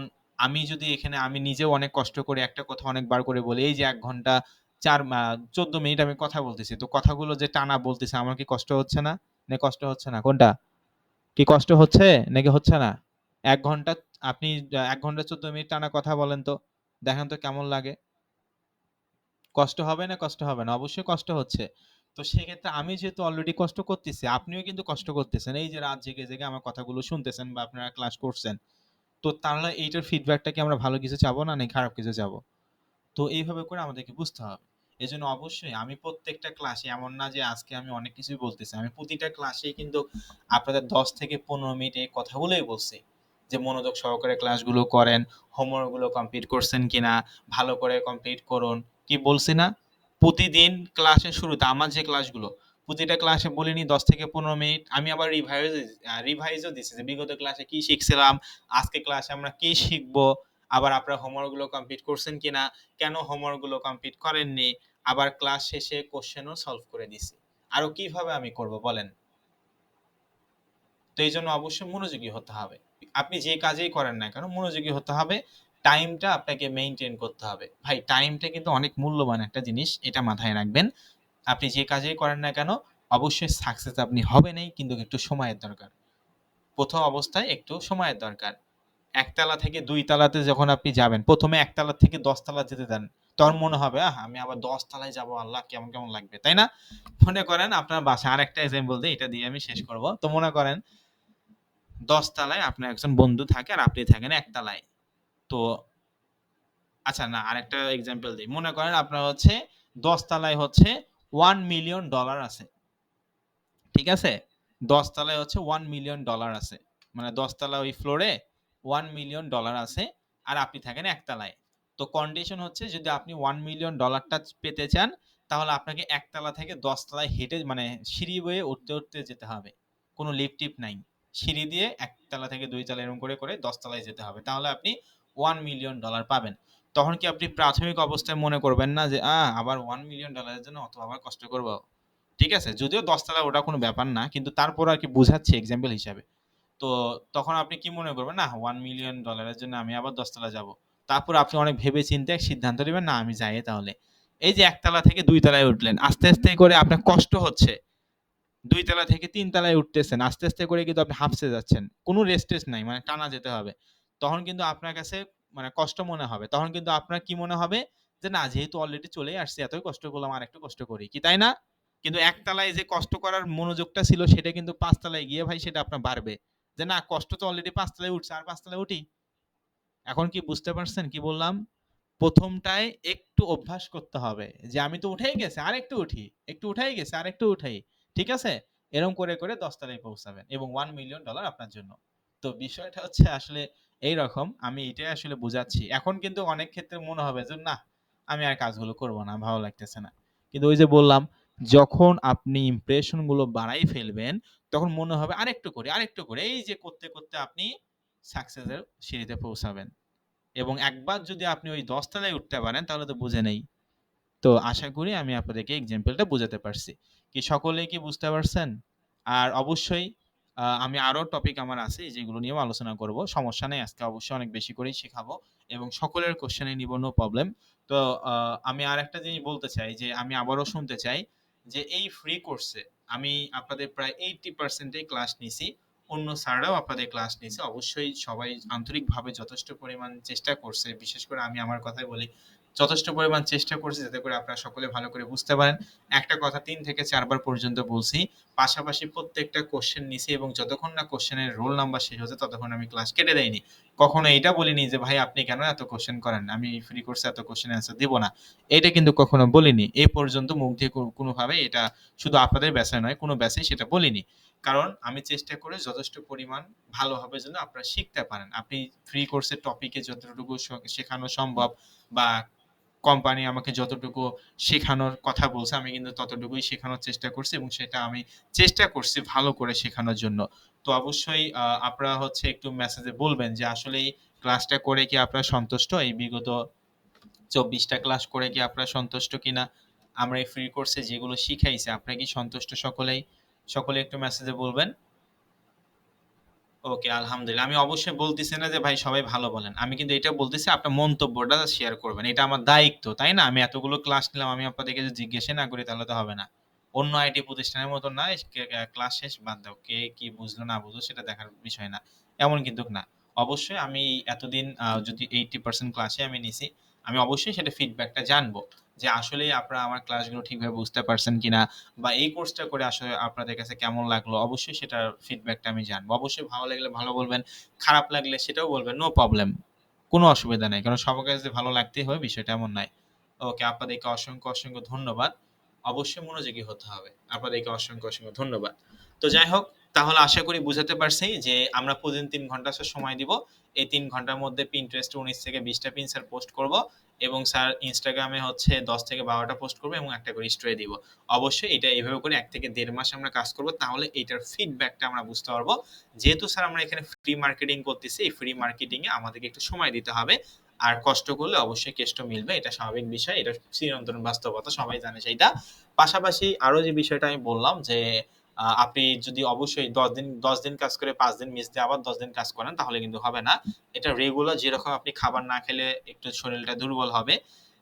আমি নিজেও অনেক কষ্ট করে একটা কথা অনেকবার করে বলি। এই যে ১ ঘন্টা ১৪ মিনিট আমি কথা বলতেছি। তো কথাগুলো যে টানা বলতেছি আমার কি কষ্ট হচ্ছে না? নাকি কষ্ট হচ্ছে না? কোনটা? কি কষ্ট হচ্ছে নাকি হচ্ছে না? ১ ঘন্টা আপনি ১ ঘন্টা ১৪ মিনিট টানা কথা বলেন তো। দেখেন তো কেমন লাগে? কষ্ট হবে না কষ্ট হবে না? অবশ্যই কষ্ট হচ্ছে। তো সেক্ষেত্রে আমি যেহেতু অলরেডি কষ্ট করতেছি, আপনিও কিন্তু কষ্ট করতেছেন। এই যে রাত জেগে আমার কথাগুলো শুনতেছেন বা আপনারা ক্লাস করছেন। তো তাহলে এইটার ফিডব্যাকটা কি আমরা ভালো কিছু চাবো না নাকি খারাপ কিছু চাবো? তো এইভাবে করে আমাদেরকে বুঝতে হবে। এজন্য অবশ্যই আমি প্রত্যেকটা ক্লাসে, এমন না যে আজকে আমি অনেক কিছুই বলতেছি, আমি প্রতিটা ক্লাসেই কিন্তু আপনাদের 10 থেকে 15 মিনিট এই কথাগুলোই বলছি যে মনোযোগ সহকারে ক্লাসগুলো করেন, হোমওয়ার্কগুলো কমপ্লিট করছেন কিনা, ভালো করে কমপ্লিট করুন। কি বলছি না? প্রতিদিন ক্লাসের শুরুতে আমার যে ক্লাসগুলো, প্রতিটা ক্লাসে বলিনি 10 থেকে 15 মিনিট। আমি আবার রিভাইজও দিছি যে বিগত ক্লাসে কি শিখছিলাম, আজকে ক্লাসে আমরা কি শিখবো, আবার আপনারা হোমওয়ার্কগুলো কমপ্লিট করছেন কিনা, কেন হোমওয়ার্কগুলো কমপ্লিট করেননি, আবার ক্লাস শেষে কোশ্চেনও সলভ করে দিছি। আরো কিভাবে আমি করব বলেন? তো এই জন্য অবশ্যই মনোযোগী হতে হবে। আপনি যে কাজেই করেন না কেন মনোযোগী হতে হবে। টাইমটা আপনাকে মেইনটেইন করতে হবে। ভাই টাইমটা কিন্তু অনেক মূল্যবান একটা জিনিস। এটা মাথায় রাখবেন। আপনি যে কাজেই করেন না কেন অবশ্যই সাকসেস আপনি হবেনই, কিন্তু একটু সময়ের দরকার। ১ম অবস্থায় একটু সময়ের দরকার। ১ তালা থেকে ২ তালাতে যখন আপনি যাবেন, ১ম এ ১ তালা থেকে ১০ তালা যেতে দেন। তখন মনে হবে, আমি আবার ১০ তালায় যাবো, আল্লাহ কেমন, কেমন লাগবে। তাই না? মনে করেন আপনার বাসায় আরেকটা এক্সাম্পল দেই, এটা দিয়ে আমি শেষ করব। তো মনে করেন ১০ তালায় আপনার একজন বন্ধু থাকে আর আপনি থাকেন ১ তালায়। তো আচ্ছা না, আরেকটা এক্সাম্পল দেই। মনে করেন আপনার হচ্ছে ১০ তালায় হচ্ছে $1,০০,০০০ আছে। ঠিক আছে? ১০ তলায় হচ্ছে $1,০০,০০০ আছে। মানে ১০ তলা ওই ফ্লোরে $1,০০,০০০ আছে আর আপনি থাকেন ১ তলায়। তো কন্ডিশন হচ্ছে যদি আপনি $1,০০,০০০ টা পেতে চান তাহলে আপনাকে ১ তলা থেকে ১০ তলায় হেঁটে মানে সিঁড়ি বেয়ে উঠতে, উঠতে যেতে হবে। কোনো লিফট-টিফট নাই। সিঁড়ি দিয়ে ১ তলা থেকে ২ তলা এরকম করে, করে ১০ তলায় যেতে হবে। তাহলে আপনি $1,০০,০০০ পাবেন। তখন কি আপনি প্রাথমিক অবস্থায় মনে করবেন না যে আবার $1,০০,০০০ এর জন্য অত আবার কষ্ট করব? ঠিক আছে? যদিও ১০ তলায় ওটা কোনো ব্যাপার না। কিন্তু তারপরও আরকি বুঝাচ্ছি এক্সাম্পল হিসাবে। তো তখন আপনি কি মনে করবেন? না $1,০০,০০০ এর জন্য আমি আবার ১০ তলায় যাবো। তারপর আপনি অনেক ভেবে চিন্তে এক সিদ্ধান্ত নিবেন, না আমি যাই তাহলে। এই যে ১ তলা থেকে ২ তলায় উঠলেন। আস্তে, আস্তে করে আপনার কষ্ট হচ্ছে। ২ তলা থেকে ৩ তলায় উঠতেছেন। আস্তে, আস্তে করে কিন্তু আপনি হাঁফছে যাচ্ছেন। কোনো রেস্ট-টেস্ট নাই। মানে টানা যেতে হবে। তখন কিন্তু আপনার কাছে মানে কষ্ট মনে হবে। তখন কিন্তু আপনার কি মনে হবে? যে না যেহেতু অলরেডি চলেই আসছি, এতই কষ্ট করলাম আরেকটু কষ্ট করি। কি তাই না? কিন্তু ১ তলায় যে কষ্ট করার মনোযোগটা ছিল সেটা কিন্তু ৫ তলায় গিয়ে ভাই সেটা আপনার বাড়বে। যে না কষ্ট তো অলরেডি ৫ তলায় উঠছে, আর ৫ তলায় উঠি। এখন কি বুঝতে পারছেন কি বললাম? ১ম টায় একটু অভ্যাস করতে হবে। যে আমি তো উঠেই গেছি আরেকটু উঠি। একটু উঠাই গেছি আরেকটু উঠাই। ঠিক আছে? এরকম করে, করে ১০ তলায় পৌঁছাবেন এবং $1,০০,০০০ আপনার জন্য। তো বিষয়টা হচ্ছে আসলে এইরকম। আমি এটাই আসলে বুঝাচ্ছি। এখন কিন্তু অনেক ক্ষেত্রে মনে হবে যে না আমি আর কাজগুলো করব না। ভালো লাগতেছে না। কিন্তু ওই যে বললাম যখন আপনি ইমপ্রেশন গুলো বাড়াই ফেলবেন তখন মনে হবে আরেকটু করি, আরেকটু করি। এই যে করতে, করতে আপনি সাকসেস এর সিঁড়িতে পৌঁছাবেন। এবং একবার যদি আপনি ওই ১০ তলায় উঠতে পারেন তাহলে তো বুঝে নেই। তো আশা করি আমি আপনাদেরকে এক্সাম্পলটা বুঝাতে পারছি। কি সকলেই কি বুঝতে পারছেন? আর অবশ্যই আমি আরো টপিক আমার আছে যেগুলো নিয়েও আলোচনা করব। সমস্যা নেই। আজকে অবশ্যই অনেক বেশি করেই শিখাবো এবং সকলের কোয়েশ্চেনই নিব নো প্রবলেম। তো আমি আরেকটা জিনিস বলতে চাই যে আমি আবারও শুনতে চাই যে এই ফ্রি কোর্সে আমি আপনাদের প্রায় 80% এই ক্লাস নিছি। অন্য স্যাররাও আপনাদের ক্লাস নিছে। অবশ্যই সবাই আন্তরিকভাবে যথেষ্ট পরিমাণ চেষ্টা করছে। বিশেষ করে আমি আমার কথাই বলি। যথেষ্ট পরিমাণ চেষ্টা করছি যাতে করে আপনারা সকলে ভালো করে বুঝতে পারেন। একটা কথা ৩ থেকে ৪ বার পর্যন্ত বলছি। পাশাপাশি প্রত্যেকটা কোয়েশ্চেন নিছি এবং যতক্ষণ না কোয়েশ্চেনের রোল নাম্বার শেষ হচ্ছে ততক্ষণ আমি ক্লাস কেটে দেইনি। কখনো এটা বলিনি যে ভাই আপনি কেন এত কোয়েশ্চেন করেন? আমি ফ্রি কোর্সে এত কোয়েশ্চেন অ্যান্সার দিব না। এটা কিন্তু কখনো বলিনি। এ পর্যন্ত মুখ দিয়ে কোনোভাবে এটা শুধু আপনাদের ব্যাচে নয়, কোনো ব্যাচেই সেটা বলিনি। কারণ আমি চেষ্টা করি যথেষ্ট পরিমাণ ভালোভাবে যেন আপনারা শিখতে পারেন। আপনি ফ্রি কোর্সের টপিকে যতটুকু শেখানো সম্ভব বা কোম্পানি আমাকে যতটুকু শেখানোর কথা বলছে আমি কিন্তু ততটুকুই শেখানোর চেষ্টা করছি এবং সেটা আমি চেষ্টা করছি ভালো করে শেখানোর জন্য। তো অবশ্যই আপনারা হচ্ছে একটু মেসেজে বলবেন যে আসলেই ক্লাসটা করে কি আপনারা সন্তুষ্ট? এই বিগত ২৪ টা ক্লাস করে কি আপনারা সন্তুষ্ট কিনা? আমরা এই ফ্রি কোর্সে যেগুলো শিখাইছি আপনারা কি সন্তুষ্ট সকলেই? সকলে একটু মেসেজে বলবেন। ওকে, আলহামদুলিল্লাহ। আমি অবশ্যই বলতেছি না যে ভাই সবাই ভালো বলেন। আমি কিন্তু এটা বলতেছি আপনার মন্তব্যটা শেয়ার করবেন। এটা আমার দায়িত্ব, তাই না? আমি এতগুলো ক্লাস নিলাম আমি আপনাদেরকে যদি জিজ্ঞাসা না করি তাহলে তো হবে না। অন্য আইটি প্রতিষ্ঠানের মতো না ক্লাস শেষ বাদ দাও। কে কি বুঝলো না বুঝলো সেটা দেখার বিষয় না। এমন কিন্তু না। অবশ্যই আমি এতদিন যদি 80% ক্লাসে আমি নিছি, আমি অবশ্যই সেটা ফিডব্যাকটা জানবো। যে আসলেই আপনারা আমার ক্লাসগুলো ঠিকভাবে বুঝতে পারছেন কিনা বা এই কোর্সটা করে আসলে আপনাদের কাছে কেমন লাগলো অবশ্যই সেটার ফিডব্যাকটা আমি জানবো। অবশ্যই ভালো লাগলে ভালো বলবেন, খারাপ লাগলে সেটাও বলবেন। No problem. কোনো অসুবিধা নাই। কারণ সবার কাছে যে ভালো লাগতেই হবে বিষয়টা এমন নয়। ওকে, আপনাদেরকে অসংখ্য ধন্যবাদ। অবশ্যই মনোযোগী হতে হবে। আপনাদেরকে অসংখ্য ধন্যবাদ। তো যাই হোক, তাহলে আশা করি বুঝাতে পারছি যে আমরা প্রতিদিন ৩ ঘন্টা স্যার সময় দিব। এই ৩ ঘন্টার মধ্যে Pinterest এ ১৯ থেকে ২০ টা পিন স্যার পোস্ট করব এবং স্যার Instagram এ হচ্ছে ১০ থেকে ১২ টা পোস্ট করব এবং একটা করে স্টোরি দিব। অবশ্যই এটা এভাবে করে ১ থেকে ১.৫ মাস আমরা কাজ করব। তাহলে এটার ফিডব্যাকটা আমরা বুঝতে পারবো। যেহেতু স্যার আমরা এখানে ফ্রি মার্কেটিং করতেছি, এই ফ্রি মার্কেটিং এ আমাদেরকে একটু সময় দিতে হবে। আর কষ্ট করলে অবশ্যই কেষ্ট মিলবে। এটা স্বাভাবিক বিষয়। এটা চিরন্তন বাস্তবতা। সবাই জানে সেইটা। পাশাপাশি আরো যে বিষয়টা আমি বললাম যে আপনি যদি অবশ্যই ১০ দিন কাজ করে ৫ দিন মিস দিয়ে আবার ১০ দিন কাজ করেন তাহলে কিন্তু হবে না। এটা রেগুলার যেরকম আপনি খাবার না খেলে একটু শরীরটা দুর্বল হবে।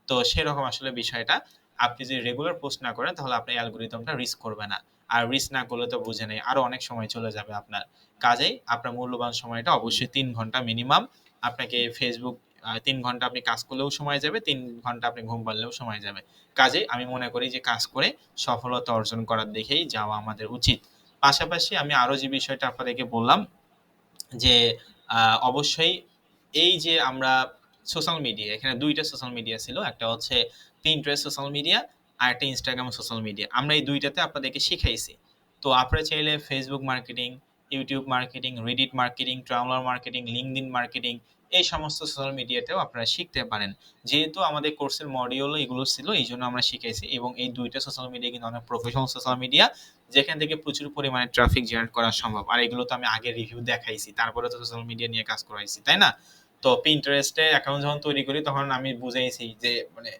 তো সেরকম আসলে বিষয়টা। আপনি যদি রেগুলার পোস্ট না করেন তাহলে আপনার অ্যালগরিদমটা রিস্ক করবে না। আর রিস্ক না করলে তো বুঝেনই আরো অনেক সময় চলে যাবে আপনার। কাজেই আপনার মূল্যবান সময়টা অবশ্যই ৩ ঘন্টা মিনিমাম আপনাকে Facebook ৩ ঘন্টা আপনি কাজ করলেও সময় যাবে, ৩ ঘন্টা আপনি ঘুম পাড়লেও সময় যাবে। কাজেই আমি মনে করি যে কাজ করে সফলতা অর্জন করার দিকেই যাওয়া আমাদের উচিত। পাশাপাশি আমি আরো যে বিষয়টা আপনাদেরকে বললাম যে অবশ্যই এই যে আমরা সোশ্যাল মিডিয়া, এখানে ২ টা সোশ্যাল মিডিয়া ছিল। একটা হচ্ছে Pinterest সোশ্যাল মিডিয়া, আরেকটা Instagram সোশ্যাল মিডিয়া। আমরা এই ২ টাতে আপনাদেরকে শিখাইছি। তো আপনারা চাইলে Facebook marketing, YouTube marketing, Reddit marketing, Tumblr marketing, LinkedIn marketing এই সমস্ত সোশ্যাল মিডিয়াতেও আপনারা শিখতে পারেন। যেহেতু আমাদের কোর্সের মডিউলও এগুলো ছিল, এইজন্য আমরা শিখাইছি এবং এই ২ টা সোশ্যাল মিডিয়া কিন্তু অনেক প্রফেশনাল সোশ্যাল মিডিয়া। যেখান থেকে প্রচুর পরিমাণে ট্রাফিক জেনারেট করা সম্ভব। আর এগুলো তো আমি আগে রিভিউ দেখাইছি। তারপরে তো সোশ্যাল মিডিয়া নিয়ে কাজ করাইছি, তাই না? তো Pinterest এ অ্যাকাউন্ট যখন তৈরি করি তখন আমি বুঝাইছি যে মানে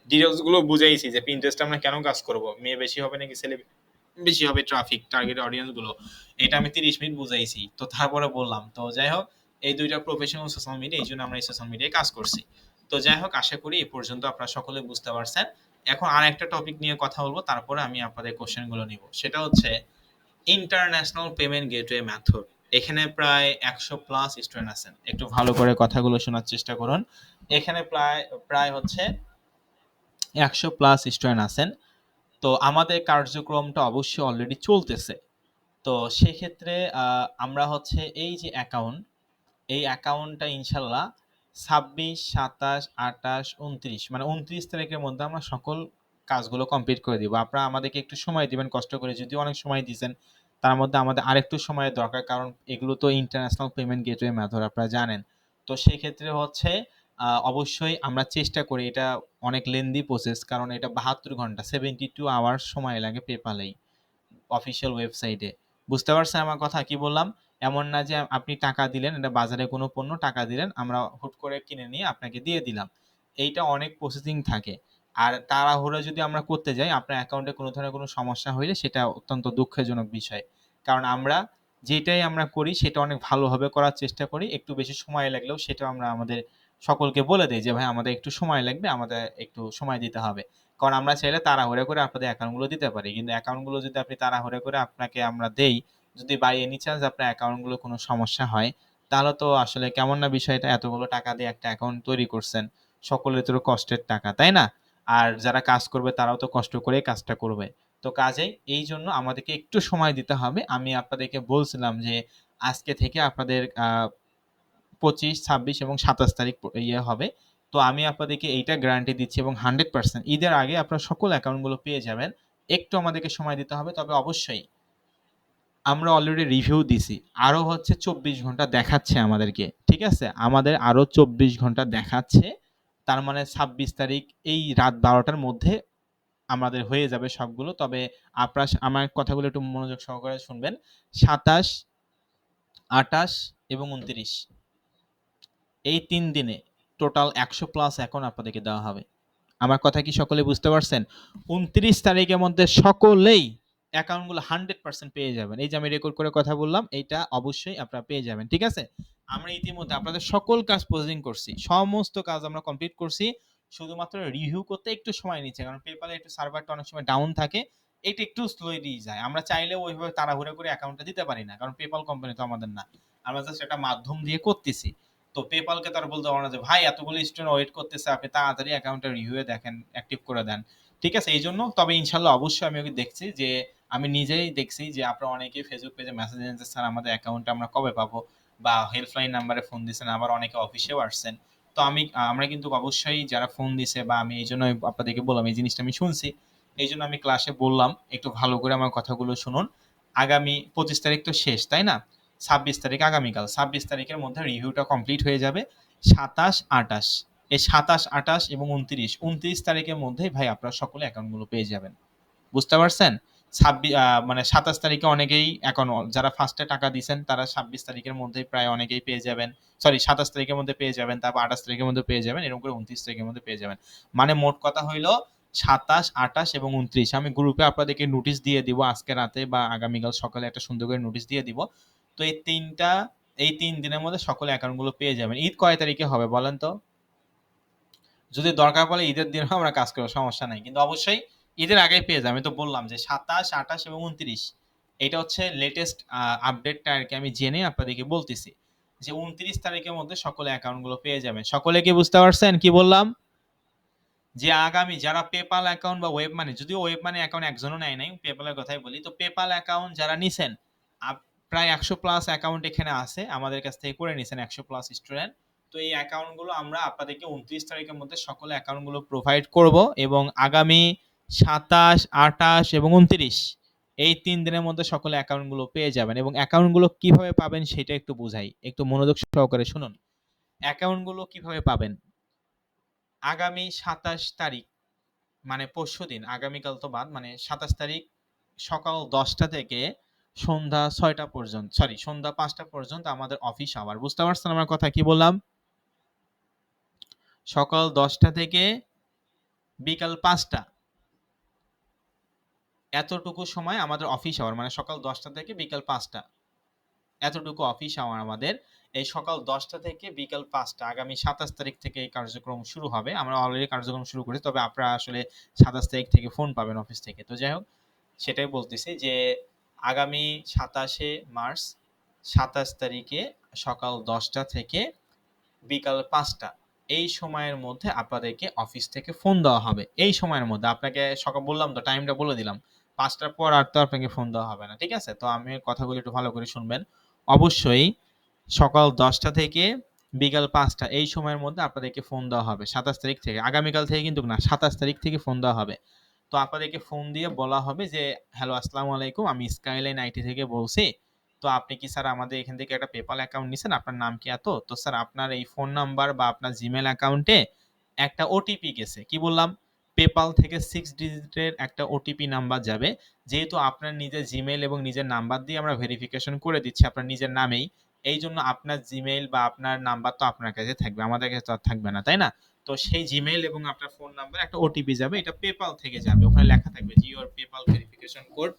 ডিটেইলস গুলো বুঝাইছি যে Pinterest এ আমরা কেন কাজ করব? মেয়ে বেশি হবে নাকি ছেলে বেশি হবে ট্রাফিক, টার্গেট অডিয়েন্স গুলো। এটা আমি ৩০ মিনিট বুঝাইছি। তো তারপরে বললাম। তো যাই হোক, এই ২ টা প্রফেশনাল সোশ্যাল মিডিয়া এইজন্য আমরা এই সোশ্যাল মিডিয়ায় কাজ করছি। তো যাই হোক, আশা করি এ পর্যন্ত আপনারা সকলে বুঝতে পারছেন। এখন আরেকটা টপিক নিয়ে কথা বলব, তারপরে আমি আপনাদের কোয়েশ্চেন গুলো নিব। সেটা হচ্ছে ইন্টারন্যাশনাল পেমেন্ট গেটওয়ে মেথড। এখানে প্রায় ১০০ প্লাস স্টুডেন্ট আছেন। একটু ভালো করে কথাগুলো শোনার চেষ্টা করুন। এখানে প্রায় প্রায় হচ্ছে ১০০ প্লাস স্টুডেন্ট আছেন। তো আমাদের কার্যক্রমটা অবশ্যই অলরেডি চলতেছে। তো সেক্ষেত্রে আমরা হচ্ছে এই যে অ্যাকাউন্ট, এই অ্যাকাউন্টটা ইনশাল্লাহ ২৬, ২৭, ২৮, ২৯ মানে ২৯ তারিখের মধ্যে আমরা সকল কাজগুলো কমপ্লিট করে দিব। আপনারা আমাদেরকে একটু সময় দিবেন কষ্ট করে। যদিও অনেক সময় দিছেন, তার মধ্যে আমাদের আরেকটু সময়ের দরকার। কারণ এগুলো তো ইন্টারন্যাশনাল পেমেন্ট গেটওয়ে মেথড আপনারা জানেন। তো সেক্ষেত্রে হচ্ছে অবশ্যই আমরা চেষ্টা করি, এটা অনেক লেন্দি প্রসেস কারণ এটা ৭২ ঘন্টা 72 আওয়ার্স সময় লাগে পেপ্যালেই। অফিসিয়াল ওয়েবসাইটে। বুঝতে পারছেন আমার কথা? কি বললাম? এমন না যে আপনি টাকা দিলেন, এটা বাজারে কোনো পণ্য টাকা দিলেন, আমরা হুট করে কিনে নিয়ে আপনাকে দিয়ে দিলাম। এইটা অনেক প্রসেসিং থাকে। আর তাড়াহুড়ো যদি আমরা করতে যাই, আপনার অ্যাকাউন্টে কোনো ধরনের কোনো সমস্যা হইলে সেটা অত্যন্ত দুঃখজনক বিষয়। কারণ আমরা যেটাই আমরা করি সেটা অনেক ভালোভাবে করার চেষ্টা করি। একটু বেশি সময় লাগলেও সেটাও আমরা আমাদের সকলকে বলে দেই যে, "ভাই আমাদের একটু সময় লাগবে, আমাদের একটু সময় দিতে হবে।" কারণ আমরা চাইলে তাড়াহুড়া করে আপনাদের অ্যাকাউন্টগুলো দিতে পারি। কিন্তু অ্যাকাউন্টগুলো যদি আপনি তাড়াহুড়া করে আপনাকে আমরা দেই, যদি বাই এনি চান্স আপনার অ্যাকাউন্টগুলো কোনো সমস্যা হয়, তাহলে তো আসলে কেমন না বিষয়টা? এতগুলো টাকা দিয়ে একটা অ্যাকাউন্ট তৈরি করছেন। সকলের তো কষ্টের টাকা, তাই না? আর যারা কাজ করবে তারাও তো কষ্ট করেই কাজটা করবে। তো কাজেই এইজন্য আমাদেরকে একটু সময় দিতে হবে। আমি আপনাদেরকে বলছিলাম যে আজকে থেকে আপনাদের ২৫, ২৬ এবং ২৭ তারিখ হবে। তো আমি আপনাদেরকে এইটা গ্যারান্টি দিচ্ছি এবং 100% ঈদের আগে আপনারা সকল অ্যাকাউন্টগুলো পেয়ে যাবেন। একটু আমাদেরকে সময় দিতে হবে। তবে অবশ্যই আমরা অলরেডি রিভিউ দিছি। আরো হচ্ছে ২৪ ঘন্টা দেখাচ্ছে আমাদেরকে। ঠিক আছে? আমাদের আরো ২৪ ঘন্টা দেখাচ্ছে। তার মানে ২৬ তারিখ এই রাত ১২ টার মধ্যে আমাদের হয়ে যাবে সবগুলো। তবে আপনারা আমার কথাগুলো একটু মনোযোগ সহকারে শুনবেন। ২৭, ২৮ এবং ২৯ এই ৩ দিনে টোটাল ১০০ প্লাস অ্যাকাউন্ট আপনাদেরকে দেওয়া হবে। আমার কথা কি সকলে বুঝতে পারছেন? ২৯ তারিখের মধ্যে সকলেই অ্যাকাউন্টগুলো 100% পেয়ে যাবেন। এই যে আমি রেকর্ড করে কথা বললাম, এইটা অবশ্যই আপনারা পেয়ে যাবেন। ঠিক আছে? আমরা ইতিমধ্যে আপনাদের সকল কাজ প্রসেসিং করছি। সমস্ত কাজ আমরা কমপ্লিট করছি। শুধুমাত্র রিভিউ করতে একটু সময় নিচ্ছে। কারণ PayPal এ একটু সার্ভারটা অনেক সময় ডাউন থাকে। এটা একটু স্লোলি যায়। আমরা চাইলেও ওইভাবে তাড়াহুড়া করে অ্যাকাউন্টটা দিতে পারি না। কারণ PayPal কোম্পানি তো আমাদের না। আমরা জাস্ট একটা মাধ্যম দিয়ে করতেছি। তো PayPal কে তো আর বলতে পারবো না যে ভাই এতগুলো স্টুডেন্ট ওয়েট করতেছে, আপনি তাড়াতাড়ি অ্যাকাউন্টটা রিভিউ এ দেখেন, অ্যাক্টিভ করে দেন। ঠিক আছে? এইজন্য তবে ইনশাআল্লাহ অবশ্যই আমি ওকে দেখছি যে আমি নিজেই দেখছি যে আপনারা অনেকেই ফেসবুক পেজে মেসেজ এনেছেন, স্যার আমাদের অ্যাকাউন্টটা আমরা কবে পাবো? বা হেল্পলাইন নাম্বারে ফোন দিয়েছেন, আবার অনেকে অফিসেও আসছেন। তো আমরা কিন্তু অবশ্যই যারা ফোন দিছে বা আমি এইজন্য আপনাদেরকে বললাম এই জিনিসটা আমি শুনছি। এইজন্য আমি ক্লাসে বললাম একটু ভালো করে আমার কথাগুলো শুনুন। আগামী 25 তারিখ তো শেষ, তাই না? 26 তারিখ আগামীকাল। 26 তারিখের মধ্যে রিভিউটা কমপ্লিট হয়ে যাবে। 27, 28 এই 27, 28 এবং 29 তারিখের মধ্যেই ভাই আপনারা সকলে অ্যাকাউন্টগুলো পেয়ে যাবেন। বুঝতে পারছেন? মানে 27 তারিখে অনেকেই এখন যারা ফার্স্টে টাকা দিছেন তারা 26 তারিখের মধ্যেই প্রায় অনেকেই পেয়ে যাবেন। সরি 27 তারিখের মধ্যে পেয়ে যাবেন, তারপর 28 তারিখের মধ্যে পেয়ে যাবেন। এরকম করে 29 তারিখের মধ্যে পেয়ে যাবেন। মানে মোট কথা হইলো 27, 28 এবং 29 আমি গ্রুপে আপনাদেরকে নোটিশ দিয়ে দিব আজকে রাতে বা আগামীকাল সকালে একটা সুন্দর করে নোটিশ দিয়ে দিব। তো এই ৩ দিনের মধ্যে সকলে অ্যাকাউন্টগুলো পেয়ে যাবেন। ঈদ কয় তারিখে হবে বলেন তো? যদি দরকার পড়ে ঈদের দিনও আমরা কাজ করব, সমস্যা নাই। কিন্তু অবশ্যই ঈদের আগেই পেয়ে যাবেন। আমি তো বললাম যে 27, 28 এবং 29 এটা হচ্ছে লেটেস্ট আপডেটটা আরকি আমি জেনে আপনাদেরকে বলতেছি। যে 29 তারিখের মধ্যে সকলে অ্যাকাউন্টগুলো পেয়ে যাবেন। সকলে কি বুঝতে পারছেন কি বললাম? যে আগামী যারা পেপাল অ্যাকাউন্ট বা ওয়েব মানি, যদিও ওয়েব মানি অ্যাকাউন্ট একজনও নেয় নাই, পেপালের কথাই বলি। তো পেপাল অ্যাকাউন্ট যারা নিছেন, প্রায় 100 প্লাস অ্যাকাউন্ট এখানে আছে, আমাদের কাছ থেকে করে নিছেন 100 প্লাস স্টুডেন্ট। তো এই অ্যাকাউন্টগুলো আমরা আপনাদেরকে 29 তারিখের মধ্যে সকলে অ্যাকাউন্টগুলো প্রোভাইড করব এবং আগামী 27, 28 এবং 29 এই 3 দিনের মধ্যে সকলে অ্যাকাউন্টগুলো পেয়ে যাবেন। এবং অ্যাকাউন্টগুলো কিভাবে পাবেন সেটা একটু বুঝাই। একটু মনোযোগ সহকারে শুনুন। অ্যাকাউন্টগুলো কিভাবে পাবেন? আগামী 27 তারিখ মানে পরশুদিন, আগামীকাল তো বাদ, মানে 27 তারিখ সকাল 10টা থেকে সন্ধ্যা 6টা পর্যন্ত, সরি সন্ধ্যা 5টা পর্যন্ত আমাদের অফিস আওয়ার। বুঝতে পারছেন আমার কথা কি বললাম? সকাল 10টা থেকে বিকাল 5টা এতটুকু সময় আমাদের অফিস আওয়ার, মানে সকাল 10টা থেকে বিকাল 5টা এতটুকু অফিস আওয়ার আমাদের। এই সকাল 10টা থেকে বিকাল 5টা আগামী 27 তারিখ থেকে এই কার্যক্রম শুরু হবে। আমরা অলরেডি কার্যক্রম শুরু করেছি, তবে আপনারা আসলে 27 তারিখ থেকে ফোন পাবেন অফিস থেকে। তো যাই হোক, সেটাই বলতেছি যে আগামী 27শে মার্চ 27 তারিখে সকাল 10টা থেকে বিকাল 5টা এই সময়ের মধ্যে আপনাদেরকে অফিস থেকে ফোন দেওয়া হবে। এই সময়ের মধ্যে আপনাকে সকাল বললাম তো, টাইমটা বলে দিলাম। 5টার পর আর তো আপনাকে ফোন দেওয়া হবে না। ঠিক আছে? তো আমি কথাগুলো একটু ভালো করে শুনবেন। অবশ্যই সকাল 10টা থেকে বিকাল 5টা এই সময়ের মধ্যে আপনাদেরকে ফোন দেওয়া হবে। 27 তারিখ থেকে, আগামীকাল থেকে কিন্তু না, 27 তারিখ থেকে ফোন দেওয়া হবে। তো আপনাদেরকে ফোন দিয়ে বলা হবে যে, হ্যালো আসসালামু আলাইকুম, আমি স্কাইলাইন আইটি থেকে বলছি। তো আপনি কি স্যার আমাদের এখান থেকে একটা পেপাল অ্যাকাউন্ট নিছেন? আপনার নাম কি এত? তো স্যার আপনার এই ফোন নাম্বার বা আপনার জিমেল অ্যাকাউন্টে একটা ওটিপি গেছে। কি বললাম? পেপাল থেকে 6 ডিজিটের একটা ওটিপি নাম্বার যাবে। যেহেতু আপনার নিজের জিমেইল এবং নিজের নাম্বার দিয়ে আমরা ভেরিফিকেশন করে দিচ্ছি আপনার নিজের নামেই। এইজন্য আপনার জিমেইল বা আপনার নাম্বার তো আপনার কাছে থাকবে। আমাদের কাছে তো আর থাকবে না, তাই না? তো সেই জিমেইল এবং আপনার ফোন নাম্বারে একটা ওটিপি যাবে। এটা পেপাল থেকে যাবে। ওখানে লেখা থাকবে যে ইওর পেপাল ভেরিফিকেশন কোড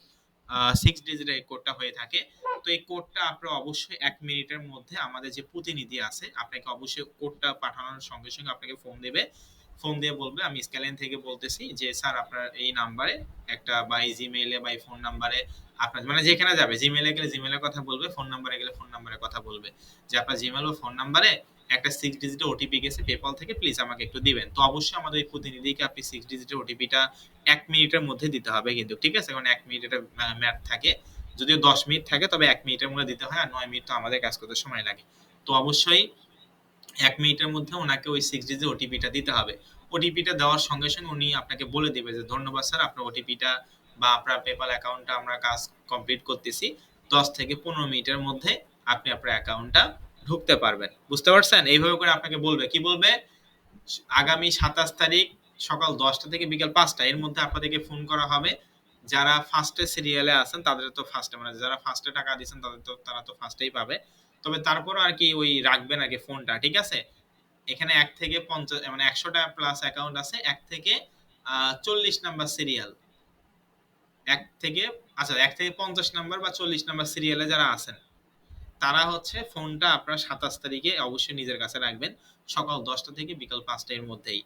6 ডিজিটের এই কোডটা হয়ে থাকে। তো এই কোডটা আপনারা অবশ্যই 1 মিনিটের মধ্যে আমাদের যে প্রতিনিধি আছে আপনাকে অবশ্যই কোডটা পাঠানোর সঙ্গে সঙ্গে আপনাকে ফোন দেবে। ফোন দিয়ে বলবে আমি স্ক্যালেন থেকে বলতেছি যে স্যার আপনার এই নাম্বারে একটা বা এই জিমেইলে বা এই ফোন নাম্বারে আপনার মানে যেখানে যাবে, জিমেইলে গেলে জিমেইলের কথা বলবে, ফোন নাম্বারে গেলে ফোন নাম্বারের কথা বলবে যে আপনার জিমেইল ও ফোন নাম্বারে একটা 6 ডিজিটের ওটিপি গেছে পেপাল থেকে, প্লিজ আমাকে একটু দিবেন। তো অবশ্যই আমাদের এই প্রতিনিধিকে আপনি 6 ডিজিটের ওটিপিটা 1 মিনিটের মধ্যে দিতে হবে কিন্তু, ঠিক আছে? কারণ 1 মিনিট এটা ম্যাথ থাকে। যদিও 10 মিনিট থাকে তবে 1 মিনিটের মধ্যে দিতে হয়, আর 9 মিনিট তো আমাদের কাজ করতে সময় লাগে। তো অবশ্যই 1 মিনিটের মধ্যে ওনাকে ওই 6 ডিজিট ওটিপিটা দিতে হবে। ওটিপিটা দেওয়ার সঙ্গে সঙ্গে উনি আপনাকে বলে দিবে যে ধন্যবাদ স্যার, আপনার ওটিপিটা বা আপনার পেপাল অ্যাকাউন্টটা আমরা কাজ কমপ্লিট করতেছি। 10 থেকে 15 মিনিটের মধ্যে আপনি আপনার অ্যাকাউন্টটা ঢুকতে পারবেন। বুঝতে পারছেন? এইভাবে করে আপনাকে বলবে। কি বলবে? আগামী 27 তারিখ সকাল 10টা থেকে বিকাল 5টা এর মধ্যে আপনাদেরকে ফোন করা হবে। যারা ফার্স্টে সিরিয়ালে আছেন তাদের তো ফার্স্টে, মানে যারা ফার্স্টে টাকা দিয়েছেন তাদের তো তারা তো ফার্স্টেই পাবে। তবে তারপরও আর কি ওই রাখবেন আগে ফোনটা, ঠিক আছে? এখানে 1 থেকে 50 মানে 100 টা প্লাস অ্যাকাউন্ট আছে। 1 থেকে 40 নাম্বার সিরিয়াল। 1 থেকে আচ্ছা 1 থেকে 50 নাম্বার বা 40 নাম্বার সিরিয়ালে যারা আছেন তারা হচ্ছে ফোনটা আপনার 27 তারিখে অবশ্যই নিজের কাছে রাখবেন। সকাল 10টা থেকে বিকাল 5টা এর মধ্যেই।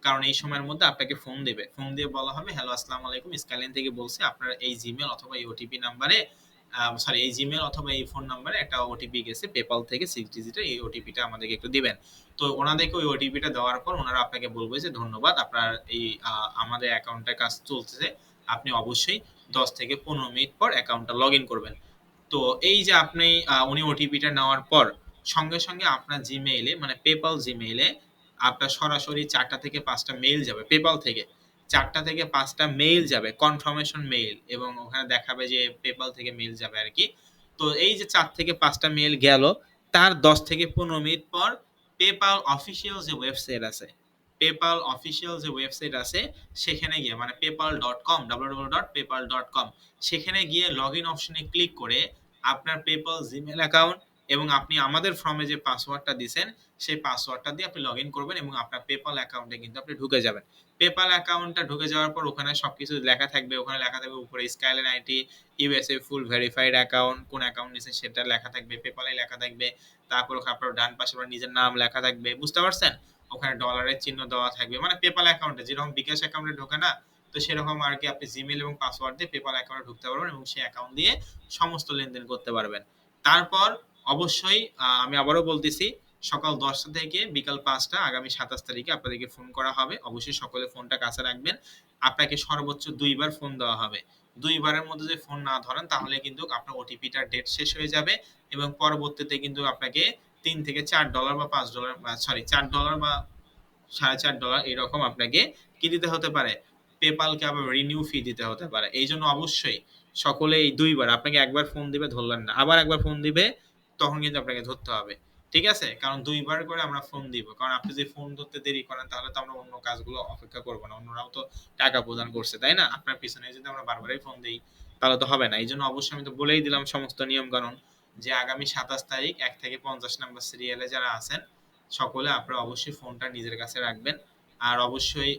কারণ এই সময়ের মধ্যে আপনাকে ফোন দেবে। ফোন দিয়ে বলা হবে, হ্যালো আসসালামু আলাইকুম, স্কাইলাইন থেকে বলছি। আপনার এই জিমেইল অথবা এই ওটিপি নাম্বারে সরি এই জিমেইল অথবা এই ফোন নাম্বারে একটা ওটিপি গেছে পেপাল থেকে 6 ডিজিটের, এই ওটিপিটা আমাদেরকে একটু দিবেন। তো ওনাদেরকে ওই ওটিপিটা দেওয়ার পর ওনারা আপনাকে বলবে যে ধন্যবাদ, আপনার এই আমাদের অ্যাকাউন্টের কাজ চলতেছে। আপনি অবশ্যই 10 থেকে 15 মিনিট পর অ্যাকাউন্টটা লগইন করবেন। তো এই যে আপনি উনি ওটিপিটা নেওয়ার পর সঙ্গে সঙ্গে আপনার জিমেইলে মানে পেপাল জিমেইলে আপনার সরাসরি 4টা থেকে 5টা মেইল যাবে PayPal থেকে। 4টা থেকে 5টা মেইল যাবে, কনফার্মেশন মেইল, এবং ওখানে দেখাবে যে PayPal থেকে মেইল যাবে আরকি। তো এই যে 4 থেকে 5টা মেইল গেল, তার 10 থেকে 15 মিনিট পর PayPal অফিসিয়াল যে ওয়েবসাইট আছে, PayPal অফিসিয়াল যে ওয়েবসাইট আছে সেখানে গিয়ে, মানে paypal.com, www.paypal.com, সেখানে গিয়ে লগইন অপশনে ক্লিক করে আপনার PayPal জিমেইল অ্যাকাউন্ট এবং আপনি আমাদের ফর্মে যে পাসওয়ার্ডটা দিছেন সেই পাসওয়ার্ডটা দিয়ে আপনি লগইন করবেন এবং আপনার PayPal অ্যাকাউন্টে কিন্তু আপনি ঢুকে যাবেন। PayPal অ্যাকাউন্টটা ঢুকে যাওয়ার পর ওখানে সবকিছু লেখা থাকবে। ওখানে লেখা থাকবে উপরে skyline IT, USA full verified account, কোন অ্যাকাউন্ট নিছেন সেটা লেখা থাকবে, PayPal এ লেখা থাকবে। তারপর ওখানে আপনার ডান পাশে আপনার নিজের নাম লেখা থাকবে। বুঝতে পারছেন? ওখানে ডলারের চিহ্ন দেওয়া থাকবে। মানে PayPal অ্যাকাউন্টে যেরকম বিকাশ অ্যাকাউন্টে ঢোকে না? তো সেরকম আরকি আপনি জিমেইল এবং পাসওয়ার্ড দিয়ে PayPal অ্যাকাউন্টে ঢুকতে পারবেন এবং সেই অ্যাকাউন্ট দিয়ে সমস্ত লেনদেন করতে পারবেন। তারপর অবশ্যই আমি আবারও বলতেছি, সকাল 10টা থেকে বিকাল 5টা আগামী 27 তারিখে আপনাদেরকে ফোন করা হবে। অবশ্যই সকলে ফোনটা কাছে রাখবেন। আপনাকে সর্বোচ্চ ২ বার ফোন দেওয়া হবে। ২ বারের মধ্যে যদি ফোন না ধরেন তাহলে কিন্তু আপনার ওটিপিটার ডেট শেষ হয়ে যাবে এবং পরবর্তীতে কিন্তু আপনাকে $৩ থেকে $৪ বা $৫, সরি $৪ বা $৪.৫ এরকম আপনাকে কি দিতে হতে পারে? PayPal কে আবার রিনিউ ফি দিতে হতে পারে। এইজন্য অবশ্যই সকলে এই ২ বার, আপনাকে একবার ফোন দিবে ধরলেন না। আবার একবার ফোন দিবে, তখন কিন্তু আপনাকে ধরতে হবে। ঠিক আছে? কারণ ২ বার করে আমরা ফোন দিব। কারণ আপনি যদি ফোন ধরতে দেরি করেন তাহলে তো আমরা অন্য কাজগুলো অপেক্ষা করব না। অন্যরাও তো টাকা প্রদান করছে, তাই না? আপনার পিছনে যদি আমরা বারবারই ফোন দেই তাহলে তো হবে না। এইজন্য অবশ্যই আমি তো বলেই দিলাম সমস্ত নিয়ম-কানুন যে আগামী ২৭ তারিখ ১ থেকে ৫০ নাম্বার সিরিয়ালে যারা আছেন সকলে আপনারা অবশ্যই ফোনটা নিজের কাছে রাখবেন। আর অবশ্যই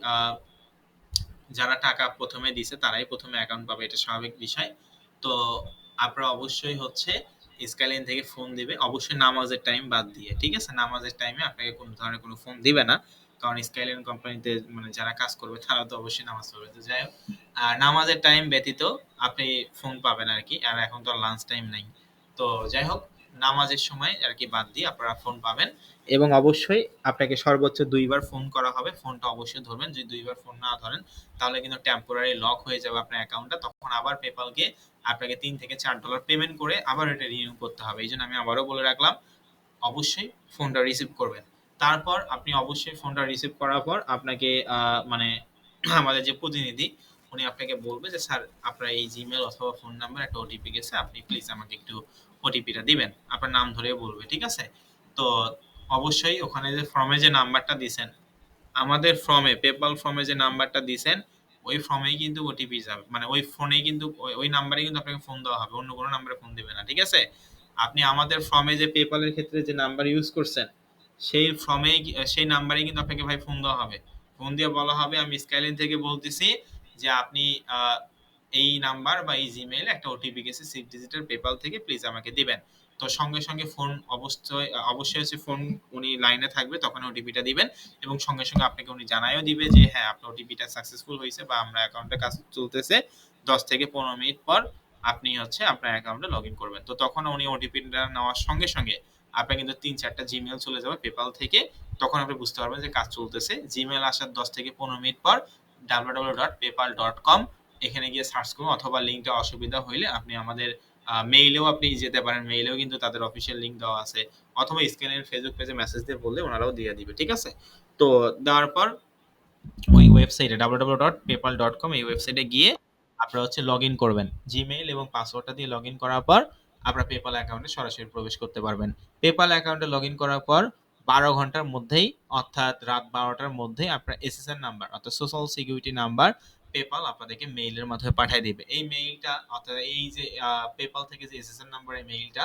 যারা টাকা ১ম এ দিছে তারাই ১ম এ অ্যাকাউন্ট পাবে, এটা স্বাভাবিক বিষয়। তো আপনারা অবশ্যই হচ্ছে স্কাইলাইন থেকে ফোন দিবে। অবশ্যই নামাজের টাইম বাদ দিয়ে। ঠিক আছে? নামাজের টাইমে আপনাকে কোন ধরনের কোন ফোন দিবে না। কারণ স্কাইলাইন কোম্পানিতে মানে যারা কাজ করবে তারা তো অবশ্যই নামাজ পড়বে। তো যাই হোক, নামাজের টাইম ব্যতীত আপনি ফোন পাবেন আরকি। আর এখন তো আর লাঞ্চ টাইম নাই। তো যাই হোক, নামাজের সময় আরকি বাদ দিয়ে আপনারা ফোন পাবেন এবং অবশ্যই আপনাকে সর্বোচ্চ ২ বার ফোন করা হবে। ফোনটা অবশ্যই ধরবেন। যদি ২ বার ফোন না ধরেন তাহলে কিন্তু টেম্পোরারি লক হয়ে যাবে আপনার অ্যাকাউন্টটা। তখন আবার PayPal কে আপনাকে $৩ থেকে $৪ পেমেন্ট করে আবার এটা রিনিউ করতে হবে। এইজন্য আমি আবারও বলে রাখলাম, অবশ্যই ফোনটা রিসিভ করবেন। তারপর আপনি অবশ্যই ফোনটা রিসিভ করার পর আপনাকে মানে আমাদের যে প্রতিনিধি উনি আপনাকে বলবে যে, "স্যার, আপনার এই জিমেইল অথবা ফোন নাম্বার একটা ওটিপি গেছে। আপনি প্লিজ আমাকে একটু ওটিপিটা দিবেন।" আপনার নাম ধরে বলবে। ঠিক আছে? তো অবশ্যই ওখানে যে ফর্মে যে নাম্বারটা দিছেন, আমাদের ফর্মে PayPal ফর্মে যে নাম্বারটা দিছেন, ওই ফর্মেই কিন্তু ওটিপি যাবে। মানে ওই ফোনেই কিন্তু ওই নাম্বারেই কিন্তু আপনাকে ফোন দেওয়া হবে। অন্য কোনো নাম্বারে ফোন দিবে না। ঠিক আছে? আপনি আমাদের ফর্মে যে PayPal এর ক্ষেত্রে যে নাম্বার ইউজ করছেন, সেই ফর্মেই সেই নাম্বারেই কিন্তু আপনাকে ভাই ফোন দেওয়া হবে। ফোন দিয়ে বলা হবে, "আমি স্কাইলাইন থেকে বলতেছি যে আপনি আ এই নাম্বার বা এই জিমেইলে একটা ওটিপি গেছে 6 ডিজিটের PayPal থেকে, প্লিজ আমাকে দিবেন।" তো সঙ্গে, সঙ্গে ফোন অবশ্যই হচ্ছে ফোন উনি লাইনে থাকবে তখন ওটিপিটা দিবেন এবং সঙ্গে, সঙ্গে আপনাকে উনি জানাইও দিবে যে হ্যাঁ, আপনার ওটিপিটা সাকসেসফুল হইছে বা আমরা অ্যাকাউন্টে কাজ চলতেছে। ১০ থেকে ১৫ মিনিট পর আপনি হচ্ছে আপনার অ্যাকাউন্টে লগইন করবেন। তো তখন উনি ওটিপিটা নেওয়ার সঙ্গে, সঙ্গে আপনার কিন্তু ৩-৪ টা জিমেইল চলে যাবে PayPal থেকে। তখন আপনি বুঝতে পারবেন যে কাজ চলতেছে। জিমেইল আসার ১০ থেকে ১৫ মিনিট পর www.paypal.com এখানে গিয়ে সার্চ করুন, অথবা লিঙ্কটা অসুবিধা হইলে আপনি আমাদের মেইলেও আপনি যেতে পারেন। মেইলেও কিন্তু তাদের অফিসিয়াল লিঙ্ক দেওয়া আছে। অথবা স্ক্রিনের ফেসবুক পেজে মেসেজ দিয়ে বললে ওনারাও দিয়ে দিবে। ঠিক আছে? তো দেওয়ার পর ওই ওয়েবসাইটে www.paypal.com এই ওয়েবসাইটে গিয়ে আপনারা হচ্ছে লগইন করবেন। জিমেইল এবং পাসওয়ার্ডটা দিয়ে লগইন করার পর আপনার PayPal অ্যাকাউন্টে সরাসরি প্রবেশ করতে পারবেন। PayPal অ্যাকাউন্টে লগইন করার পর ১২ ঘন্টার মধ্যেই, অর্থাৎ রাত ১২ টার মধ্যেই আপনার SSN নাম্বার, অর্থাৎ সোশ্যাল সিকিউরিটি নাম্বার PayPal আপনাদেরকে মেইলের মাধ্যমে পাঠায় দিবে। এই মেইলটা, অর্থাৎ এই যে PayPal থেকে যে SSN নাম্বারের মেইলটা,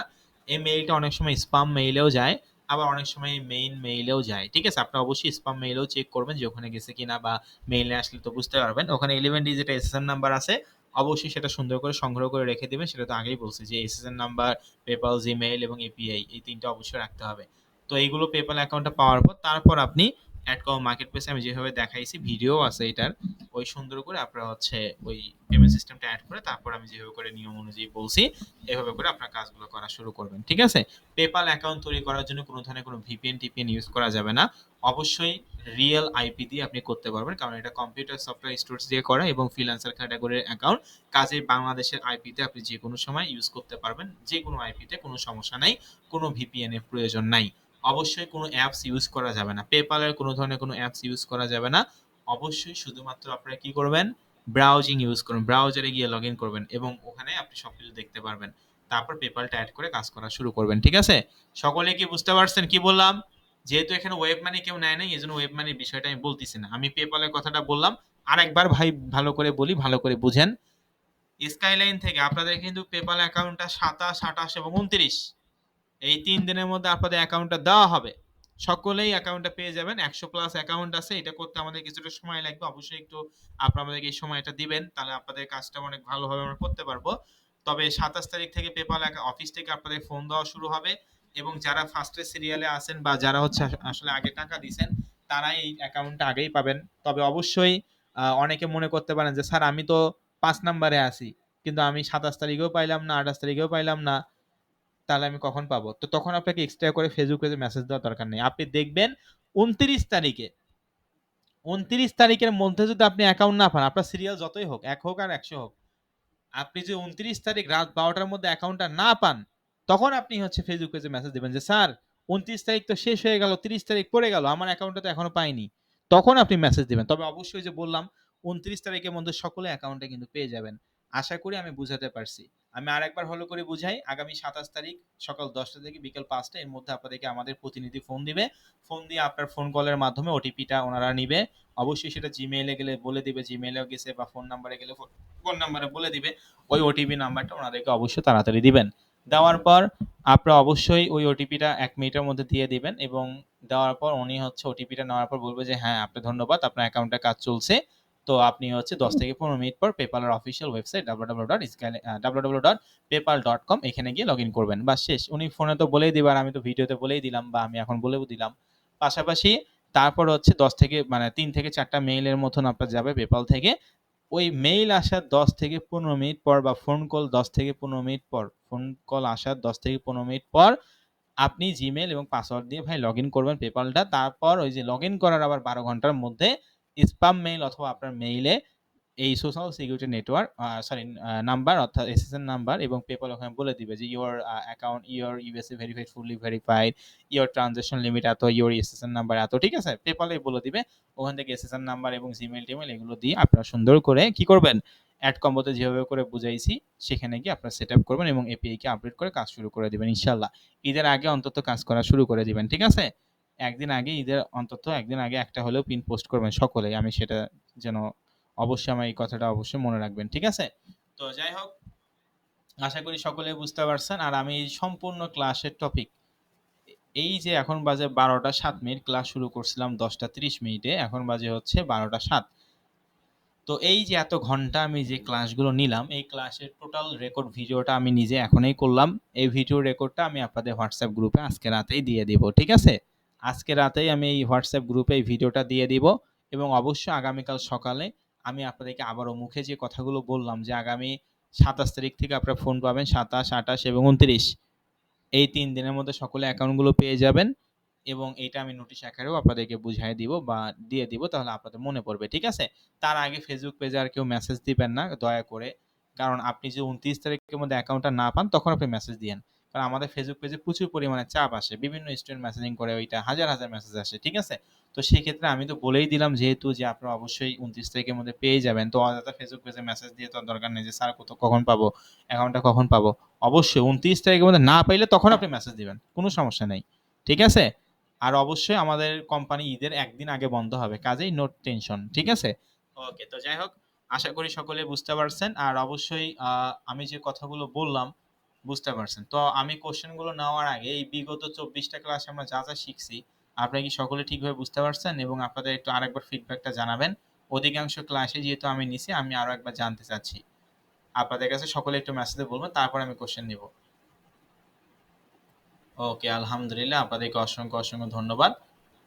এই মেইলটা অনেক সময় স্পাম মেইলেও যায়। আবার অনেক সময় মেইন মেইলেও যায়। ঠিক আছে? আপনারা অবশ্যই স্পাম মেইলেও চেক করবেন যে ওখানে গেছে কিনা, বা মেইলে আসলে তো বুঝতে পারবেন। ওখানে 11 ডিজিট এসএসএন নাম্বার আছে। অবশ্যই সেটা সুন্দর করে সংগ্রহ করে রেখে দিবেন। সেটা তো আগেই বলছি যে এসএসএন নাম্বার, PayPal, Gmail এবং এপিআই, এই ৩ টা অবশ্যই রাখতে হবে। তো এইগুলো PayPal অ্যাকাউন্টে পাওয়ার পর তারপর আপনি এডকম মার্কেটপ্লেসে আমি যেভাবে দেখাইছি, ভিডিও আছে এটার। ওই সুন্দর করে আপনারা হচ্ছে ওই পেমেন্ট সিস্টেমটা এড করে তারপর আমি যেভাবে করে নিয়ম অনুযায়ী বলছি, এভাবে করে আপনার কাজগুলো করা শুরু করবেন। ঠিক আছে? PayPal অ্যাকাউন্ট তৈরি করার জন্য কোনো ধরনের কোনো VPN-টিপিএন ইউজ করা যাবে না। অবশ্যই রিয়েল আইপি দিয়ে আপনি করতে পারবেন। কারণ এটা কম্পিউটার সফটওয়্যার স্টোরস দিয়ে করা এবং ফ্রিল্যান্সার ক্যাটেগরির অ্যাকাউন্ট। কাজেই বাংলাদেশের আইপিতে আপনি যেকোনো সময় ইউজ করতে পারবেন। যেকোনো আইপিতে কোনো সমস্যা নাই। কোনো VPN এর প্রয়োজন নাই। অবশ্যই কোনো অ্যাপস ইউজ করা যাবে না। PayPal এর কোনো ধরনের কোনো অ্যাপস ইউজ করা যাবে না। অবশ্যই শুধুমাত্র আপনারা কি করবেন? ব্রাউজিং ইউজ করবেন। ব্রাউজারে গিয়ে লগইন করবেন এবং ওখানে আপনি সবকিছু দেখতে পারবেন। তারপর PayPal টা এড করে কাজ করা শুরু করবেন। ঠিক আছে? সকলে কি বুঝতে পারছেন কি বললাম? যেহেতু এখানে ওয়েব মানি কেউ নেয় নাই, এজন্য ওয়েব মানির বিষয়টা আমি বলতেছি না। আমি PayPal এর কথাটা বললাম। আরেকবার ভাই ভালো করে বলি, ভালো করে বুঝেন। স্কাইলাইন থেকে আপনাদের কিন্তু PayPal অ্যাকাউন্টটা ২৭, ২৮ এবং ২৯ এই ৩ দিনের মধ্যে আপনাদের অ্যাকাউন্টটা দেওয়া হবে। সকলেই অ্যাকাউন্টটা পেয়ে যাবেন। ১০০ প্লাস অ্যাকাউন্ট আছে। এটা করতে আমাদের কিছুটা সময় লাগবে। অবশ্যই একটু আপনারা আমাদেরকে এই সময়টা দিবেন। তাহলে আপনাদের কাজটা অনেক ভালোভাবে আমরা করতে পারবো। তবে ২৭ তারিখ থেকে PayPal অফিস থেকে আপনাদের ফোন দেওয়া শুরু হবে এবং যারা ফার্স্ট এর সিরিয়ালে আছেন বা যারা হচ্ছে আসলে আগে টাকা দিছেন, তারাই এই অ্যাকাউন্টটা আগেই পাবেন। তবে অবশ্যই অনেকে মনে করতে পারেন যে, "স্যার আমি তো ৫ নাম্বারে আছি। কিন্তু আমি ২৭ তারিখেও পাইলাম না, ২৮ তারিখেও পাইলাম না। তাহলে আমি কখন পাবো?" তো তখন আপনাকে এক্সট্রা করে ফেসবুক পেজে মেসেজ দেওয়ার দরকার নেই। আপনি দেখবেন ২৯ তারিখে ২৯ তারিখের মধ্যে যদি আপনি অ্যাকাউন্ট না পান, আপনার সিরিয়াল যতই হোক, ১ হোক আর ১০০ হোক, আপনি যে ২৯ তারিখ রাত ১২ টার মধ্যে অ্যাকাউন্টটা না পান, তখন আপনি হচ্ছে ফেসবুক পেজে মেসেজ দিবেন যে, "স্যার ২৯ তারিখ তো শেষ হয়ে গেল, ৩০ তারিখ পড়ে গেল। আমার অ্যাকাউন্টটা তো এখনো পাইনি।" তখন আপনি মেসেজ দিবেন। তবে অবশ্যই যে বললাম ২৯ তারিখের মধ্যে সকলে অ্যাকাউন্টটা কিন্তু পেয়ে যাবেন। আশা করি আমি বুঝাতে পারছি। আমি আরেকবার ভালো করে বুঝাই। আগামী ২৭ তারিখ সকাল ১০টা থেকে বিকেল ৫টা এর মধ্যে আপনাদেরকে আমাদের প্রতিনিধি ফোন দিবে। ফোন দিয়ে আপনার ফোন কলের মাধ্যমে ওটিপিটা ওনারা নিবে। অবশ্যই সেটা Gmail এ গেলে বলে দিবে, Gmail এও গেছে বা ফোন নাম্বারে গেলে ফোন নাম্বারে বলে দিবে। ওই ওটিপি নাম্বারটা ওনাদেরকে অবশ্যই তাড়াতাড়ি দিবেন। দেওয়ার পর আপনারা অবশ্যই ওই ওটিপিটা ১ মিনিটের মধ্যে দিয়ে দিবেন এবং দেওয়ার পর উনি হচ্ছে ওটিপিটা নেওয়ার পর বলবে যে, "হ্যাঁ, আপনি ধন্যবাদ। আপনার অ্যাকাউন্টে কাজ চলছে।" তো আপনি হচ্ছে ১০ থেকে ১৫ মিনিট পর PayPal এর অফিসিয়াল ওয়েবসাইট www.paypal.com এখানে গিয়ে লগইন করবেন। বাস শেষ। উনি ফোনে তো বলেই দিবে আর আমি তো ভিডিওতে বলেই দিলাম বা আমি এখন বলেও দিলাম। পাশাপাশি তারপর হচ্ছে ১০ থেকে মানে ৩ থেকে ৪ টা মেইলের মতন আপনার যাবে PayPal থেকে। ওই মেইল আসার ১০ থেকে ১৫ মিনিট পর বা ফোন কল ১০ থেকে ১৫ মিনিট পর, ফোন কল আসার ১০ থেকে ১৫ মিনিট পর আপনি Gmail এবং পাসওয়ার্ড দিয়ে ভাই লগইন করবেন PayPal টা। তারপর ওই যে লগইন করার আবার ১২ ঘন্টার মধ্যে স্পাম মেইল অথবা আপনার মেইলে এই সোশ্যাল সিকিউরিটি নেটওয়ার্ক নাম্বার অর্থাৎ এসএসএন নাম্বার এবং PayPal ওখানে বলে দিবে যে your account your USA verified fully verified, your transaction limit এত, ইউর এসএসএন নাম্বার এত। ঠিক আছে? PayPal এই বলে দিবে। ওখান থেকে এসএসএন নাম্বার এবং জিমেইল-টিমেইল এগুলো দিয়ে আপনারা সুন্দর করে কি করবেন? এড কম্বোতে যেভাবে করে বুঝাইছি সেখানে গিয়ে আপনারা সেটআপ করবেন এবং এপিআই কে আপডেট করে কাজ শুরু করে দিবেন ইনশাআল্লাহ। ঈদের আগে অন্তত কাজ করা শুরু করে দিবেন। ঠিক আছে? একদিন আগে ঈদের অন্তত একদিন আগে একটা হলেও পিন পোস্ট করবেন সকলেই। আমি সেটা যেন অবশ্যই আমার এই কথাটা অবশ্যই মনে রাখবেন। ঠিক আছে? তো যাই হোক, আশা করি সকলেই বুঝতে পারছেন। আর আমি সম্পূর্ণ ক্লাসের টপিক এই যে এখন বাজে ১২টা ৭ মিনিট ক্লাস শুরু করছিলাম ১০টা ৩০ মিনিটে, এখন বাজে হচ্ছে ১২টা ৭। তো এই যে এত ঘন্টা আমি যে ক্লাসগুলো নিলাম, এই ক্লাসের টোটাল রেকর্ড ভিডিওটা আমি নিজে এখনই করলাম। এই ভিডিও রেকর্ডটা আমি আপনাদের হোয়াটসঅ্যাপ গ্রুপে আজকে রাতেই দিয়ে দিব। ঠিক আছে? আজকে রাতেই আমি এই হোয়াটসঅ্যাপ গ্রুপে এই ভিডিওটা দিয়ে দিব এবং অবশ্যই আগামীকাল সকালে আমি আপনাদেরকে আবারও মুখে যে কথাগুলো বললাম যে আগামী ২৭ তারিখ থেকে আপনারা ফোন পাবেন ২৭, ২৮ এবং ২৯। এই ৩ দিনের মধ্যে সকলে অ্যাকাউন্টগুলো পেয়ে যাবেন এবং এটা আমি নোটিশ আকারেও আপনাদেরকে বুঝায় দিব বা দিয়ে দিব, তাহলে আপনাদের মনে পড়বে। ঠিক আছে? তার আগে ফেসবুক পেজে আর কেউ মেসেজ দিবেন না দয়া করে। কারণ আপনি যদি ২৯ তারিখের মধ্যে অ্যাকাউন্টটা না পান তখন আপনি মেসেজ দিয়েন। কারণ আমাদের ফেসবুক পেজে প্রচুর পরিমাণে চাপ আসে। বিভিন্ন স্টুডেন্ট মেসেজিং করে ওইটা হাজার, হাজার মেসেজ আসে। ঠিক আছে? তো সেক্ষেত্রে আমি তো বলেই দিলাম যেহেতু যে আপনারা অবশ্যই ২৯ তারিখের মধ্যে পেয়ে যাবেন। তো অযথা ফেসবুক পেজে মেসেজ দিয়ে তো আর দরকার নেই যে স্যার কখন পাবো? অ্যাকাউন্টটা কখন পাবো? অবশ্যই ২৯ তারিখের মধ্যে না পাইলে তখন আপনি মেসেজ দিবেন। কোনো সমস্যা নেই। ঠিক আছে? আর অবশ্যই আমাদের কোম্পানি ঈদের ১ দিন আগে বন্ধ হবে। কাজেই নো টেনশন। ঠিক আছে? ওকে, তো যাই হোক, আশা করি সকলে বুঝতে পারছেন। আর অবশ্যই আমি যে কথাগুলো বললাম বুঝতে পারছেন। তো আমি কোয়েশ্চেন গুলো নেওয়ার আগে এই বিগত ২৪ টা ক্লাসে আমরা যা, যা শিখছি আপনারা কি সকলে ঠিকভাবে বুঝতে পারছেন? এবং আপনাদের একটু আরেকবার ফিডব্যাকটা জানাবেন। অধিকাংশ ক্লাসে যেহেতু আমি নিছি আমি আরো একবার জানতে চাচ্ছি। আপনাদের কাছে সকলে একটু মেসেজে বলবেন, তারপর আমি কোয়েশ্চেন নিব। ওকে, আলহামদুলিল্লাহ। আপনাদেরকে অসংখ্য, অসংখ্য ধন্যবাদ।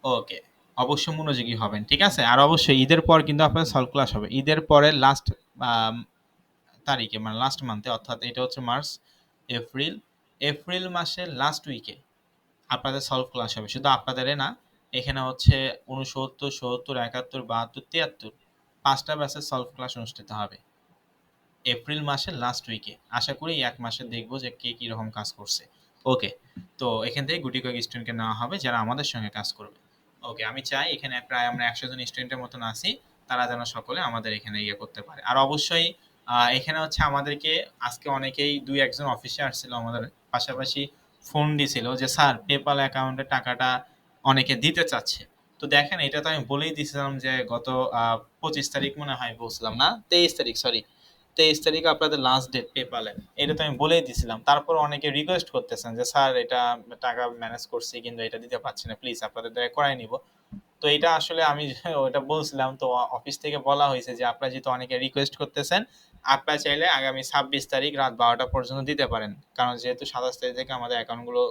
ওকে। অবশ্যই মনোযোগী হবেন। ঠিক আছে? আর অবশ্যই ঈদের পর কিন্তু আপনাদের সলভ ক্লাস হবে। ঈদের পরে লাস্ট আম তারিখে মানে লাস্ট মান্থে, অর্থাৎ এটা হচ্ছে মার্চ, এপ্রিল। এপ্রিল মাসের লাস্ট উইকে আপনাদের সলভ ক্লাস হবে। শুধু আপনাদেরই না, এখানে হচ্ছে ৬৯, ৭০, ৭১, ৭২, ৭৩ ৫ টা ব্যাচের সলভ ক্লাস অনুষ্ঠিত হবে। এপ্রিল মাসের লাস্ট উইকে। আশা করি এই ১ মাসে দেখব যে কে কিরকম কাজ করছে। ওকে। তো এখান থেকে গুটি কয়েক স্টুডেন্টকে নেওয়া হবে যারা আমাদের সঙ্গে কাজ করবে। ওকে, আমি চাই এখানে প্রায় আমরা ১০০ জন স্টুডেন্টের মতন আছি। তারা যেন সকলে আমাদের এখানে ইয়ে করতে পারে। আর অবশ্যই এখানে হচ্ছে আমাদেরকে আজকে অনেকেই ২-১ জন অফিসে আসছিল আমাদের পাশাপাশি ফোন দিছিল যে, "স্যার PayPal অ্যাকাউন্টে টাকাটা অনেকে দিতে চাচ্ছে।" তো দেখেন এটা তো আমি বলেই দিয়েছিলাম যে গত ২৫ তারিখ মনে হয় বলছিলাম না? ২৩ তারিখ সরি। ২৩ তারিখ আপনাদের লাস্ট ডেট PayPal এর। এটা তো আমি বলেই দিছিলাম। তারপর অনেকে রিকোয়েস্ট করতেছেন যে, "স্যার এটা টাকা ম্যানেজ করছি কিন্তু এটা দিতে পারছি না। প্লিজ আপনাদের দ্বারা করায় নিব।" তো এটা আসলে আমি ওটা বলছিলাম তো অফিস থেকে বলা হয়েছে যে, "আপনারা যেহেতু অনেকে রিকোয়েস্ট করতেছেন, আপনারা চাইলে আগামী ২৬ তারিখ রাত ১২টা পর্যন্ত দিতে পারেন।" কারণ যেহেতু ২৭ তারিখ থেকে আমাদের অ্যাকাউন্টগুলো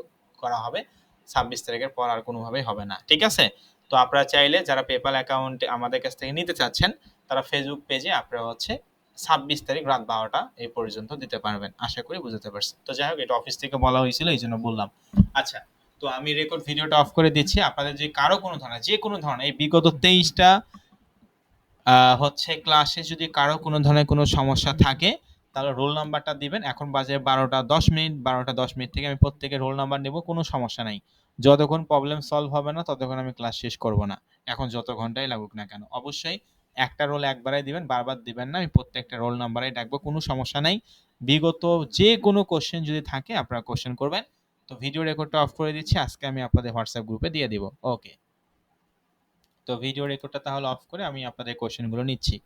করা হবে, ২৬ তারিখের পর আর কোনোভাবেই হবে না। ঠিক আছে? তো আপনারা চাইলে যারা PayPal অ্যাকাউন্ট আমাদের কাছ থেকে নিতে চাচ্ছেন, তারা Facebook পেজে আপনারা হচ্ছে ২৬ তারিখ রাত ১২টা এই পর্যন্ত দিতে পারবেন। আশা করি বুঝাতে পারছি। তো যাই হোক এটা অফিস থেকে বলা হয়েছিল এইজন্য বললাম। আচ্ছা, তো আমি রেকর্ড ভিডিওটা অফ করে দিচ্ছি। আপনাদের যদি কারো কোনো ধরনের যেকোনো ধরনের এই বিগত ২৩ টা হচ্ছে ক্লাসে যদি কারো কোনো ধরনের কোনো সমস্যা থাকে তাহলে রোল নাম্বারটা দিবেন। এখন বাজে ১২টা ১০ মিনিট। ১২টা ১০ মিনিট থেকে আমি প্রত্যেকের রোল নাম্বার নেব। কোনো সমস্যা নাই। যতক্ষণ প্রবলেম সলভ হবে না ততক্ষণ আমি ক্লাস শেষ করব না। এখন যত ঘন্টাই লাগুক না কেন। অবশ্যই একটা রোল একবারেই দিবেন, বারবার দিবেন না। আমি প্রত্যেকটা রোল নাম্বারেই ডাকবো। কোনো সমস্যা নাই। বিগত যেকোনো কোয়েশ্চেন যদি থাকে আপনারা কোয়েশ্চেন করবেন। তো ভিডিও রেকর্ডটা অফ করে দিচ্ছি। আজকে আমি আপনাদের WhatsApp গ্রুপে দিয়ে দিব। ওকে। তো ভিডিও রেকর্ডটা তাহলে অফ করে আমি আপনাদের কোয়েশ্চেন গুলো নিচ্ছি।